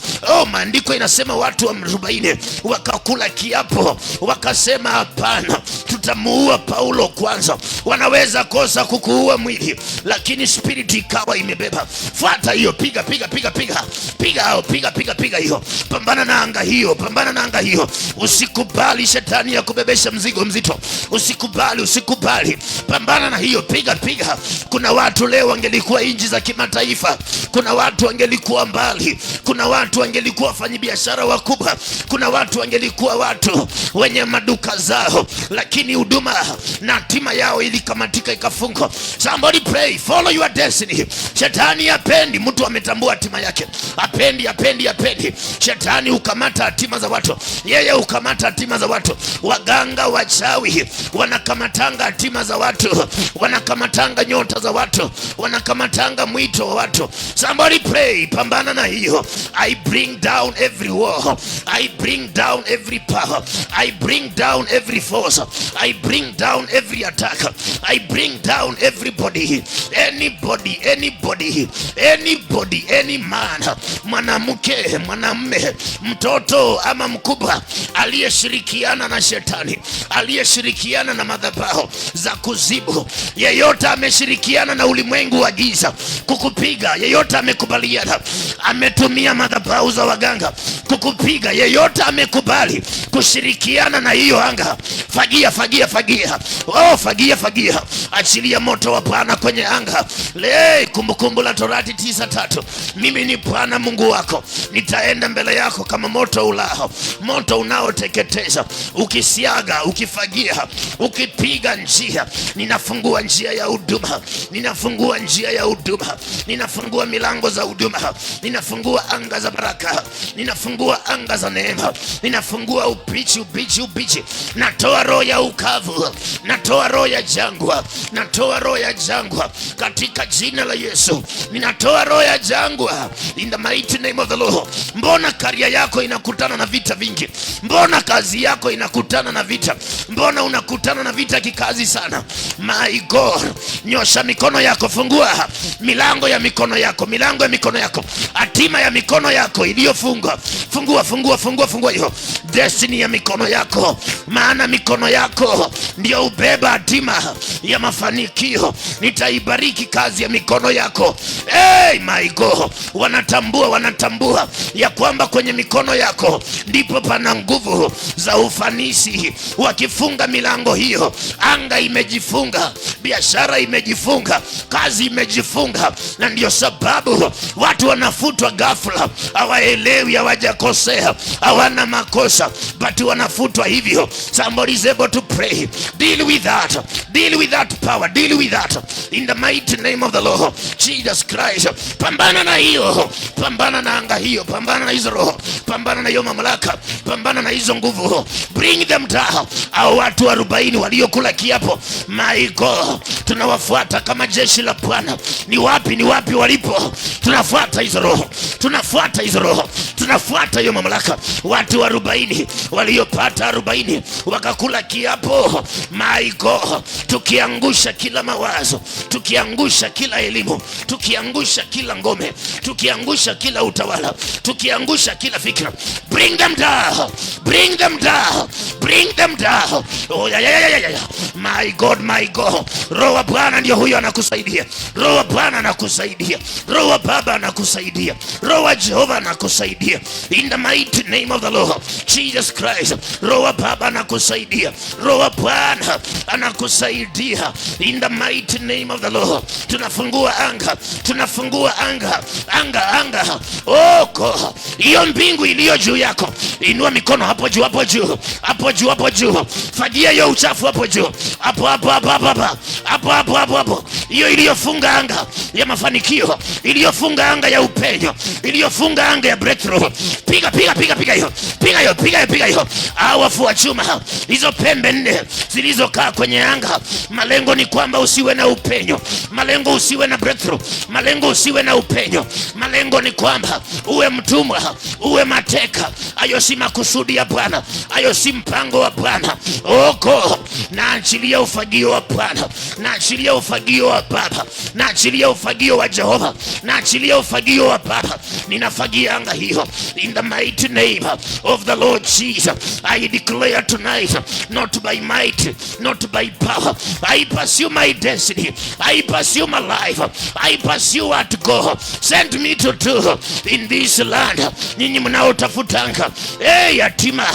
Maandiko inasema watu wa 40 wakakula kiapo, wakasema hapana, tutamuua Paulo kwanza. Wanaweza kosa kukuua mwili, lakini spirit ikawa imebeba. Fuata hiyo, piga piga piga piga piga hao, piga piga piga hiyo. Pambana na anga hiyo, pambana na anga hiyo. Usikubali shetani ya kubebesha mzigo mzito. Usikubali, usikubali. Pambana na hiyo, piga piga. Kuna watu leo wangelikuwa nchi za kimataifa, kuna watu wangelikuwa mbali, kuna watu wangelikuwa wafanyabiashara wakubwa, kuna watu wangelikuwa watu wenye maduka zao, lakini huduma na hatima yao ilikamatika, ikafungwa. Somebody pray, follow your destiny. Shetani hapendi mtu ametambua hatima yake. Hapendi, hapendi, hapendi. Shetani hukamata hatima za watu. Yeye hukamata hatima za watu. Waganga, wachawi wanakamatanga hatima za watu, wanakamatanga nyota za watu, wanakamatanga mwito wa watu. Somebody pray, pambana na hiyo. I bring down every war, I bring down every power, I bring down every force, I bring down every attack, I bring down everybody, anybody, anybody, anybody, any man, mwanamke, mwanamume, mtoto ama mkubwa aliyeshirikiana na shetani, aliyeshirikiana na madhabahu za kuzibu. Yeyote ameshirikiana na ulimwengu wa giza kukupiga, yeyote amekubaliana, ametumia madhabahu za waganga kukupiga, yeyote amekubali kushirikiana na hiyo anga, fagia, fagia, fagia. Fagia, fagia. Achilia moto wa Bwana kwenye anga. Kumbukumbu la Torati 9:3. Mimi ni Bwana Mungu wako, nitaenda mbele yako kama moto ulao, moto unaoteketeza. Ukisiaga, ukifagia, ukipiga njia, ninafungua njia ya huduma, ninafungua njia ya huduma, ninafungua milango za huduma, ninafungua anga za baraka, ninafungua anga za neema, ninafungua ubichi, ubichi, ubichi. Natoa roho ya ukavu, natoa roho ya jangwa, natoa roho ya jangwa katika jina la Yesu. Ninatoa roho ya jangwa in the mighty name of the Lord. Mbona karia yako inakutana na vita vingi? Mbona kazi yako inakutana na vita? Mbona unakutana na vita kikazi sana? My God, nyosha mikono yako, fungua milango ya mikono yako, milango ya mikono yako, hatima ya mikono yako iliyofungwa. Fungua, fungua, fungua, fungua hiyo destiny ya mikono yako, maana mikono yako ndio ubeba hatima ya mafanikio. Nitaibariki kazi ya mikono yako. My God, wanatambua, wanatambua ya kwamba kwenye mikono yako ndipo pana nguvu za ufanisi. Wakifunga milango hiyo, anga imejifunga, biashara imejifunga, kazi imejifunga, na ndio sababu watu wanafutwa ghafla. Hawaelewi, hawajakosea, hawana makosa, but wanafutwa hivyo. Somebody is able to pray. Deal with that, deal with that power, deal with that in the mighty name of the Lord Jesus Christ. Pambana na hiyo, pambana na anga hiyo, pambana na hizo roho, pambana na hiyo mamlaka, pambana na hizo nguvu. Bring them down. Hao watu 40 waliokula kiapo, my God, tunawafuata kama jeshi la Bwana. Ni wapi, ni wapi walipo? Tunafuata hizo roho, tunafuata hizo roho, tunafuata hiyo mamlaka. Watu 40 waliopata 40 wakakula kiapo, my God, tukiangusha kila mawazo, tukiangusha kila elimu, tukiangusha kila ngome, tukiangusha kila utawala, tukiangusha kila fikra. Bring them down, bring them down, bring them down. My God, my God. Roho wa Bwana ndio huyo anakusaidia. Roho wa Bwana anakusaidia. Roho wa Baba anakusaidia. Roho wa Jehova anakusaidia. In the mighty name of the Lord Jesus Christ. Roho wa Baba anakusaidia. Roho wa Bwana anakusaidia. In the mighty name of the Lord. Tunafungua anga. Tunafungua anga. Anga, anga. God. Hiyo mbingu iliyo juu yako. Inua mikono hapo juu, hapo juu. Hapo juu, hapo juu. Fagia hiyo uchafu hapo juu. Hapo, hapo, hapo, hapo. Hapo, hapo, hapo, hapo. hiyo iliyofunga anga ya mafanikio, iliyofunga anga ya upenyo, iliyofunga anga ya breakthrough, piga hiyo, piga hiyo. Wafua chuma, hizo pembe 4 zilizokaa kwenye anga, malengo ni kwamba usiwe na upenyo, malengo usiwe na breakthrough, malengo usiwe na upenyo, malengo ni kwamba uwe mtumwa, uwe mateka. Hayo si makusudi ya Bwana, hayo si mpango wa Bwana. Oko naachilia ufagio wa Bwana, naachilia ufagio wa Baba, naachilia ufagio wa Jehova, naachilia ufagio wa Baba. Ninafagia anga hiyo in the mighty name of the Lord Jesus. I declare tonight, not by might, not by power, I pursue my destiny, I pursue my life, I pursue what God sent me to do in this land. Nyinyi mnaotafutanga yatima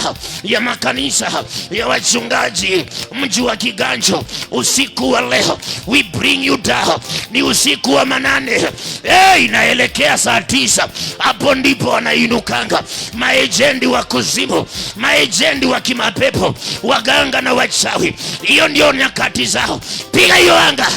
ya makanisa ya wachungaji mji wa Kiganjo, usiku wa leo we bring you down. Ni usiku wa manane, inaelekea saa 9. Hapo ndipo wanainukanga maejendi wa kuzimu, maejendi wa kimapepo, waganga na wachawi. Hiyo ndio nyakati zao. Piga hiyo anga,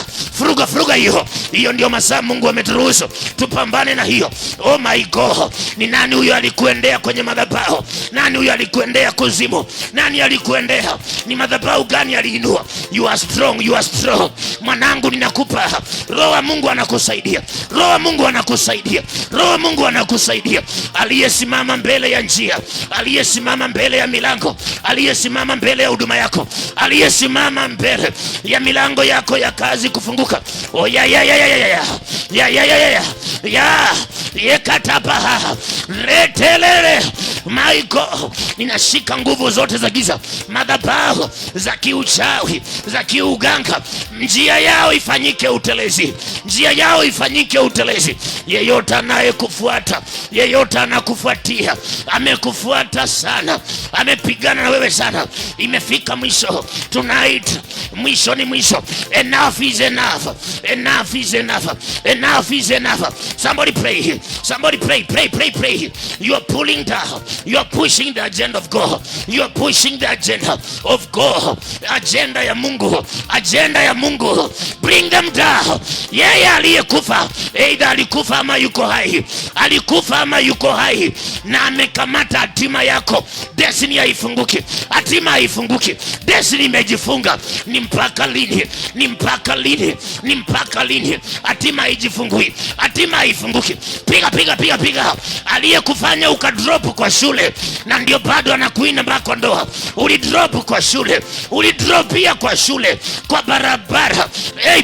furuga hiyo. Hiyo ndio masaa Mungu ameturuhusu tupambane na hiyo. Oh my God, ni nani huyo alikuendea kwenye madhabahu? Nani huyo alikuendea kuzimu? Nani alikuendea? Ni madhabahu gani aliinua? You are strong, you are strong. Mwanangu, ninakupa Roho wa Mungu anakusaidia, Roho wa Mungu anakusaidia, Roho wa Mungu anakusaidia. Aliyesimama mbele ya njia, aliyesimama mbele ya milango, aliyesimama mbele ya huduma yako, aliyesimama mbele ya milango yako ya kazi kufunguka. Oh yekatapa retelele Michael, ninashika nguvu zote za giza, madhabahu za kiuchawi, za kiuganga. Njia yao ifanyike utelezi, njia yao ifanyike utelezi. Yeyote anayekufuata, yeyote anakufuatia, amekufuata sana, amepigana na wewe sana, imefika mwisho tonight. Mwisho ni mwisho. Enough is enough, enough is enough, enough is enough. Somebody pray, somebody pray. You are pulling down, you are pushing the agenda of God, you are pushing the agenda of God, agenda ya Mungu, agenda ya Mungu. Bring them down. Yeye aliyekufa, either alikufa ama yuko hai, alikufa ama yuko hai, na amekamata hatima yako. Destiny haifunguki, hatima haifunguki, destiny imejifunga. Ni mpaka lini? Ni mpaka lini? Ni mpaka lini? Hatima haijifungui, hatima haifunguki. Piga. Aliyekufanya ukadrop kwa shule na ndio bado anakuina mpaka ndoa. Ulidrop kwa shule, ulidropia kwa shule, kwa barabara.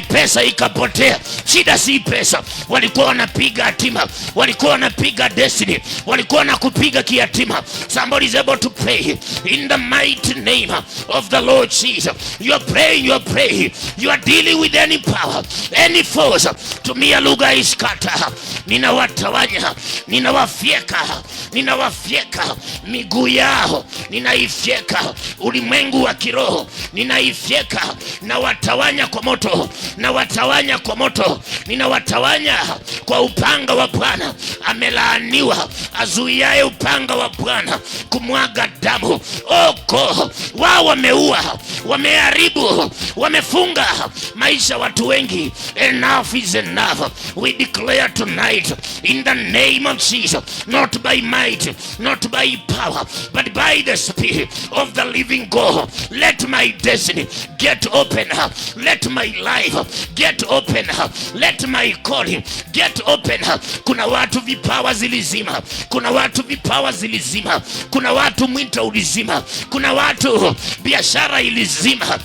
Pesa ikapotea. Shida si pesa, walikuwa wanapiga hatima, walikuwa wanapiga destiny, walikuwa wanakupiga kihatima. Somebody is able to pray in the mighty name of the Lord Jesus. You are praying, you are praying, you are dealing with any power, any force. Tumia lugha iskata. Ninawatawanya, ninawafyeka miguu yao, ninaifyeka ulimwengu wa kiroho, ninaifyeka. Nawatawanya kwa moto, nawatawanya kwa moto, ninawatawanya kwa upanga wa Bwana. Amelaaniwa azuiaye upanga wa Bwana kumwaga damu. Oko wao wameua, wameharibu, wamefunga maisha watu wengi. Enough is enough. We declare tonight in the name of Jesus, not by might, not by power, but by the Spirit of the living God. Let my destiny get open, let my life get open, let my calling get open. Kuna watu vipawa zilizima, kuna watu vipawa zilizima, kuna watu mwito ulizima, kuna watu biashara ilizima.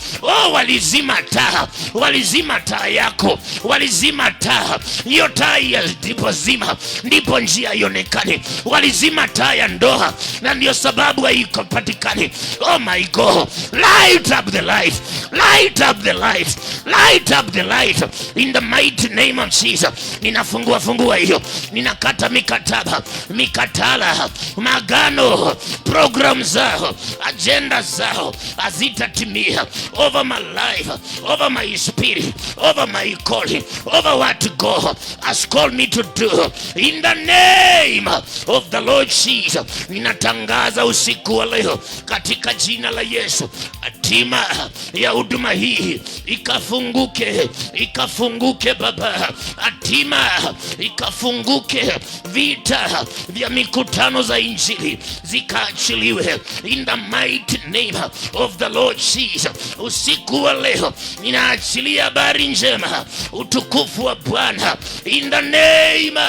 Walizima taa, walizima taa yako, walizima taa. Hiyo taa ya ndipo zima, ndipo njia ionekane. Walizima taa ya ndoa na ndio sababu haikupatikani. Oh my God, light up the light, light up the light, light up the light in the mighty name of Jesus. Ninafungua hiyo, ninakata mikataba, mikatala, magano, program zao, agenda zao hazitatimia over my life, over my spirit, over my calling, over what God has called me to do in the name of the Lord Jesus. Ninatangaza usiku wa leo katika jina la Yesu, hatima ya huduma hii ikafunguke, ikafunguke Baba, hatima ikafunguke, vita vya mikutano za injili zikaachiliwe in the mighty name of the Lord Jesus. Usiku wa leo ninaachilia habari njema, utukufu wa Bwana in the name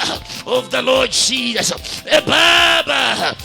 of the Lord Jesus. Baba,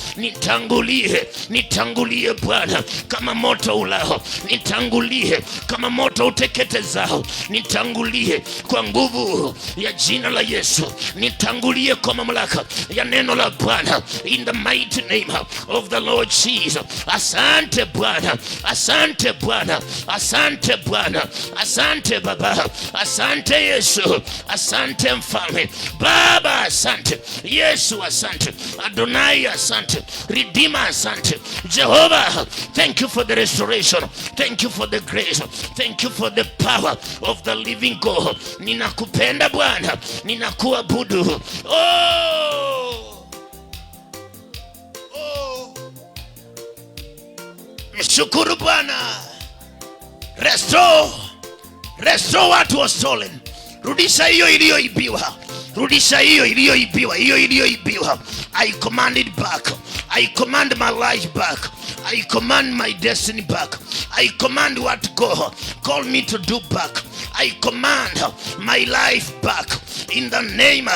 nitangulie Bwana kama moto ulao, nitangulie kama moto uteketezao, nitangulie kwa nguvu ya jina la Yesu, nitangulie kwa mamlaka ya neno la Bwana in the mighty name of the Lord Jesus. Asante Bwana, asante Bwana, asante Bwana, asante Baba, asante Yesu, asante Mfalme. Baba asante, Yesu asante, Adonai asante, Redeemer asante, Jehovah. Thank you for the restoration, thank you for the grace, thank you for the power of the living God. Ninakupenda Bwana, ninakuabudu. Mshukuru Bwana. Restore what was stolen. Rudisha hiyo iliyoibiwa. Rudisha hiyo iliyoibiwa. I command it back. I command my life back. I command my destiny back. I command what God called me to do back. I command my life back in the name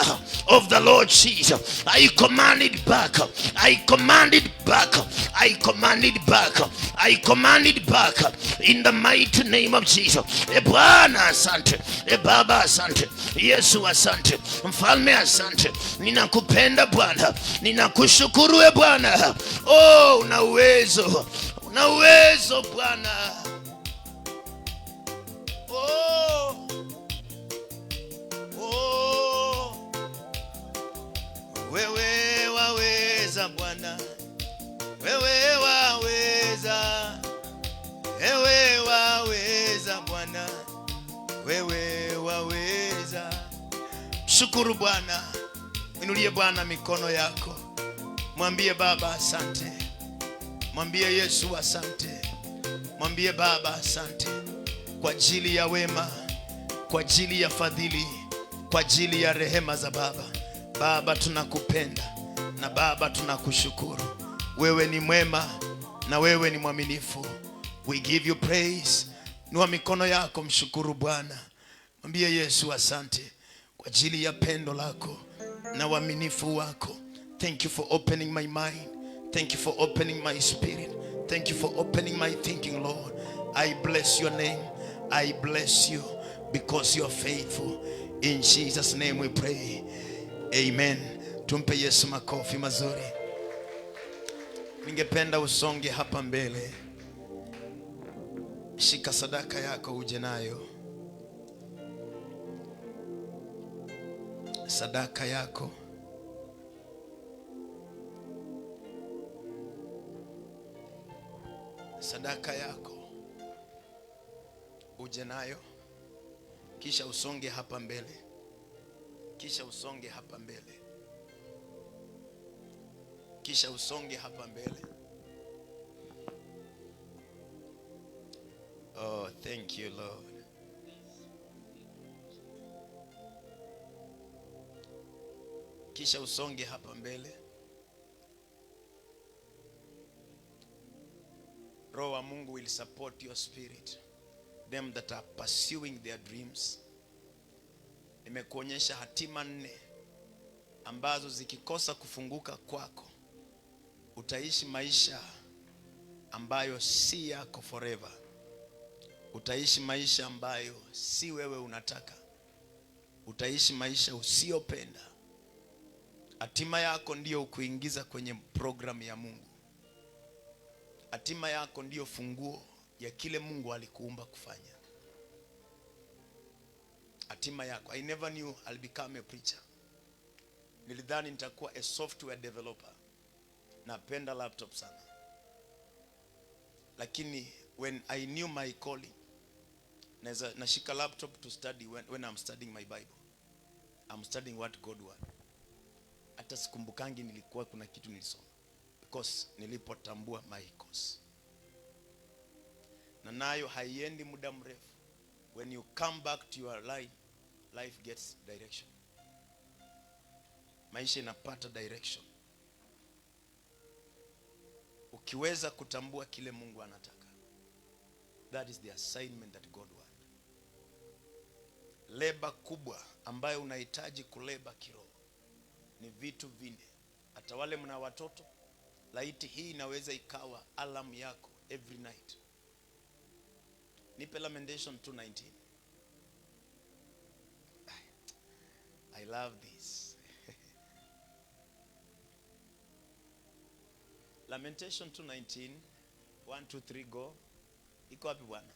of the Lord Jesus. I command it back. I command it back. I command it back. I command it back in the mighty name of Jesus. Bwana asante, Baba asante, Yesu asante, Mfalme asante. Ninakupenda Bwana, ninakushukuru Bwana. Una uwezo Bwana. Wewe waweza Bwana, wewe waweza, wewe waweza Bwana, wewe waweza. Shukuru Bwana, inulie Bwana mikono yako, mwambie Baba asante, mwambie Yesu asante, mwambie Baba asante kwa ajili ya wema, kwa ajili ya fadhili, kwa ajili ya rehema za Baba. Baba tunakupenda na Baba tunakushukuru. Wewe ni mwema na wewe ni mwaminifu. We give you praise. Inua mikono yako, mshukuru Bwana. Mwambie Yesu asante kwa ajili ya pendo lako na uaminifu wako. Thank you for opening my mind. Thank you for opening my spirit. Thank you for opening my thinking, Lord. I bless your name. I bless you because you are faithful. In Jesus' name we pray. Amen. Tumpe Yesu makofi mazuri. Ningependa usonge hapa mbele. Shika sadaka yako uje nayo. Sadaka yako. Sadaka yako uje nayo. Kisha usonge hapa mbele. Kisha usonge hapa mbele. Kisha usonge hapa mbele. Oh, thank you, Lord. Kisha usonge hapa mbele. Roho wa Mungu will support your spirit. Them that are pursuing their dreams. Nimekuonyesha hatima 4 ambazo zikikosa kufunguka kwako, utaishi maisha ambayo si yako forever. Utaishi maisha ambayo si wewe unataka. Utaishi maisha usiyopenda. Hatima yako ndiyo kuingiza kwenye program ya Mungu. Hatima yako ndiyo funguo ya kile Mungu alikuumba kufanya. Hatima yako. I never knew I'll become a preacher. Nilidhani nitakuwa a software developer. Napenda laptop sana. Lakini when I knew my calling, nashika laptop to study when I'm studying my Bible. I'm studying what God wants. At hata sikumbukangi nilikuwa kuna kitu nilisoma, because nilipotambua my course. Na nayo haiendi muda mrefu. When you come back to your line, life gets direction. Maisha inapata direction ukiweza kutambua kile Mungu anataka. That is the assignment that God wants. Leba kubwa ambayo unahitaji kuleba kiroho ni vitu vine. Hata wale mna watoto, laiti hii inaweza ikawa alarm yako every night. Nipe Lamentation 2:19. I love this. Lamentation 2:19. 1, 2, 3 go. Iko wapi bwana?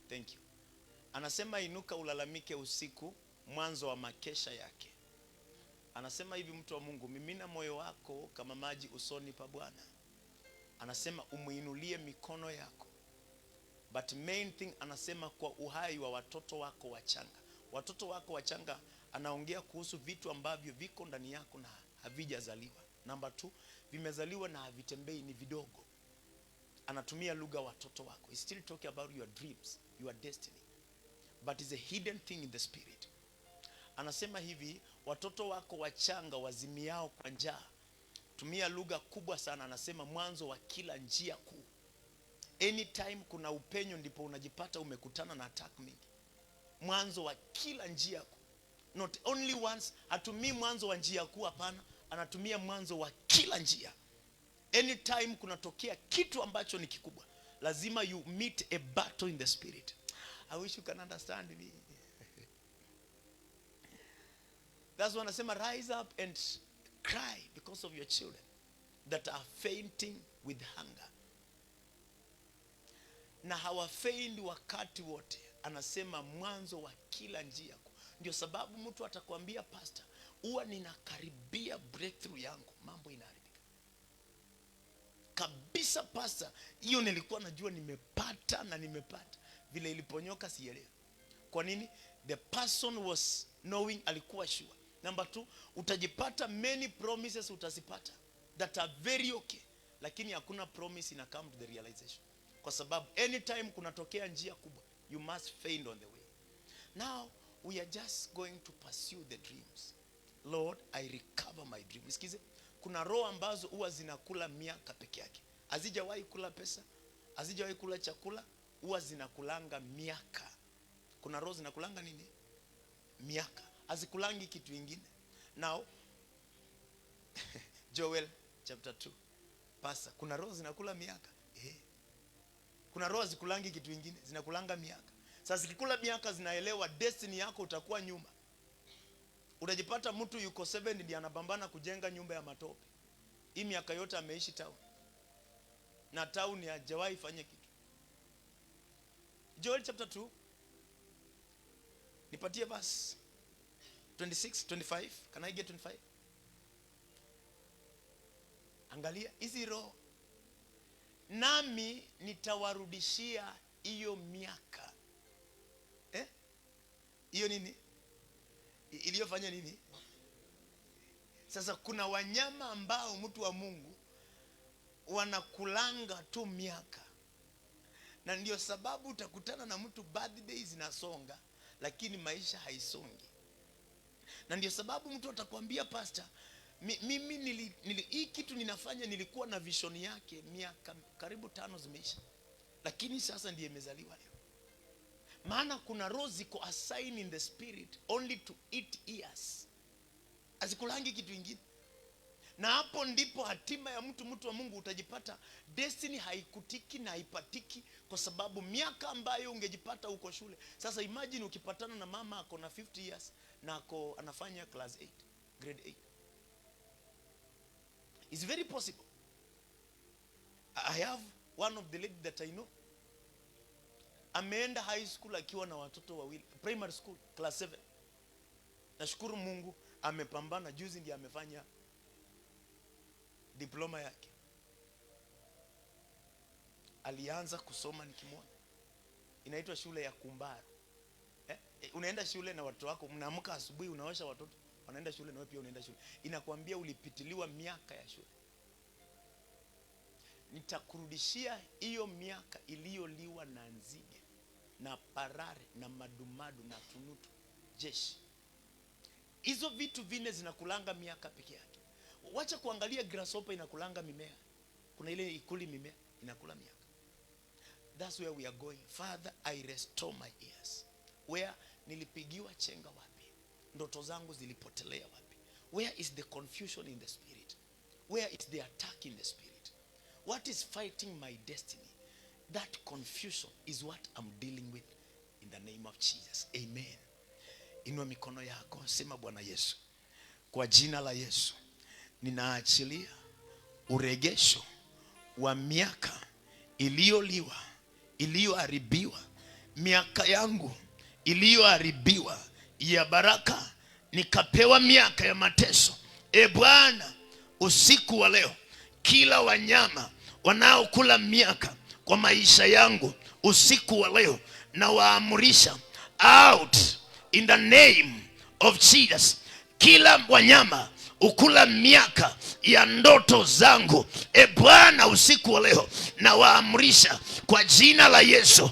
Thank you. Anasema inuka ulalamike usiku, mwanzo wa makesha yake. Anasema hivi, mtu wa Mungu, mimina moyo wako kama maji usoni pa Bwana. Anasema umuinulie mikono yako. But main thing anasema kwa uhai wa watoto wako wachanga. Watoto wako wachanga, anaongea kuhusu vitu ambavyo viko ndani yako na havijazaliwa. Number 2, vimezaliwa na havitembei, ni vidogo. Anatumia lugha watoto wako. He's still talking about your dreams, your destiny. But it's a hidden thing in the spirit. Anasema hivi, watoto wako wachanga wazimiao kwa njaa. Tumia lugha kubwa sana, anasema mwanzo wa kila njia kuu. Anytime kuna upenyo ndipo unajipata umekutana na attack mingi. Mwanzo wa kila njia kuu. Not only once, hatumii mwanzo wa njia kuu, hapana, anatumia mwanzo wa kila njia. Anytime kunatokea kitu ambacho ni kikubwa, lazima you meet a battle in the spirit. I wish you can understand me. That's why anasema rise up and cry because of your children that are fainting with hunger. Na hawafaindi wakati wote. Anasema mwanzo wa kila njia. Ndio sababu mtu atakwambia, pastor, huwa ninakaribia breakthrough yangu, mambo inaharibika kabisa. Pastor, hiyo nilikuwa najua nimepata na nimepata, vile iliponyoka sielewi. Kwa nini? The person was knowing, alikuwa sure. Number 2, utajipata many promises utazipata that are very okay, lakini hakuna promise ina come to the realization. Kwa sababu anytime kunatokea njia kubwa, you must faint on the way. Now we are just going to pursue the dreams. Lord, I recover my dream. Sikize, kuna roho ambazo huwa zinakula miaka peke yake. Hazijawahi kula pesa, hazijawahi kula chakula, huwa zinakulanga miaka. Kuna roho zinakulanga nini? Miaka. Hazikulangi kitu kingine. Now Joel chapter 2. Pasa, kuna roho zinakula miaka. Kuna roho zikulangi kitu kingine, zinakulanga miaka. Sasa zikikula miaka zinaelewa destiny yako, utakuwa nyuma. Utajipata mtu yuko 70 ndiye anapambana kujenga nyumba ya matope. Hii miaka yote ameishi town. Na town hajawahi fanya kitu. Joel chapter 2. Nipatie verse 26, 25. Can I get 25? Angalia hizi roho. Nami nitawarudishia hiyo miaka. Hiyo nini? Iliyofanya nini? Sasa kuna wanyama ambao mtu wa Mungu wanakulanga tu miaka. Na ndio sababu utakutana na mtu birthday zinasonga, lakini maisha haisongi. Na ndio sababu mtu atakwambia, pastor, mimi hii kitu ninafanya, nilikuwa na vision yake miaka karibu 5 zimeisha, lakini sasa ndiye imezaliwa leo. Maana kuna roho ziko assigned in the spirit only to eat ears. Azikulangi kitu kingine. Na hapo ndipo hatima ya mtu wa Mungu, utajipata destiny haikutiki na haipatiki, kwa sababu miaka ambayo ungejipata uko shule. Sasa imagine ukipatana na mama ako na 50 years na anafanya class 8, grade 8. It's very possible. I have one of the ladies that I know. Ameenda high school akiwa na watoto wawili, primary school class 7. Nashukuru Mungu amepambana, juzi ndiye amefanya diploma yake. Alianza kusoma nikimwona. Inaitwa shule ya Kumbaru. Unaenda shule na watoto wako, mnaamka asubuhi unaosha watoto. wanaenda shule na wewe pia unaenda shule, inakwambia ulipitiliwa miaka ya shule. Nitakurudishia hiyo miaka iliyoliwa na nzige na parare na madumadu na tunutu jeshi. Hizo vitu vine zinakulanga miaka peke yake. Wacha kuangalia grasshopper inakulanga mimea. Kuna ile ikuli mimea inakula miaka. That's where we are going. Father, I restore my ears. Where nilipigiwa chenga wapi? Ndoto zangu zilipotelea wapi? Where is the confusion in the spirit? Where is the attack in the spirit? What is fighting my destiny? That confusion is what I'm dealing with in the name of Jesus. Amen. Inua mikono yako, sema Bwana Yesu, kwa jina la Yesu ninaachilia uregesho wa miaka iliyoliwa, iliyoharibiwa, miaka yangu iliyoharibiwa ya baraka, nikapewa miaka ya mateso. Bwana, usiku wa leo kila wanyama wanaokula miaka kwa maisha yangu, usiku wa leo na waamurisha out in the name of Jesus. Kila wanyama ukula miaka ya ndoto zangu, Bwana, usiku wa leo na waamurisha kwa jina la Yesu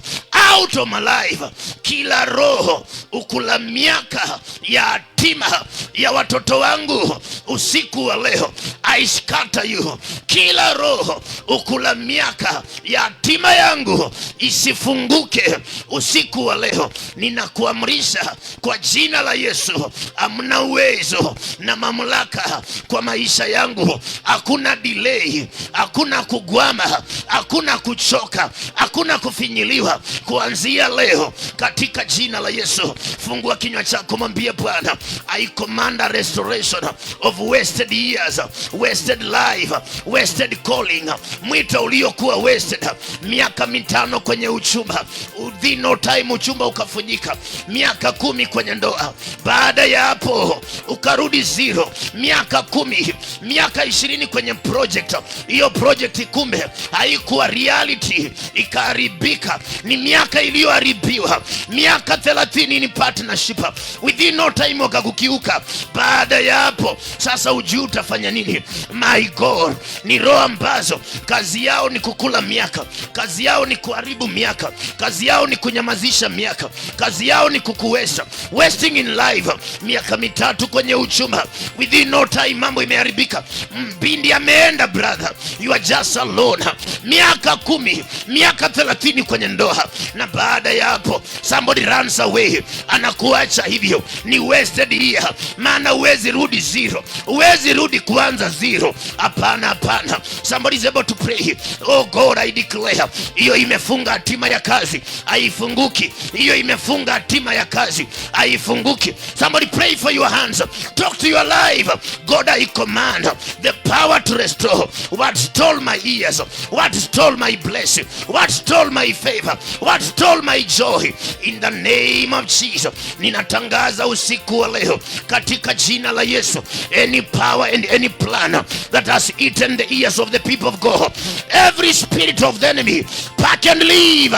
out of my life. Kila roho ukula miaka ya hatima ya watoto wangu, usiku wa leo I scatter you. Kila roho ukula miaka ya hatima yangu isifunguke, usiku wa leo ninakuamrisha kwa jina la Yesu. Hamna uwezo na mamlaka kwa maisha yangu. Hakuna delay, hakuna kugwama, hakuna kuchoka, hakuna kufinyiliwa kuanzia leo katika jina la Yesu. Fungua kinywa chako, mwambie Bwana, I command a restoration of wasted years, wasted life, wasted calling. Mwito uliokuwa wasted, miaka 5 kwenye uchumba, within no time uchumba ukafunyika. Miaka 10 kwenye ndoa, baada ya hapo ukarudi zero. Miaka 10, miaka 20 kwenye project, hiyo project kumbe haikuwa reality, ikaharibika. Ni miaka iliyoharibiwa. Miaka 30 ni partnership, within no time wakakukiuka. Baada ya hapo sasa ujui utafanya nini. My God, ni roho ambazo kazi yao ni kukula miaka, kazi yao ni kuharibu miaka, kazi yao ni kunyamazisha miaka, kazi yao ni kukuweza, wasting in life. Miaka 3 kwenye uchumba, within no time mambo imeharibika. Mbindi ameenda, brother, you are just alone. Miaka 10, miaka 30 kwenye ndoa, na baada ya hapo somebody runs away, anakuacha hivyo. Ni wasted year, maana huwezi rudi zero, huwezi rudi kuanza zero. Hapana, hapana. Somebody is able to pray. Oh God, I declare, hiyo imefunga hatima ya kazi haifunguki. Hiyo imefunga hatima ya kazi haifunguki. Somebody pray for your hands, talk to your life. God, I command the power to restore what stole my ears, what stole my blessing, what stole my favor, what stole my joy, in the name of Jesus. Ninatangaza usiku wa leo katika jina la Yesu, any power and any plan that has eaten the ears of the people of God, every spirit of the enemy, pack and leave,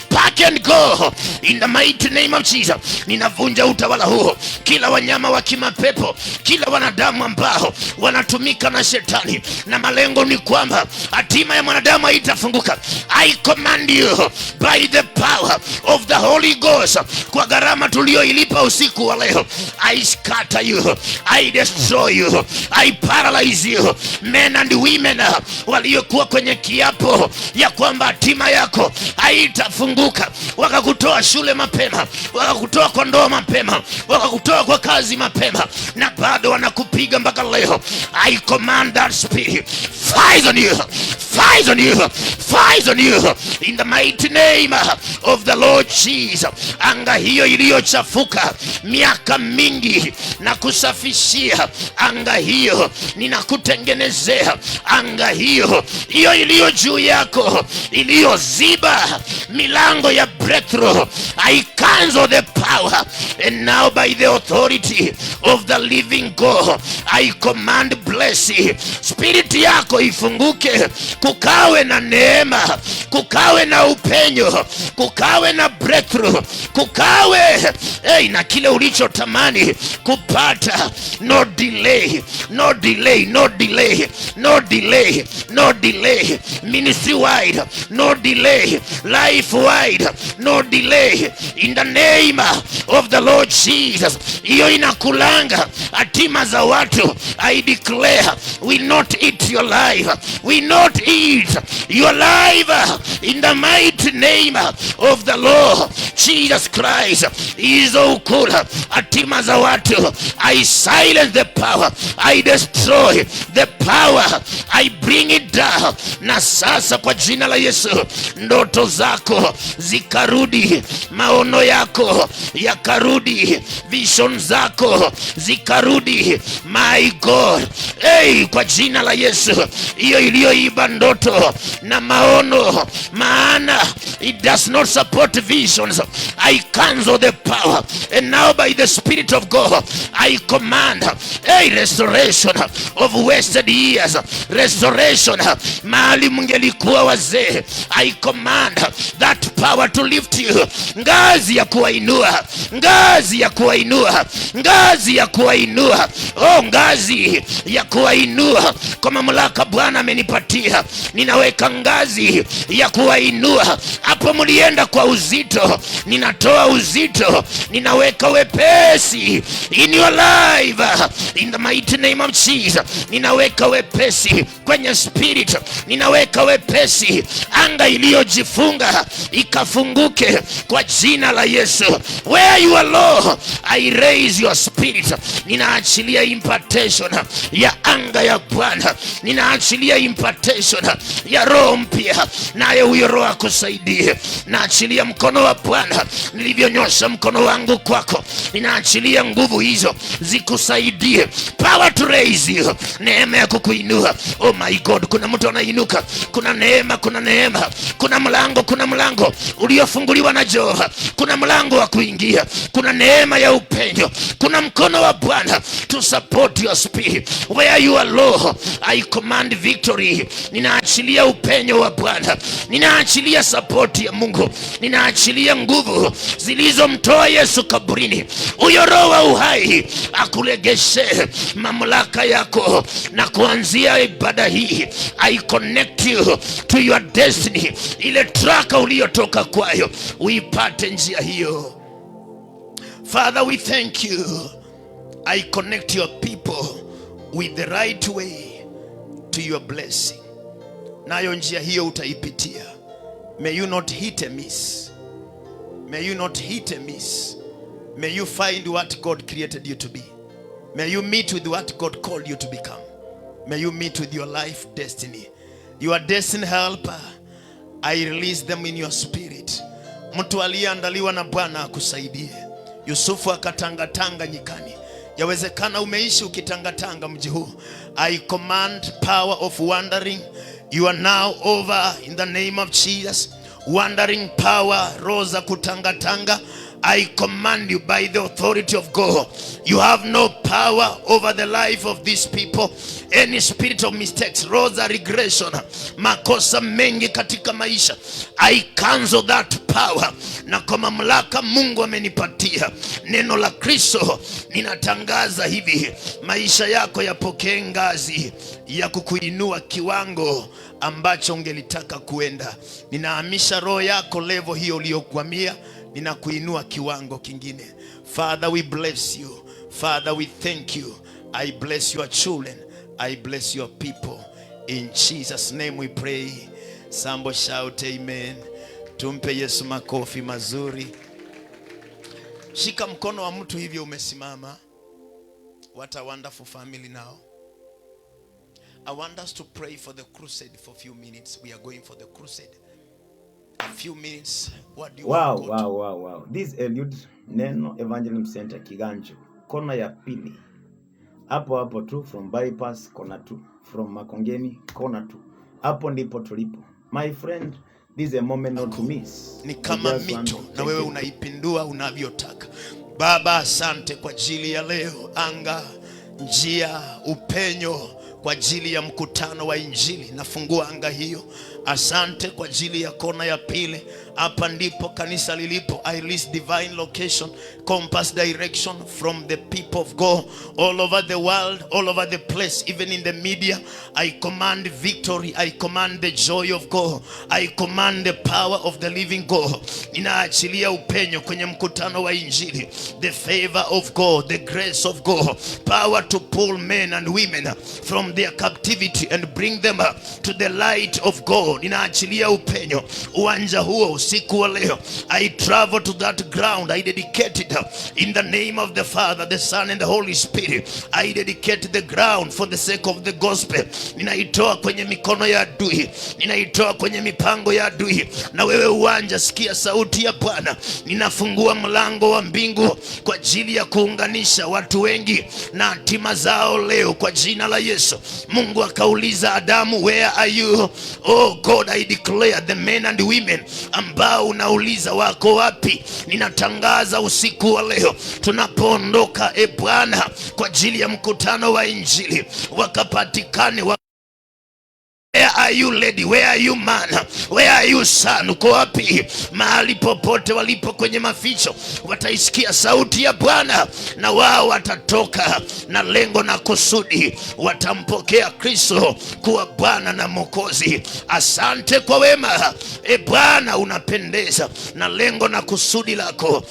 pack and go, in the mighty name of Jesus. Ninavunja utawala huo. Kila wanyama wa kimapepo, kila wanadamu ambao wanatumika na shetani na malengo ni kwamba hatima ya mwanadamu haitafunguka, I command you by the power of the Holy Ghost, kwa gharama tulioilipa usiku wa leo, I scatter you, I destroy you, I paralyze you. Men and women waliokuwa kwenye kiapo ya kwamba hatima yako haitafunguka, wakakutoa shule mapema, wakakutoa kwa ndoa mapema, wakakutoa kwa kazi mapema, na bado wanakupiga mpaka leo, I command that spirit, fight on you, fight on you, fight on you, in the mighty name of the Lord Jesus. Anga hiyo iliyochafuka miaka mingi na kusafishia, anga hiyo ninakutengenezea. Anga hiyo iliyo juu yako, iliyoziba milango ya breakthrough. I cancel the power, and now by the authority of the living God, I command blessing. Spirit yako ifunguke, kukawe na neema, kukawe na upenyo, kukawe na breakthrough, kukawe na kile ulichotamani kupata. No delay, no delay, no delay, no delay, no delay. Ministry wide, no delay. Life wide, no delay. In the name of the Lord Jesus. Hiyo inakulanga hatima za watu. I declare, will not eat your life, will not eat your life. In the mighty name of the Lord Jesus Christ. Hizo ukula hatima za watu. I silence the power, I destroy the power, I bring it down. Na sasa kwa jina la Yesu, ndoto zako zikarudi, maono yako yakarudi, vision zako zikarudi. My God, kwa jina la Yesu, hiyo iliyoiba ndoto na maono, maana it does not support visions, I cancel the power, and now by the Spirit of God I command restoration of wasted years, restoration mahali mungelikuwa wazee. I command that power to lift you. Ngazi ya kuwainua, ngazi ya kuwainua, ngazi ya kuwainua, ngazi ya kuwainua. Kwa mamlaka Bwana amenipatia, ninaweka ngazi ya kuwainua. Hapo mlienda kwa uzito, ninatoa uzito, ninaweka wepesi in your life, in the mighty name of Jesus. Ninaweka wepesi kwenye spirit, ninaweka wepesi. Anga iliyojifunga ikafunguke kwa jina la Yesu. Where you are low, I raise your spirit. Ninaachilia impartation ya anga ya Bwana, ninaachilia impartation ya roho mpya, naye huyo roho akusaidie. Naachilia mkono wa Bwana, nilivyonyosha mkono wangu kwako, ninaachilia nguvu hizo zikusaidie. Power to raise you, neema ya kukuinua. Oh my God, kuna mtu anainuka, kuna neema, kuna neema, kuna mlango uliofunguliwa na Jehova, kuna mlango wa kuingia, kuna neema ya upenyo, kuna mkono wa Bwana to support your spirit. Where you are low, I command victory. Ninaachilia upenyo wa Bwana, ninaachilia support ya Mungu, ninaachilia nguvu zilizomtoa Yesu kaburini. Huyo roho wa uhai akulegeshe mamlaka yako, na kuanzia ibada hii I connect you to your destiny. Ile traka uliyotoka kwayo uipate njia hiyo. Father, we thank you. I connect your people with the right way to your blessing. Nayo njia hiyo utaipitia. May you not hit a miss. May you not hit a miss. May you find what God created you to be. May you meet with what God called you to become. May you meet with your life destiny. Your destiny helper, I release them in your spirit. Mtu aliyeandaliwa na Bwana akusaidie. Yusufu akatangatanga nyikani. Yawezekana umeishi ukitangatanga mji huu. I command power of wandering. You are now over in the name of Jesus. Wandering power, roza kutangatanga. I command you by the authority of God. You have no power over the life of these people. Any spirit of mistakes, rosa regression, makosa mengi katika maisha, I cancel that power. Na kwa mamlaka Mungu amenipatia, neno la Kristo ninatangaza hivi: maisha yako yapokee ngazi ya kukuinua kiwango ambacho ungelitaka kuenda. Ninahamisha roho yako level hiyo uliyokwamia, ninakuinua kiwango kingine. Father, we bless you. Father, we thank you. I bless your children. I bless your people. In Jesus' name we pray. Somebody shout amen. Tumpe Yesu makofi mazuri. Shika mkono wa mtu hivyo umesimama. What a wonderful family now. I want us to pray for the crusade for a few minutes. We are going for the crusade. A few minutes. What do you want to go to? Wow. This is Eliud Neno Evangelism Center Kiganjo. Kona ya pili. Hapo tu from bypass kona tu. From Makongeni kona tu. Hapo ndipo tulipo. My friend, This is a moment not to miss. Ni kama I just want mito to na take wewe it. unaipindua unavyotaka. Baba, asante kwa ajili ya leo, anga, njia, upenyo kwa ajili ya mkutano wa Injili. Nafungua anga hiyo. Asante kwa ajili ya kona ya pili. Hapa ndipo kanisa lilipo. I release divine location, compass direction from the people of God all over the world, all over the place, even in the media. I command victory. I command the joy of God. I command the power of the living God. Ninaachilia upenyo kwenye mkutano wa Injili. The favor of God, the grace of God, power to pull men and women from their captivity and bring them to the light of God. Ninaachilia upenyo uwanja huo usiku wa leo. I travel to that ground. I dedicate it in the name of the Father, the Son and the Holy Spirit. I dedicate the ground for the sake of the gospel. Ninaitoa kwenye mikono ya adui, ninaitoa kwenye mipango ya adui. Na wewe uwanja, sikia sauti ya Bwana. Ninafungua mlango wa mbingu kwa ajili ya kuunganisha watu wengi na hatima zao leo kwa jina la Yesu. Mungu akauliza Adamu, where are you? Oh God, I declare the men and women ambao unauliza wako wapi, ninatangaza usiku wa leo tunapoondoka, Bwana, kwa ajili ya mkutano wa Injili, wakapatikane Where are you lady? Where are you man? Where are you son? Uko wapi? Mahali popote walipo kwenye maficho wataisikia sauti ya Bwana, na wao watatoka na lengo na kusudi, watampokea Kristo kuwa Bwana na Mwokozi. Asante kwa wema, Bwana, unapendeza na lengo na kusudi lako.